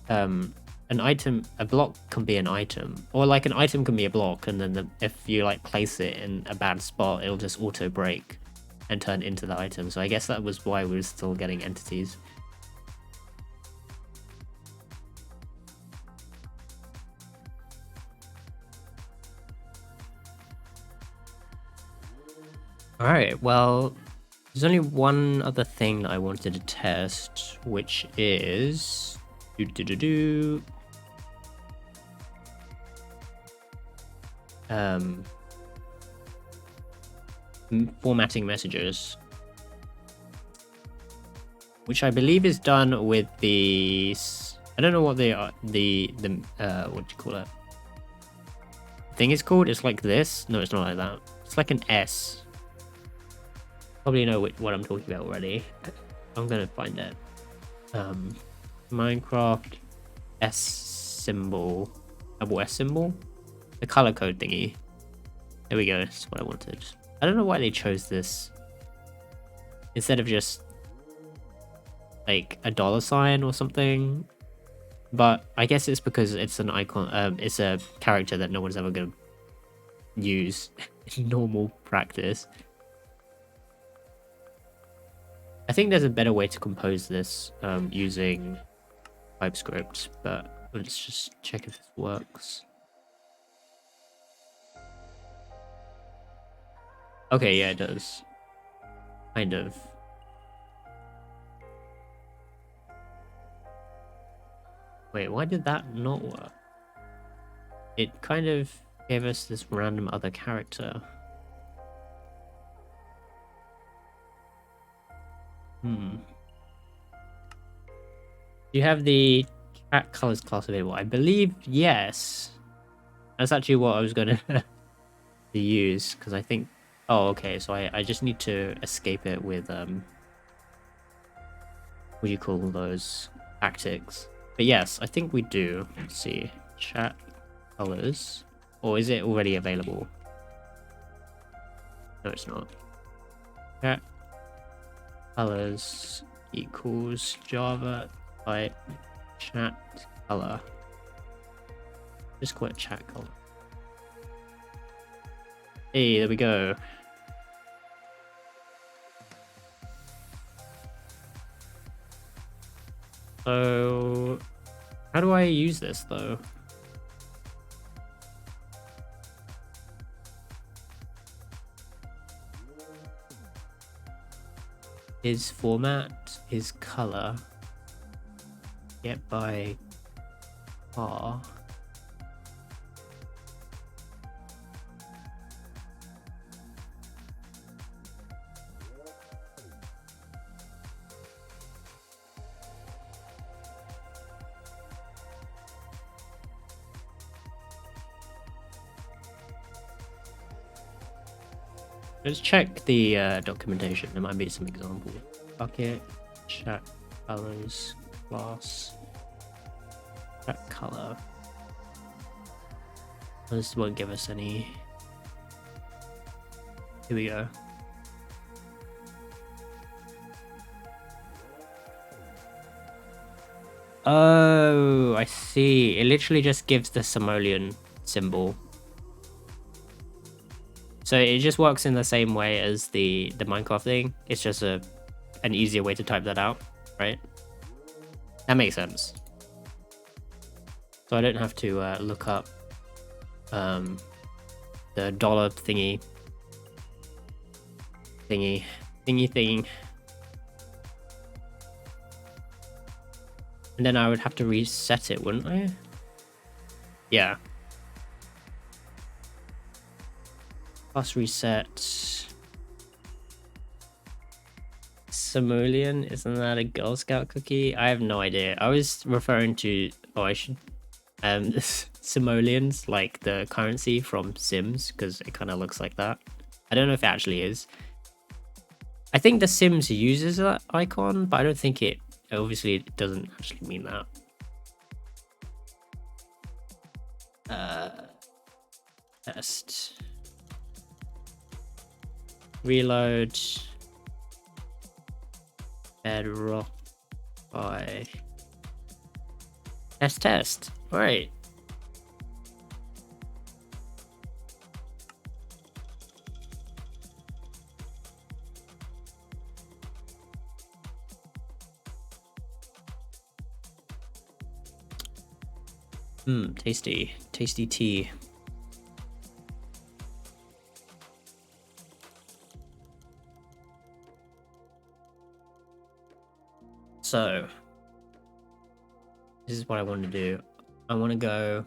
a block can be an item, or like an item can be a block, and then if you like place it in a bad spot, it'll just auto break and turn into the item. So I guess that was why we were still getting entities. All right, well, there's only one other thing that I wanted to test, which is formatting messages, which I believe is done with the, I don't know what they are, what do you call it? Thing is called. It's like this. No, it's not like that. It's like an S. Probably know what I'm talking about already. I'm gonna find it. Minecraft S symbol, double S symbol, the color code thingy. There we go. That's what I wanted. I don't know why they chose this instead of just like a $sign or something, but I guess it's because it's an icon. It's a character that no one's ever gonna use in normal practice. I think there's a better way to compose this using Typescript, but let's just check if this works. Okay, yeah, it does. Kind of. Wait, why did that not work? It kind of gave us this random other character. You have the cat colors class available. I believe yes. That's actually what I was gonna to use, because I think, oh okay, so I just need to escape it with what do you call those, tactics. But yes, I think we do. Let's see, chat colors, or is it already available? No, it's not. Chat colors equals Java type chat color. Just call it chat color. Hey, there we go. So how do I use this though? Is format, is color, get by bar. Let's check the documentation. There might be some example. Bucket, chat colors, class, chat color. This won't give us any. Here we go. Oh, I see. It literally just gives the simoleon symbol. So it just works in the same way as the Minecraft thing. It's just an easier way to type that out, right? That makes sense. So I don't have to look up the dollar thingy. And then I would have to reset it, wouldn't I? Yeah. Plus reset. Simoleon, isn't that a Girl Scout cookie? I have no idea. I was referring to, simoleons, like the currency from Sims, because it kind of looks like that. I don't know if it actually is. I think The Sims uses that icon, but I don't think it, obviously it doesn't actually mean that. Test. Reload. Bedrock by test. All right. Tasty tea. So this is what I want to do. I want to go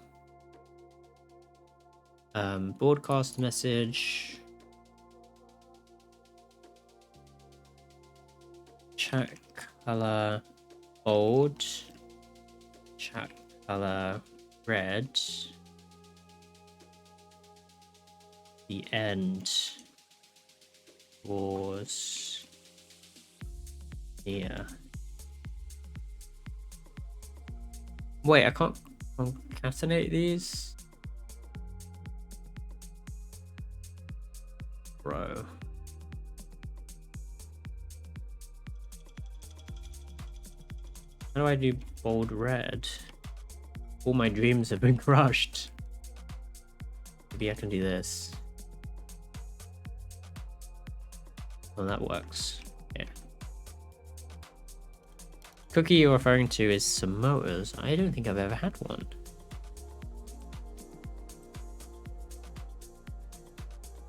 broadcast message, chat color bold, chat color red, the end was here. Wait, I can't concatenate these? Bro. How do I do bold red? All my dreams have been crushed. Maybe I can do this. Oh, that works. Yeah. Cookie you're referring to is Samoa's. I don't think I've ever had one.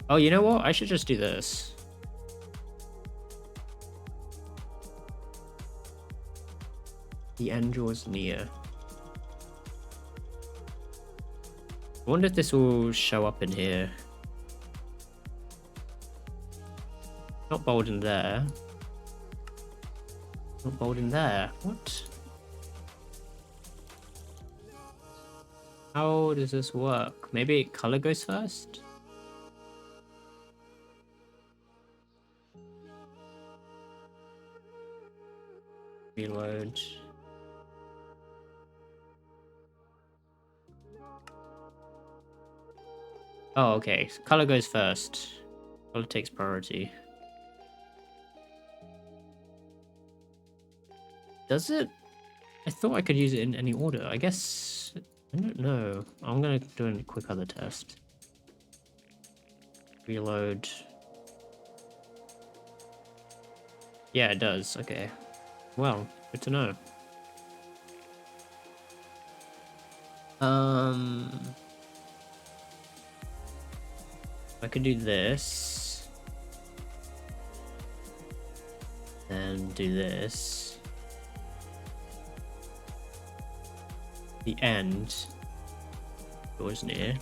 Oh, you know what? I should just do this. The end draws near. I wonder if this will show up in here. Not bold in there. Not bold in there. What? How does this work? Maybe color goes first? Reload. Oh, okay. So color goes first. Color takes priority. Does it? I thought I could use it in any order. I guess... I don't know. I'm gonna do a quick other test. Reload. Yeah, it does. Okay. Well, good to know. I could do this. Then do this. The end was near.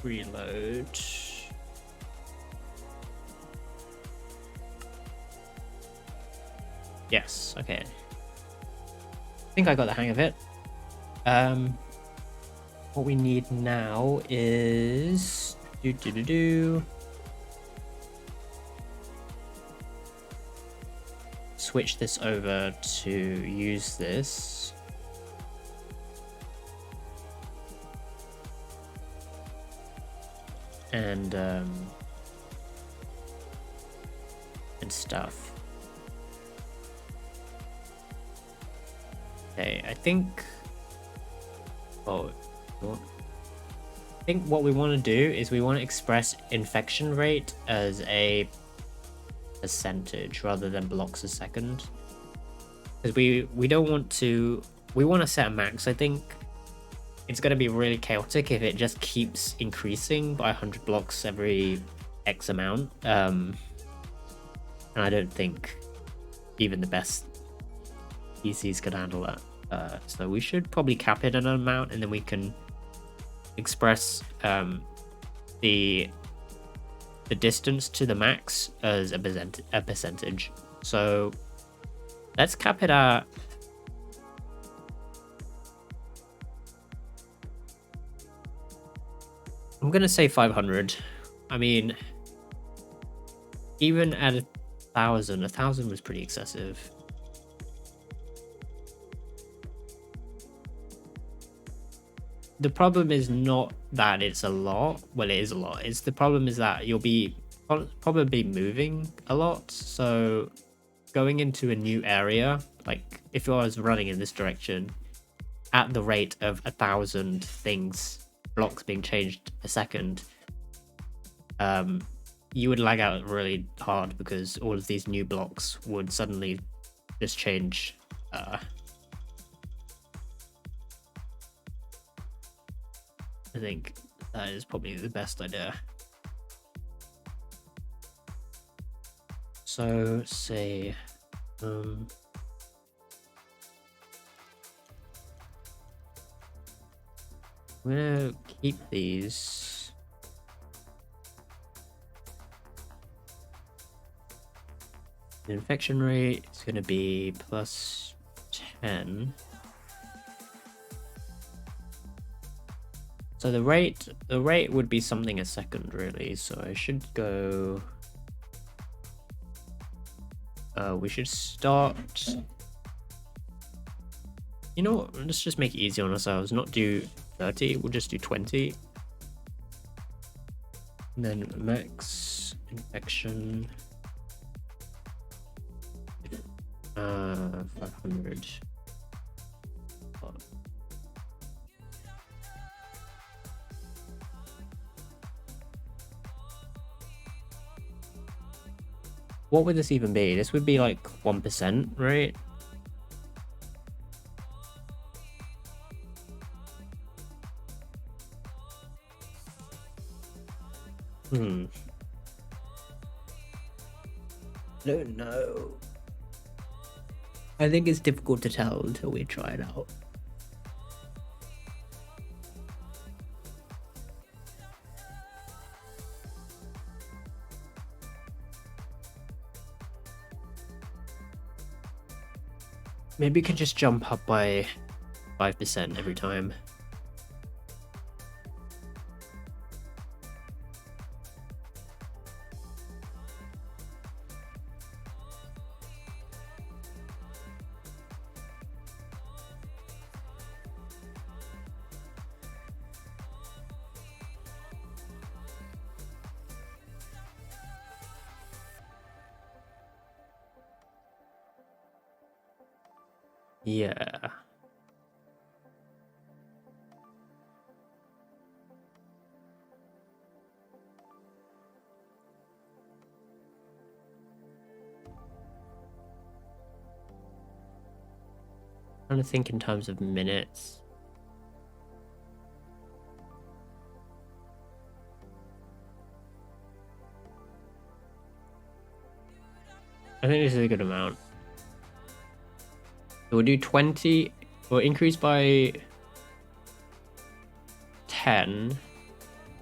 Reload. Yes, okay. I think I got the hang of it. What we need now is switch this over to use this. And stuff. Okay, I think. Oh, what? I think what we want to do is we want to express infection rate as a percentage rather than blocks a second, because we don't want to, we want to set a max. I think it's going to be really chaotic if it just keeps increasing by 100 blocks every X amount, and I don't think even the best PCs could handle that. So we should probably cap it at an amount, and then we can express the distance to the max as a percentage. So let's cap it at, I'm gonna say 500. I mean, even at 1,000 was pretty excessive. The problem is not that it's a lot. Well, it is a lot. It's the problem is that you'll be probably moving a lot. So going into a new area, like if I was running in this direction at the rate of 1,000 blocks being changed a second, you would lag out really hard because all of these new blocks would suddenly just change. I think that is probably the best idea. So say I'm gonna keep these. The infection rate is gonna be plus 10. So the rate would be something a second, really. So I should go. We should start. You know what? Let's just make it easy on ourselves. Not do 30. We'll just do 20. And then max infection. 500. What would this even be? This would be like 1%, right? I don't know. I think it's difficult to tell until we try it out. Maybe we could just jump up by 5% every time. Yeah. I'm trying to think in terms of minutes. I think this is a good amount. So we'll do 20. We'll increase by 10.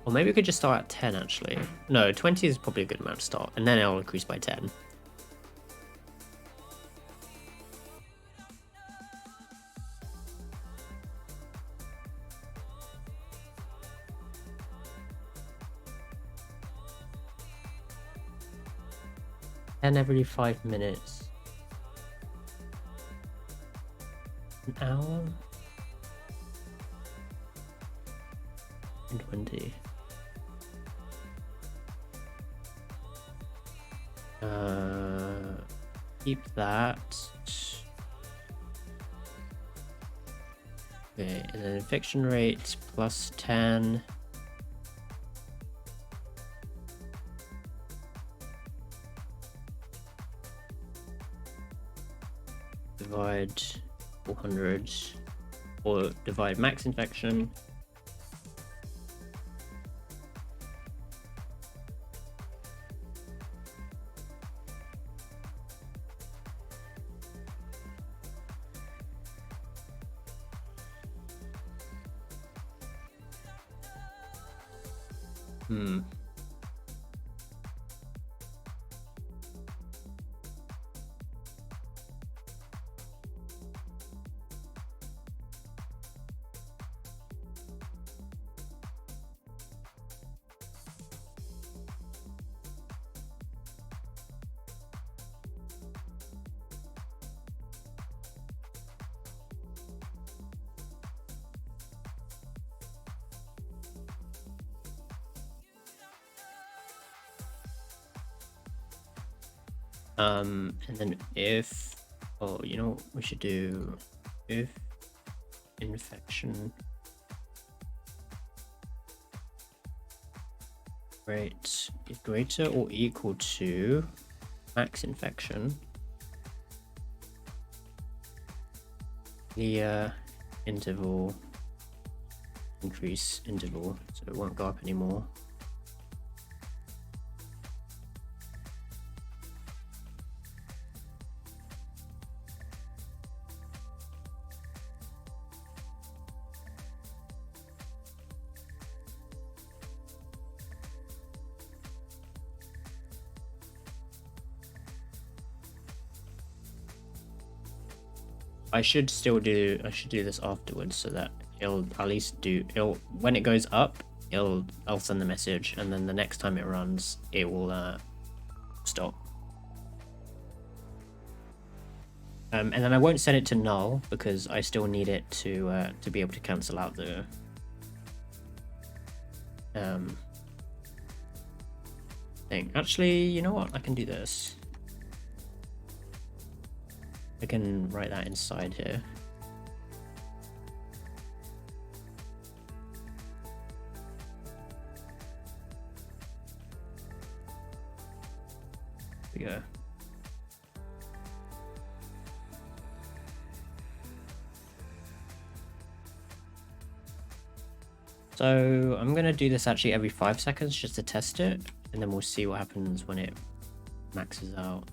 Or maybe we could just start at 10 actually. No, 20 is probably a good amount to start. And then it'll increase by 10. And every 5 minutes. An hour? And 20. Keep that. Okay, and then infection rate plus 10. divide 400 or divide max infection. And then if, oh, you know what we should do? If infection rate is greater or equal to max infection, the interval increase interval, so it won't go up anymore. I should do this afterwards so that it'll at least when it goes up, I'll send the message, and then the next time it runs, it will stop. And then I won't set it to null because I still need it to be able to cancel out the thing. Actually, you know what? I can do this. I can write that inside here. There we go. So I'm gonna do this actually every 5 seconds just to test it, and then we'll see what happens when it maxes out.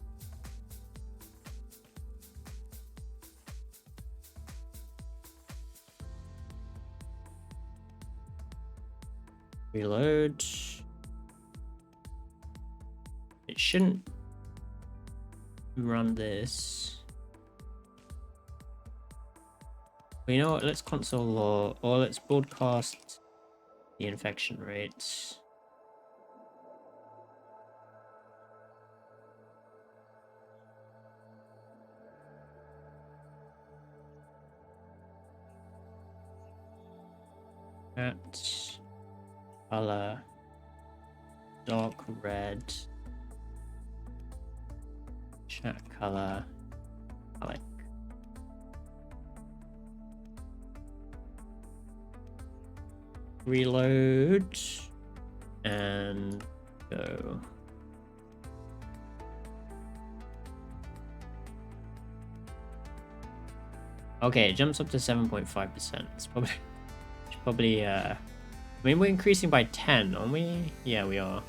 Reload. It shouldn't run this. But you know what? Let's console log, or let's broadcast the infection rates. At color dark red, chat color black. Reload and go. Okay, it jumps up to 7.5%. It's probably I mean, we're increasing by 10, aren't we? Yeah, we are.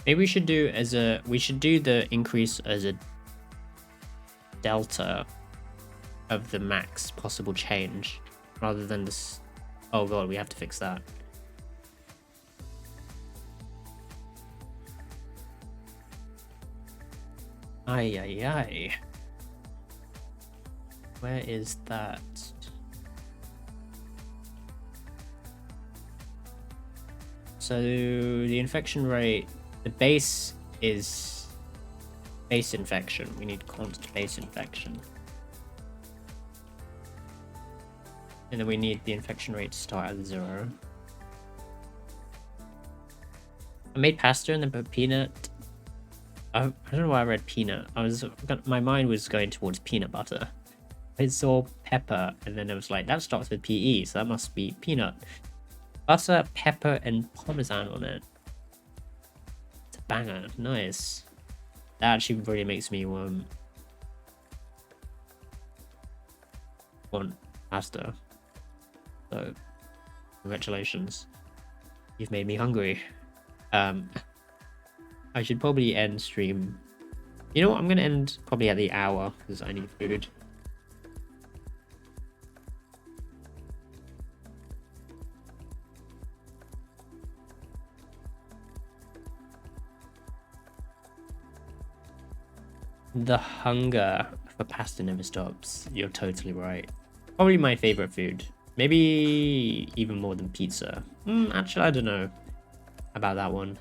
Maybe we should do the increase as a delta of the max possible change rather than this. Oh god, we have to fix that. Ay. Where is that? So the infection rate, the base is base infection. We need const base infection. And then we need the infection rate to start at 0. I made pasta and then put peanut. I don't know why I read peanut. My mind was going towards peanut butter. I saw pepper and then it was like, that starts with PE, so that must be peanut. Butter, pepper, and parmesan on it. It's a banger. Nice. That actually really makes me want pasta. So, congratulations. You've made me hungry. I should probably end stream. You know what? I'm going to end probably at the hour because I need food. The hunger for pasta never stops. You're totally right. Probably my favorite food. Maybe even more than pizza. Actually, I don't know about that one.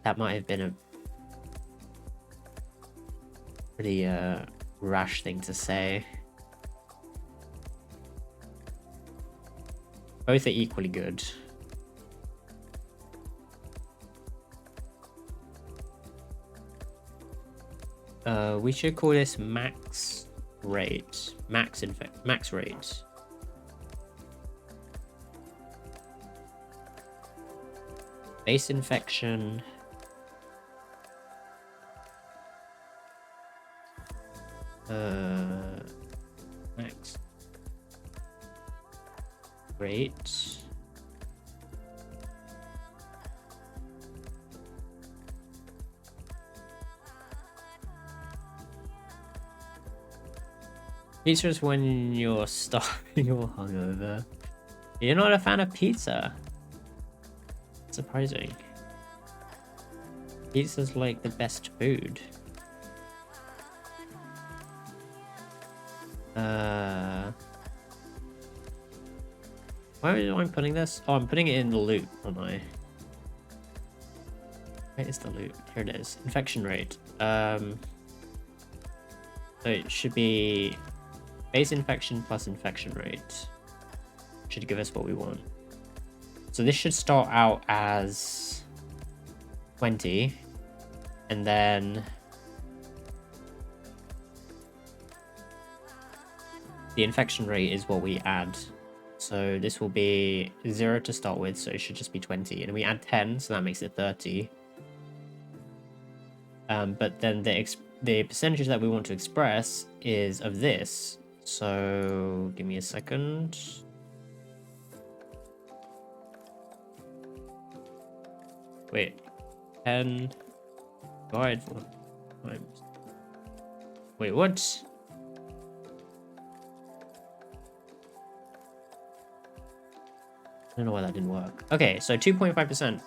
That might have been a pretty rash thing to say. Both are equally good. We should call this max rate. Max rate. Base infection. Max rate. Pizza is when you're starving or hungover. You're not a fan of pizza. Surprising. Pizza's like the best food. Where am I putting this? Oh, I'm putting it in the loop, aren't I? Where is the loop? Here it is. Infection rate. So it should be base infection plus infection rate. Should give us what we want. So this should start out as 20, and then the infection rate is what we add. So this will be 0 to start with, so it should just be 20, and we add 10, so that makes it 30. But then the percentage that we want to express is of this. So give me a second. Wait, 10 divided 4 times. Wait, what? I don't know why that didn't work. Okay, so 2.5%.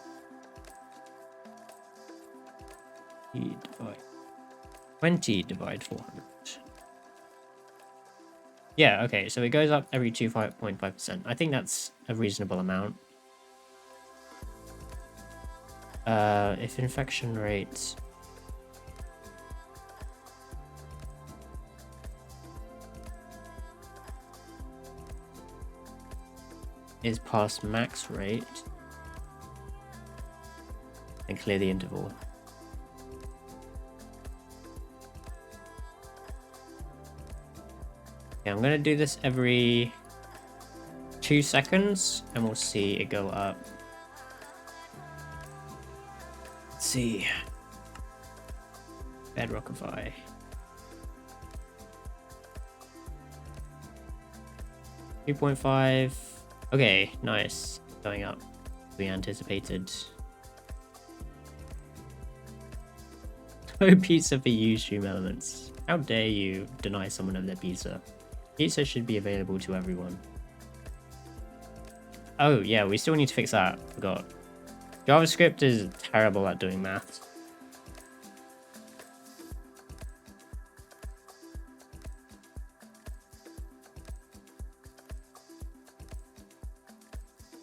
20 divide 400. Yeah, okay, so it goes up every 2.5%. I think that's a reasonable amount. If infection rate is past max rate, then clear the interval. Okay, I'm gonna do this every 2 seconds and we'll see it go up. Let's see. Bedrockify. $2.5. Okay, nice. Going up. We anticipated. No pizza for you, stream elements. How dare you deny someone of their pizza? Pizza should be available to everyone. Oh yeah, we still need to fix that. Forgot. JavaScript is terrible at doing maths.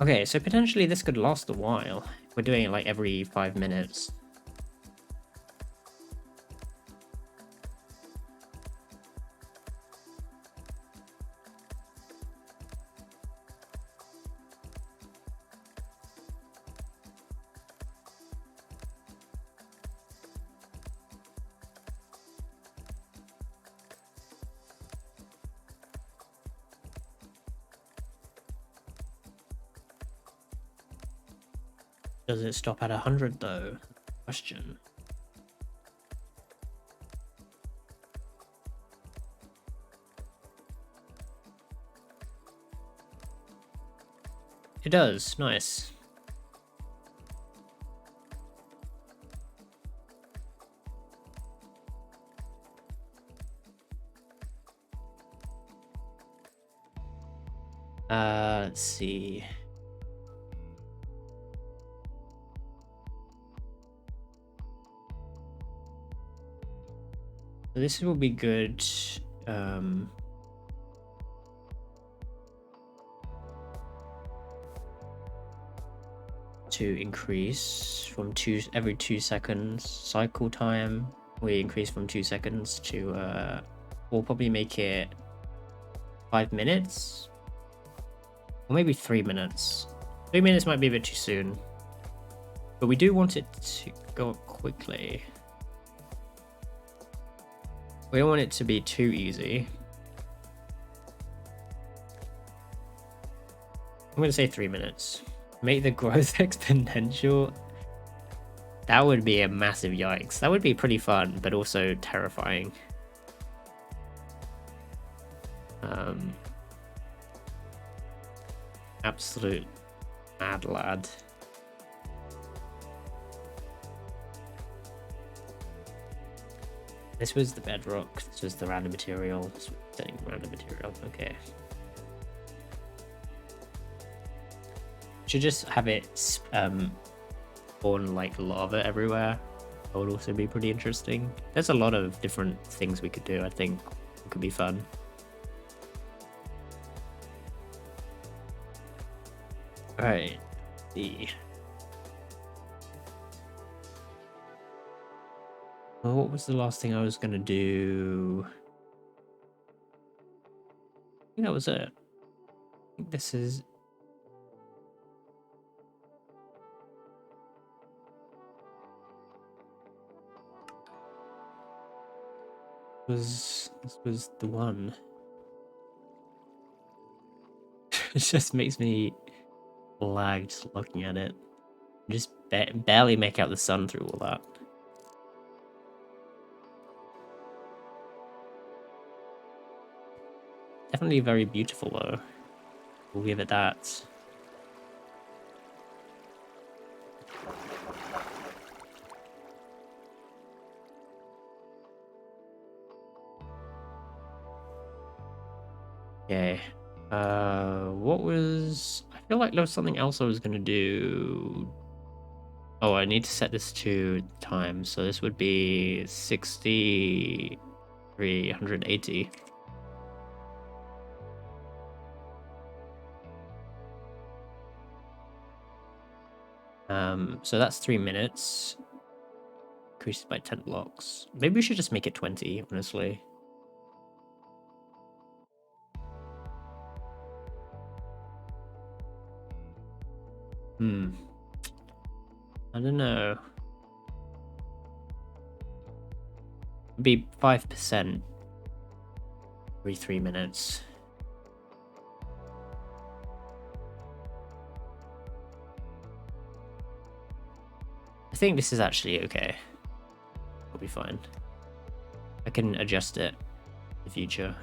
Okay, so potentially this could last a while. We're doing it like every 5 minutes. Does it stop at 100 though? Question. It does. Nice. Let's see. This will be good. To increase from every 2 seconds. Cycle time we increase from 2 seconds to we'll probably make it 5 minutes, or maybe 3 minutes. 3 minutes might be a bit too soon, but we do want it to go up quickly. We don't want it to be too easy. I'm going to say 3 minutes. Make the growth exponential. That would be a massive yikes. That would be pretty fun, but also terrifying. Absolute mad lad. This was the bedrock. This was the random material. Setting random material. Okay. Should just have it spawn like lava everywhere. That would also be pretty interesting. There's a lot of different things we could do. I think it could be fun. All right. Well, what was the last thing I was gonna do? I think that was it. I think this is. This was the one. It just makes me lag just looking at it. Just barely make out the sun through all that. Definitely very beautiful though. We'll give it that. Okay. What was... I feel like there was something else I was gonna do. Oh, I need to set this to time. So this would be 380. So that's 3 minutes. Increased by 10 blocks. Maybe we should just make it 20, honestly. I don't know. It'd be 5% every 3 minutes. I think this is actually okay. It'll be fine. I can adjust it in the future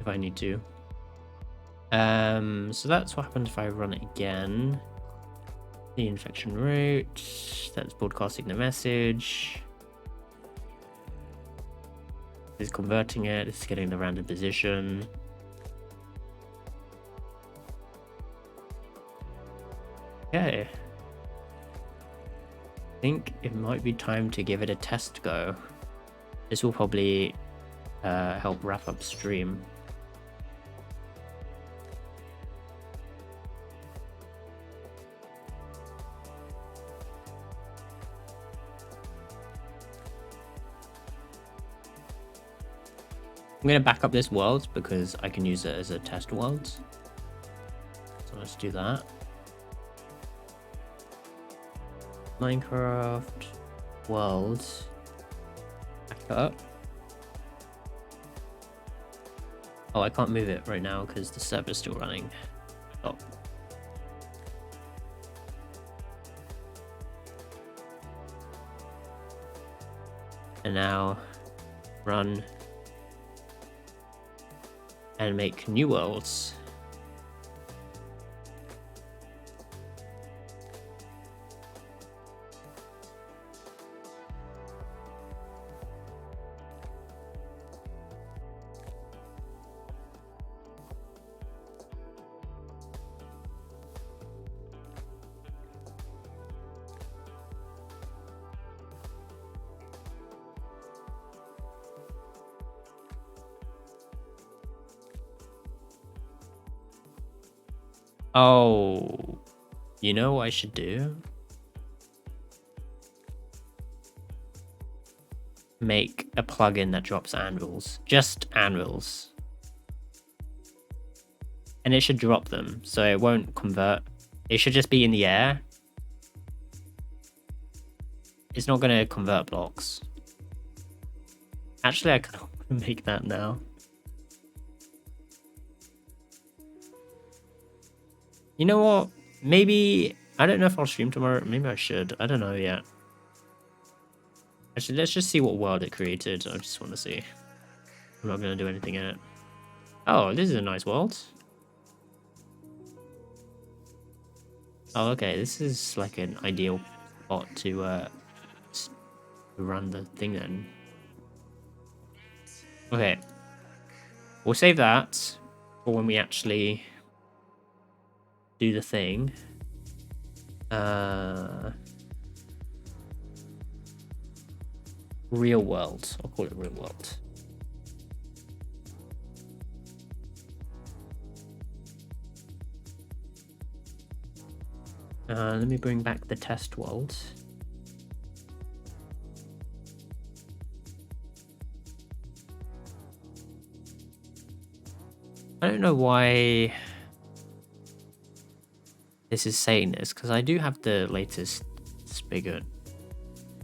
if I need to. So that's what happens if I run it again. The infection rate, that's broadcasting the message. It's converting it, it's getting the random position. Okay. I think it might be time to give it a test go. This will probably help wrap up stream. I'm going to back up this world because I can use it as a test world. So let's do that. Minecraft world. Back up. Oh, I can't move it right now because the server's still running. Oh. And now run and make new worlds. Oh, you know what I should do? Make a plugin that drops anvils. Just anvils. And it should drop them, so it won't convert. It should just be in the air. It's not going to convert blocks. Actually, I can make that now. You know what? Maybe... I don't know if I'll stream tomorrow. Maybe I should. I don't know yet. Actually, let's just see what world it created. I just want to see. I'm not going to do anything in it. Oh, this is a nice world. Oh, okay. This is like an ideal spot to run the thing then. Okay. We'll save that for when we actually do the thing. Real world. I'll call it real world. Let me bring back the test world. I don't know why this is saying this, because I do have the latest spigot.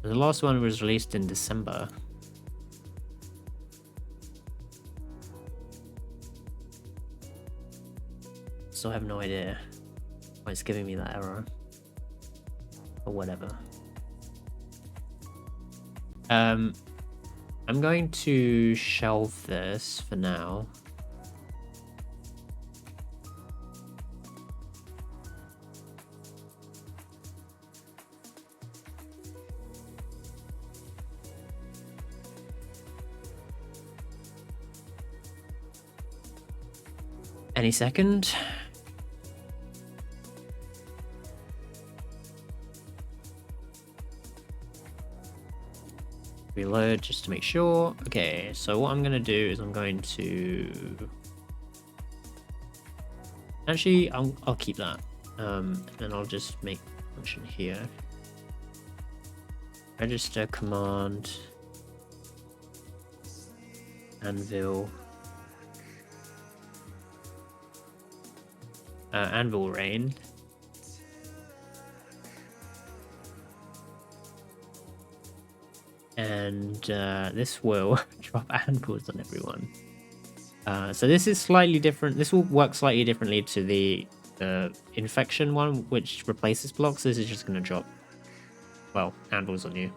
The last one was released in December. So I have no idea why it's giving me that error. Or whatever. I'm going to shelve this for now. Any second. Reload just to make sure. Okay, so what I'm going to do is I'm going to... Actually, I'll keep that. And I'll just make a function here. Register command. Anvil. Anvil rain. And this will drop anvils on everyone. So this is slightly different. This will work slightly differently to the infection one, which replaces blocks. This is just going to drop, well, anvils on you.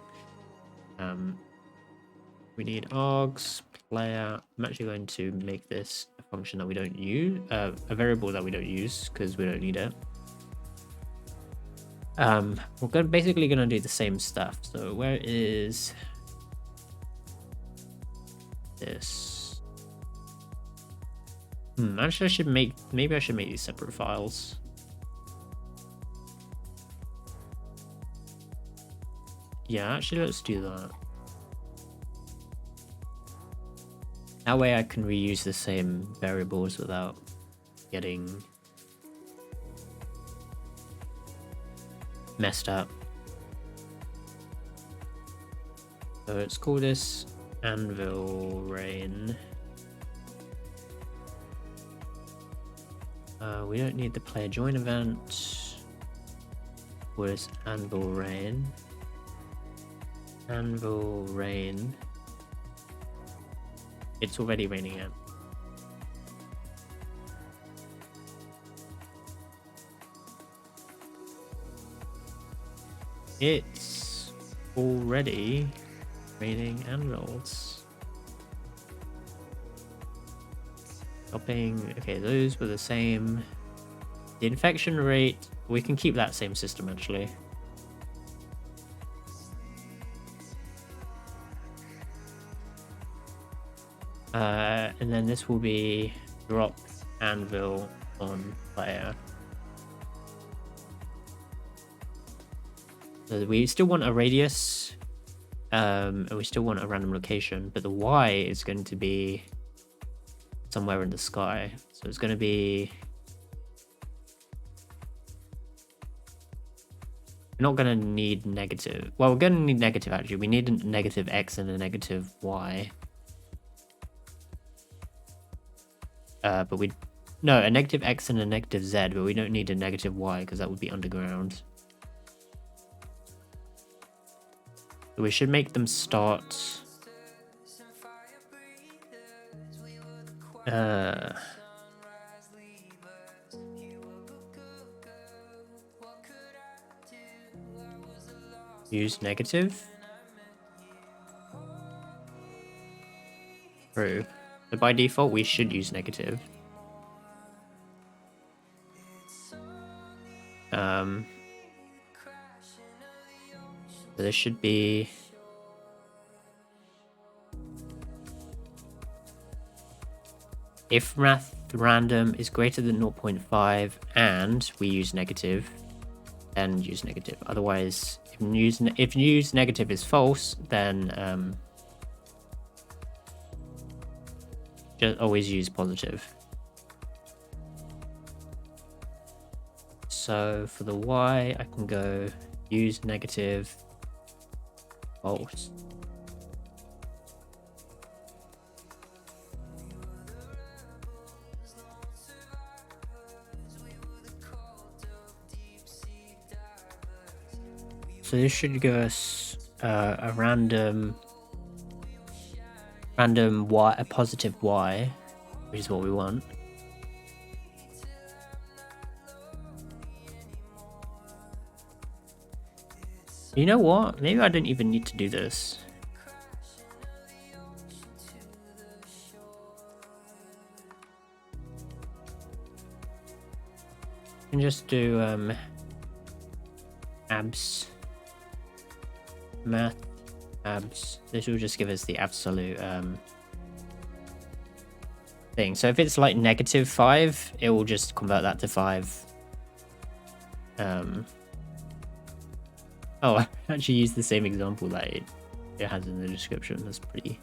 We need args player. I'm actually going to make this a function that we don't use, a variable that we don't use because we don't need it. We're basically going to do the same stuff. So where is this? Actually, I should make, maybe I should make these separate files. Yeah, actually, let's do that. That way I can reuse the same variables without getting messed up. So let's call this Anvil Rain. We don't need the player join event. Where's Anvil Rain? Anvil Rain. It's already raining out. It's already Rating anvils. Shopping. Okay, those were the same. The infection rate, we can keep that same system actually. And then this will be drop anvil on player. So we still want a radius, and we still want a random location, but the Y is going to be somewhere in the sky. So it's going to be... We're not going to need negative. Well, we're going to need negative actually. We need a negative X and a negative Y. But we... No, a negative X and a negative Z, but we don't need a negative Y because that would be underground. So we should make them start... use negative. True. So by default, we should use negative. So this should be... If math random is greater than 0.5 and we use negative, then use negative. Otherwise, if use negative is false, then just always use positive. So for the Y, I can go use negative, false. So this should give us a random Y, a positive Y, which is what we want. You know what? Maybe I don't even need to do this. I can just do abs. Math abs. This will just give us the absolute thing. So if it's like -5, it will just convert that to 5. Oh, I actually used the same example that it has in the description. That's pretty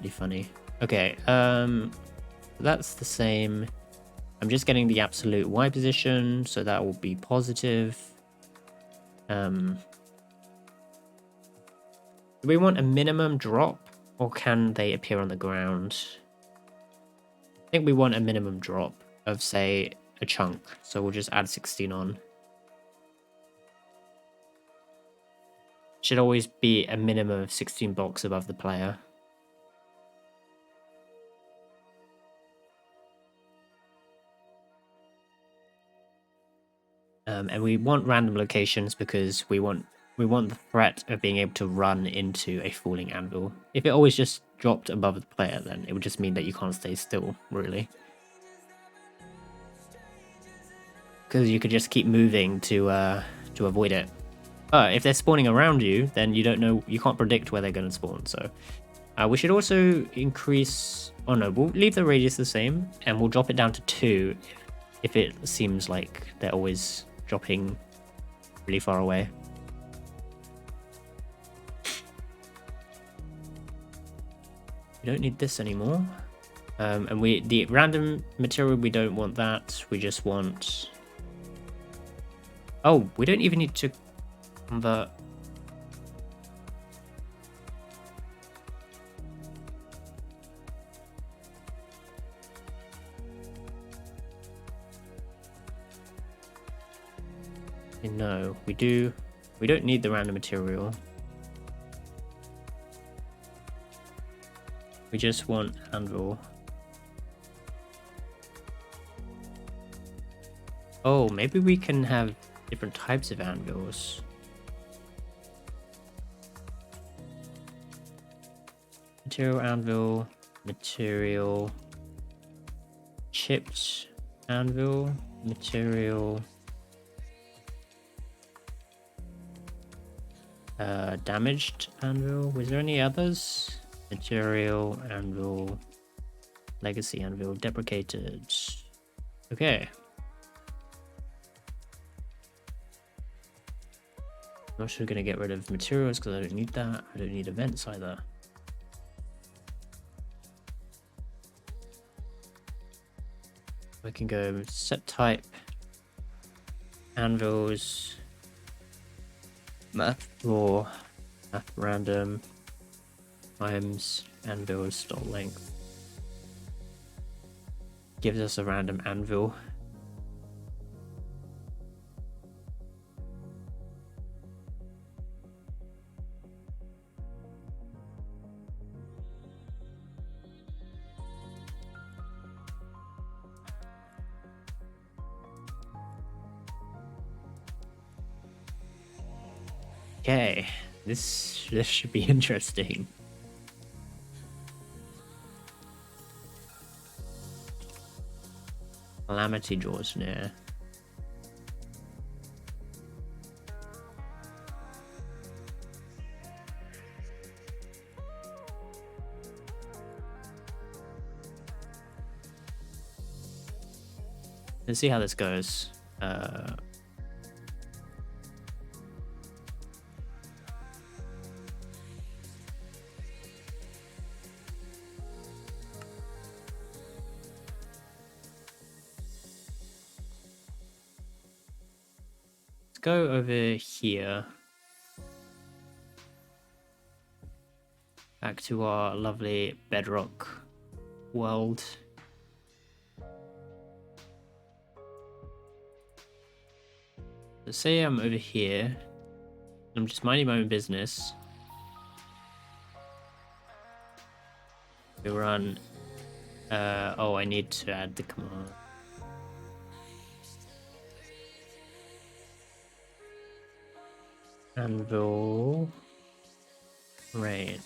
funny. Okay, that's the same. I'm just getting the absolute Y position, so that will be positive. Do we want a minimum drop, or can they appear on the ground? I think we want a minimum drop of, say, a chunk. So we'll just add 16 on. Should always be a minimum of 16 blocks above the player. And we want random locations because we want the threat of being able to run into a falling anvil. If it always just dropped above the player, then it would just mean that you can't stay still, really. Because you could just keep moving to avoid it. But if they're spawning around you, then you don't know, you can't predict where they're going to spawn. So we should also increase... Oh no, we'll leave the radius the same, and we'll drop it down to 2 if it seems like they're always dropping really far away. We don't need this anymore. And the random material, we don't want that. We just want... Oh, we don't even need to convert... No, we don't need the random material. We just want anvil. Oh, maybe we can have different types of anvils. material anvil, material chipped anvil, material damaged anvil. Was there any others? Material anvil, legacy anvil, deprecated. Okay. I'm also gonna get rid of materials because I don't need that. I don't need events either. I can go set type, anvils, math raw, math random, times anvils dot length. Gives us a random anvil. Okay, this should be interesting. Calamity draws near. Let's see how this goes. Let's go over here. Back to our lovely bedrock world. So say I'm over here. I'm just minding my own business. We run. Oh, I need to add the command. Anvil. Rain.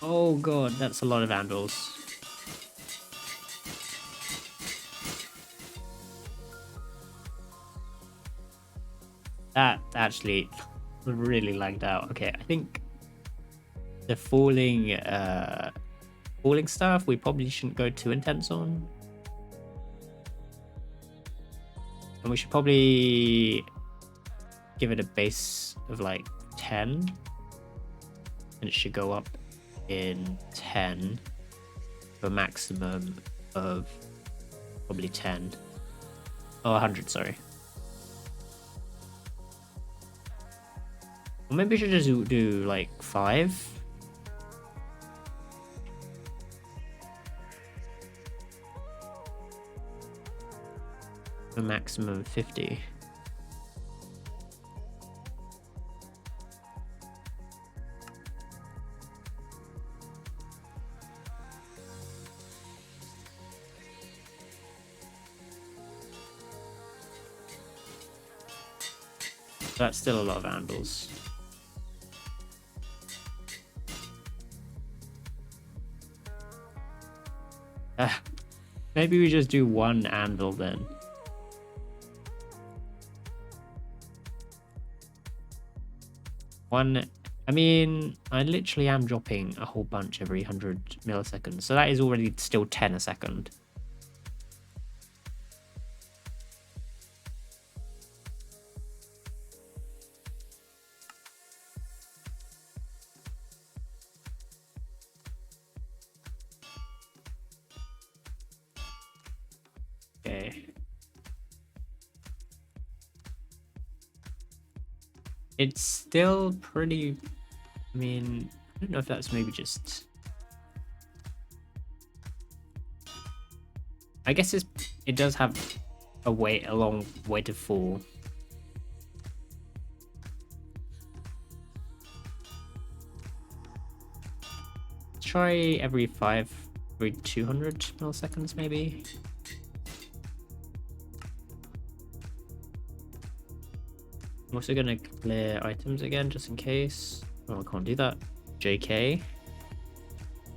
Oh god, that's a lot of anvils. That actually really lagged out. Okay, I think the falling stuff we probably shouldn't go too intense on. And we should probably give it a base of like 10. And it should go up in 10 for a maximum of probably 10. Oh, 100, sorry. Or maybe we should just do like 5. A maximum of 50. That's still a lot of anvils. Maybe we just do 1 anvil then. I mean, I literally am dropping a whole bunch every 100 milliseconds, so that is already still 10 a second. Okay. It's still pretty, I mean, I don't know if that's maybe just, I guess it does have a long way to fall. Try every 200 milliseconds maybe. I'm also gonna clear items again just in case. Oh, I can't do that. JK.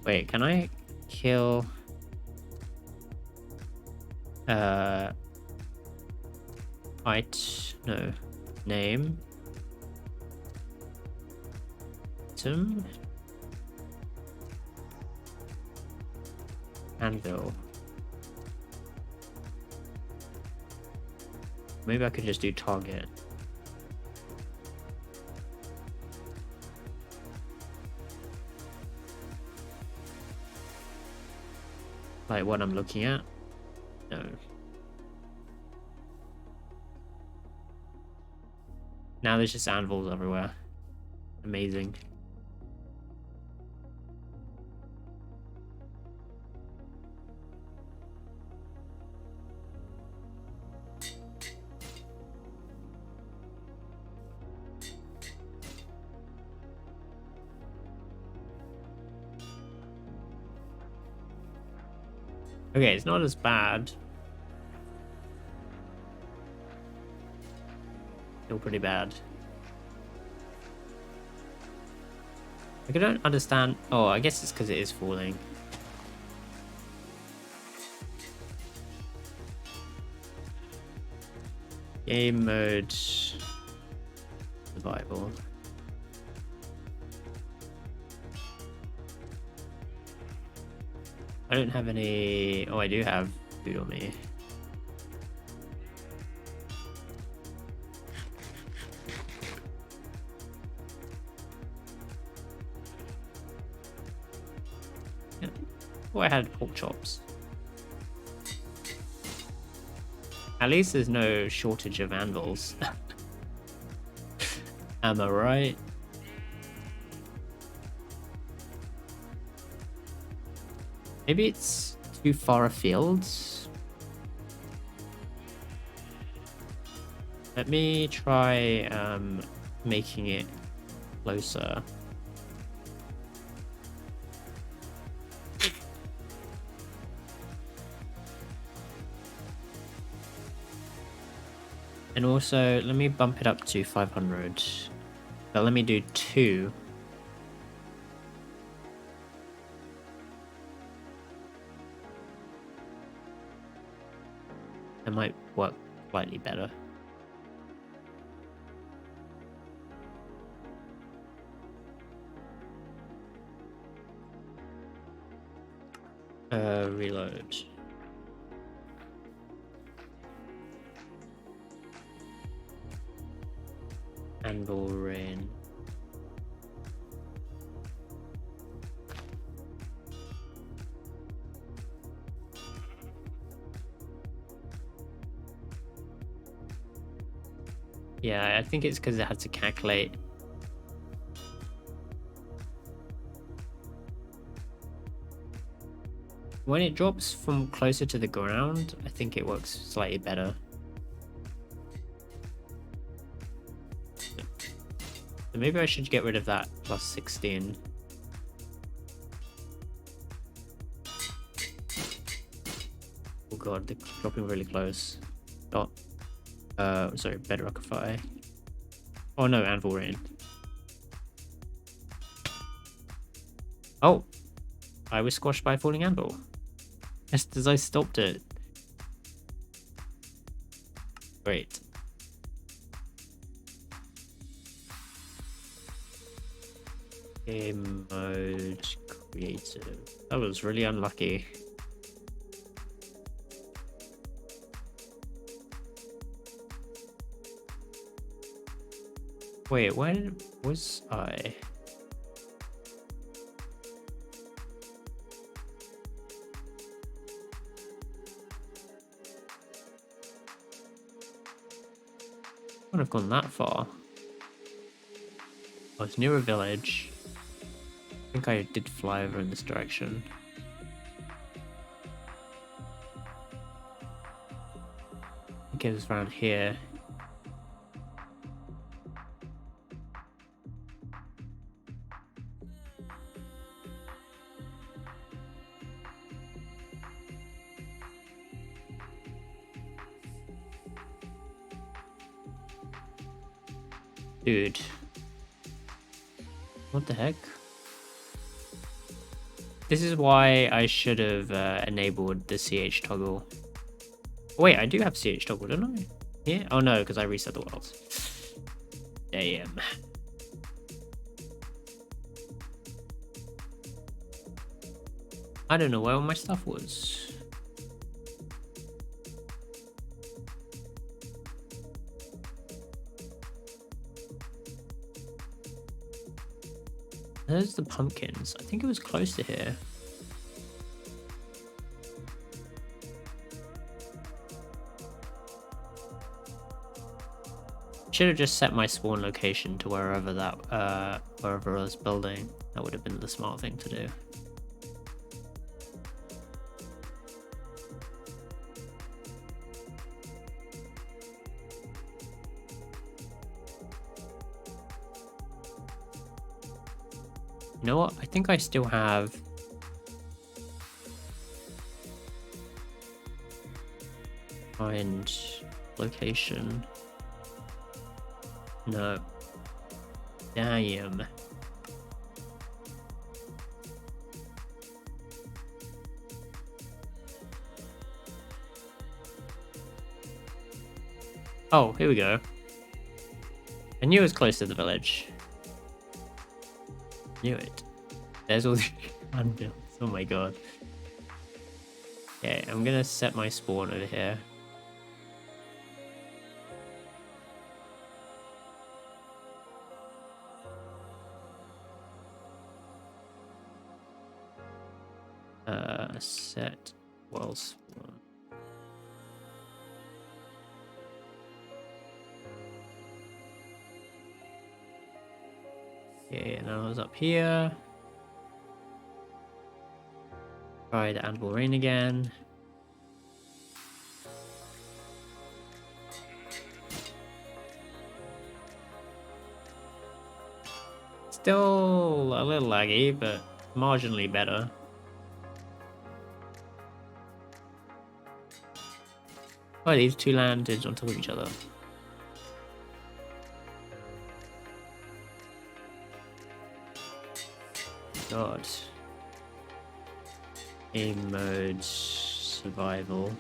Wait, can I kill no, name item anvil? Maybe I could just do target. Like what I'm looking at? No. Now there's just anvils everywhere. Amazing. Okay, it's not as bad. Still pretty bad. Like, I don't understand. Oh, I guess it's because it is falling. Game mode survival. I don't have any. Oh, I do have food on me. Yeah. Oh, I had pork chops. At least there's no shortage of anvils. Am I right? Maybe it's too far afield. Let me try making it closer. And also, let me bump it up to 500. But let me do 2. That might work slightly better. Reload. Anvil rain. Yeah, I think it's because it had to calculate. When it drops from closer to the ground, I think it works slightly better. So maybe I should get rid of that plus 16. Oh god, they're dropping really close. Dot. Sorry, bedrockify. Oh no, anvil rain. Oh, I was squashed by a falling anvil. Just as I stopped it. Great. Game mode creative. That was really unlucky. Wait, when was I? I wouldn't have gone that far. I was near a village. I think I did fly over in this direction. I think it was around here. Dude. What the heck? This is why I should have enabled the CH toggle. Wait, I do have CH toggle, don't I? Yeah? Oh no, because I reset the worlds. Damn. I don't know where all my stuff was. There's the pumpkins. I think it was close to here. Should have just set my spawn location to wherever wherever I was building. That would have been the smart thing to do. You know what? I think I still have... Find location. No. Damn. Oh, here we go. I knew it was close to the village. Knew it. There's all the unbuilt. Oh my god. Okay, I'm gonna set my spawn over here. Set world spawn. Okay, now I was up here. Try the anvil rain again. Still a little laggy, but marginally better. Oh, these two landed on top of each other. God. Game mode survival.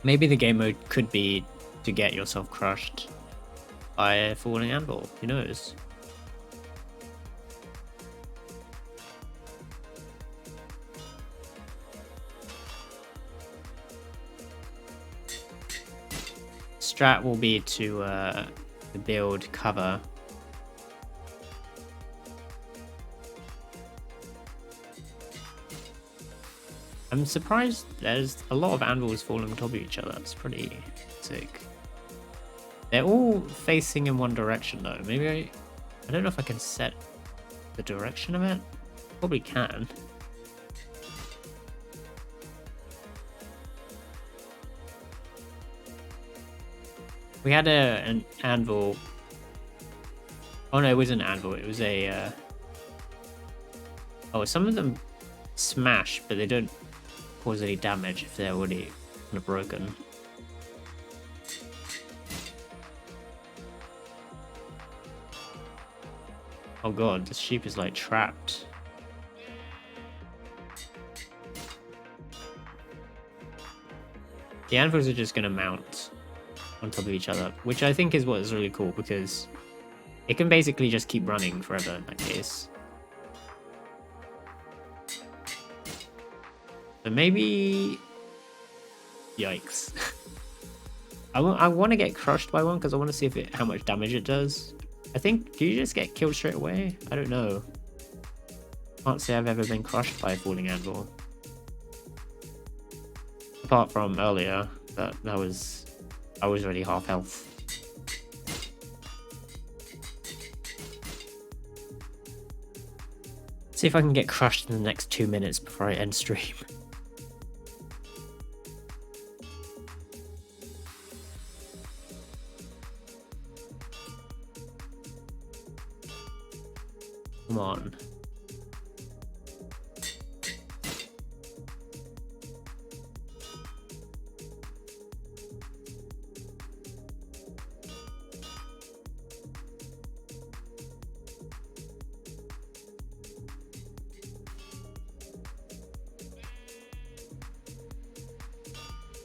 Maybe the game mode could be to get yourself crushed by a falling anvil. Who knows? Strat will be to build cover. I'm surprised there's a lot of anvils falling on top of each other. That's pretty sick. They're all facing in one direction though. Maybe I don't know if I can set the direction of it. Probably can. We had an anvil. Oh no, it wasn't an anvil. It was a... Oh, some of them smash, but they don't cause any damage if they're already kind of broken. Oh god, this sheep is like trapped. The anvils are just going to mount on top of each other, which I think is what is really cool because it can basically just keep running forever in that case. But maybe... Yikes. I want to get crushed by one because I want to see if how much damage it does. I think, do you just get killed straight away? I don't know. Can't say I've ever been crushed by a falling anvil. Apart from earlier, I was already half health. See if I can get crushed in the next 2 minutes before I end stream. Come on.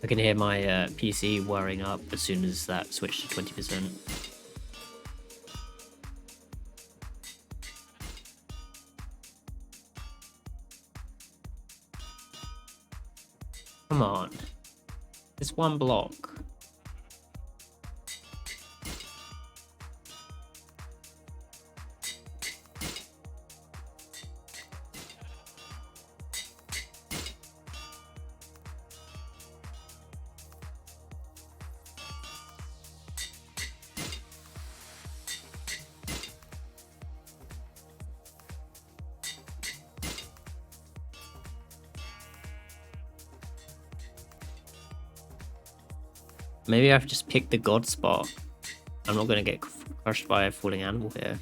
I can hear my PC wiring up as soon as that switched to 20%. Come on. It's one block. Maybe I've just picked the god spot. I'm not going to get crushed by a falling anvil here.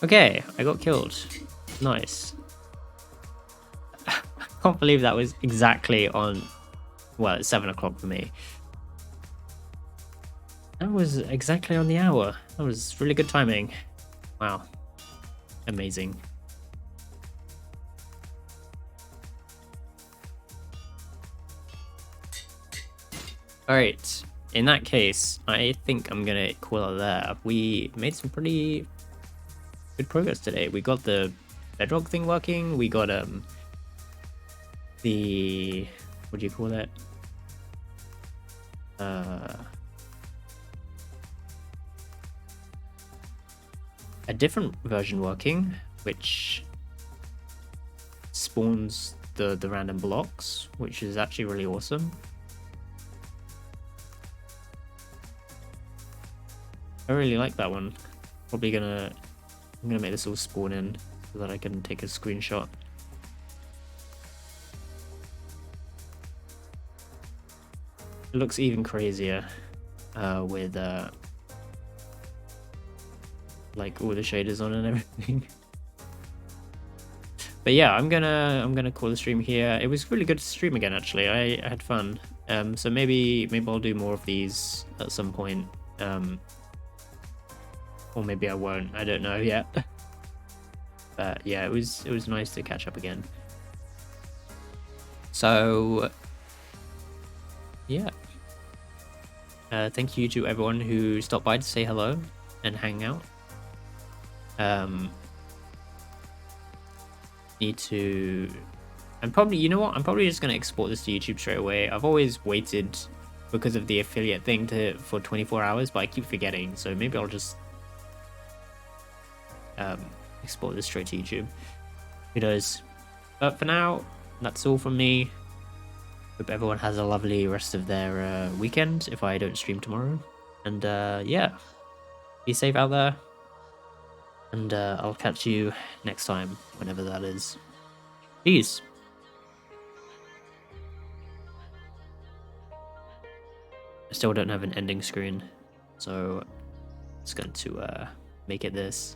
Okay, I got killed. Nice. I can't believe that was exactly on... Well, it's 7 o'clock for me. That was exactly on the hour. That was really good timing. Wow. Amazing. Alright. In that case, I think I'm gonna call it there. We made some pretty good progress today. We got the bedrock thing working. We got the... what do you call it? A different version working, which spawns the random blocks, which is actually really awesome. I really like that one. Probably I'm gonna make this all spawn in so that I can take a screenshot. It looks even crazier with like all the shaders on and everything. But yeah, I'm gonna call the stream here. It was really good to stream again, actually. I had fun. So maybe I'll do more of these at some point. Or maybe I won't. I don't know yet. But yeah, it was nice to catch up again. So yeah. Thank you to everyone who stopped by to say hello and hang out. Need to... I'm probably... You know what? I'm probably just going to export this to YouTube straight away. I've always waited because of the affiliate thing for 24 hours, but I keep forgetting. So maybe I'll just export this straight to YouTube. Who knows? But for now, that's all from me. Hope everyone has a lovely rest of their weekend if I don't stream tomorrow. And yeah, be safe out there. And I'll catch you next time, whenever that is. Peace. I still don't have an ending screen, so it's going to make it this.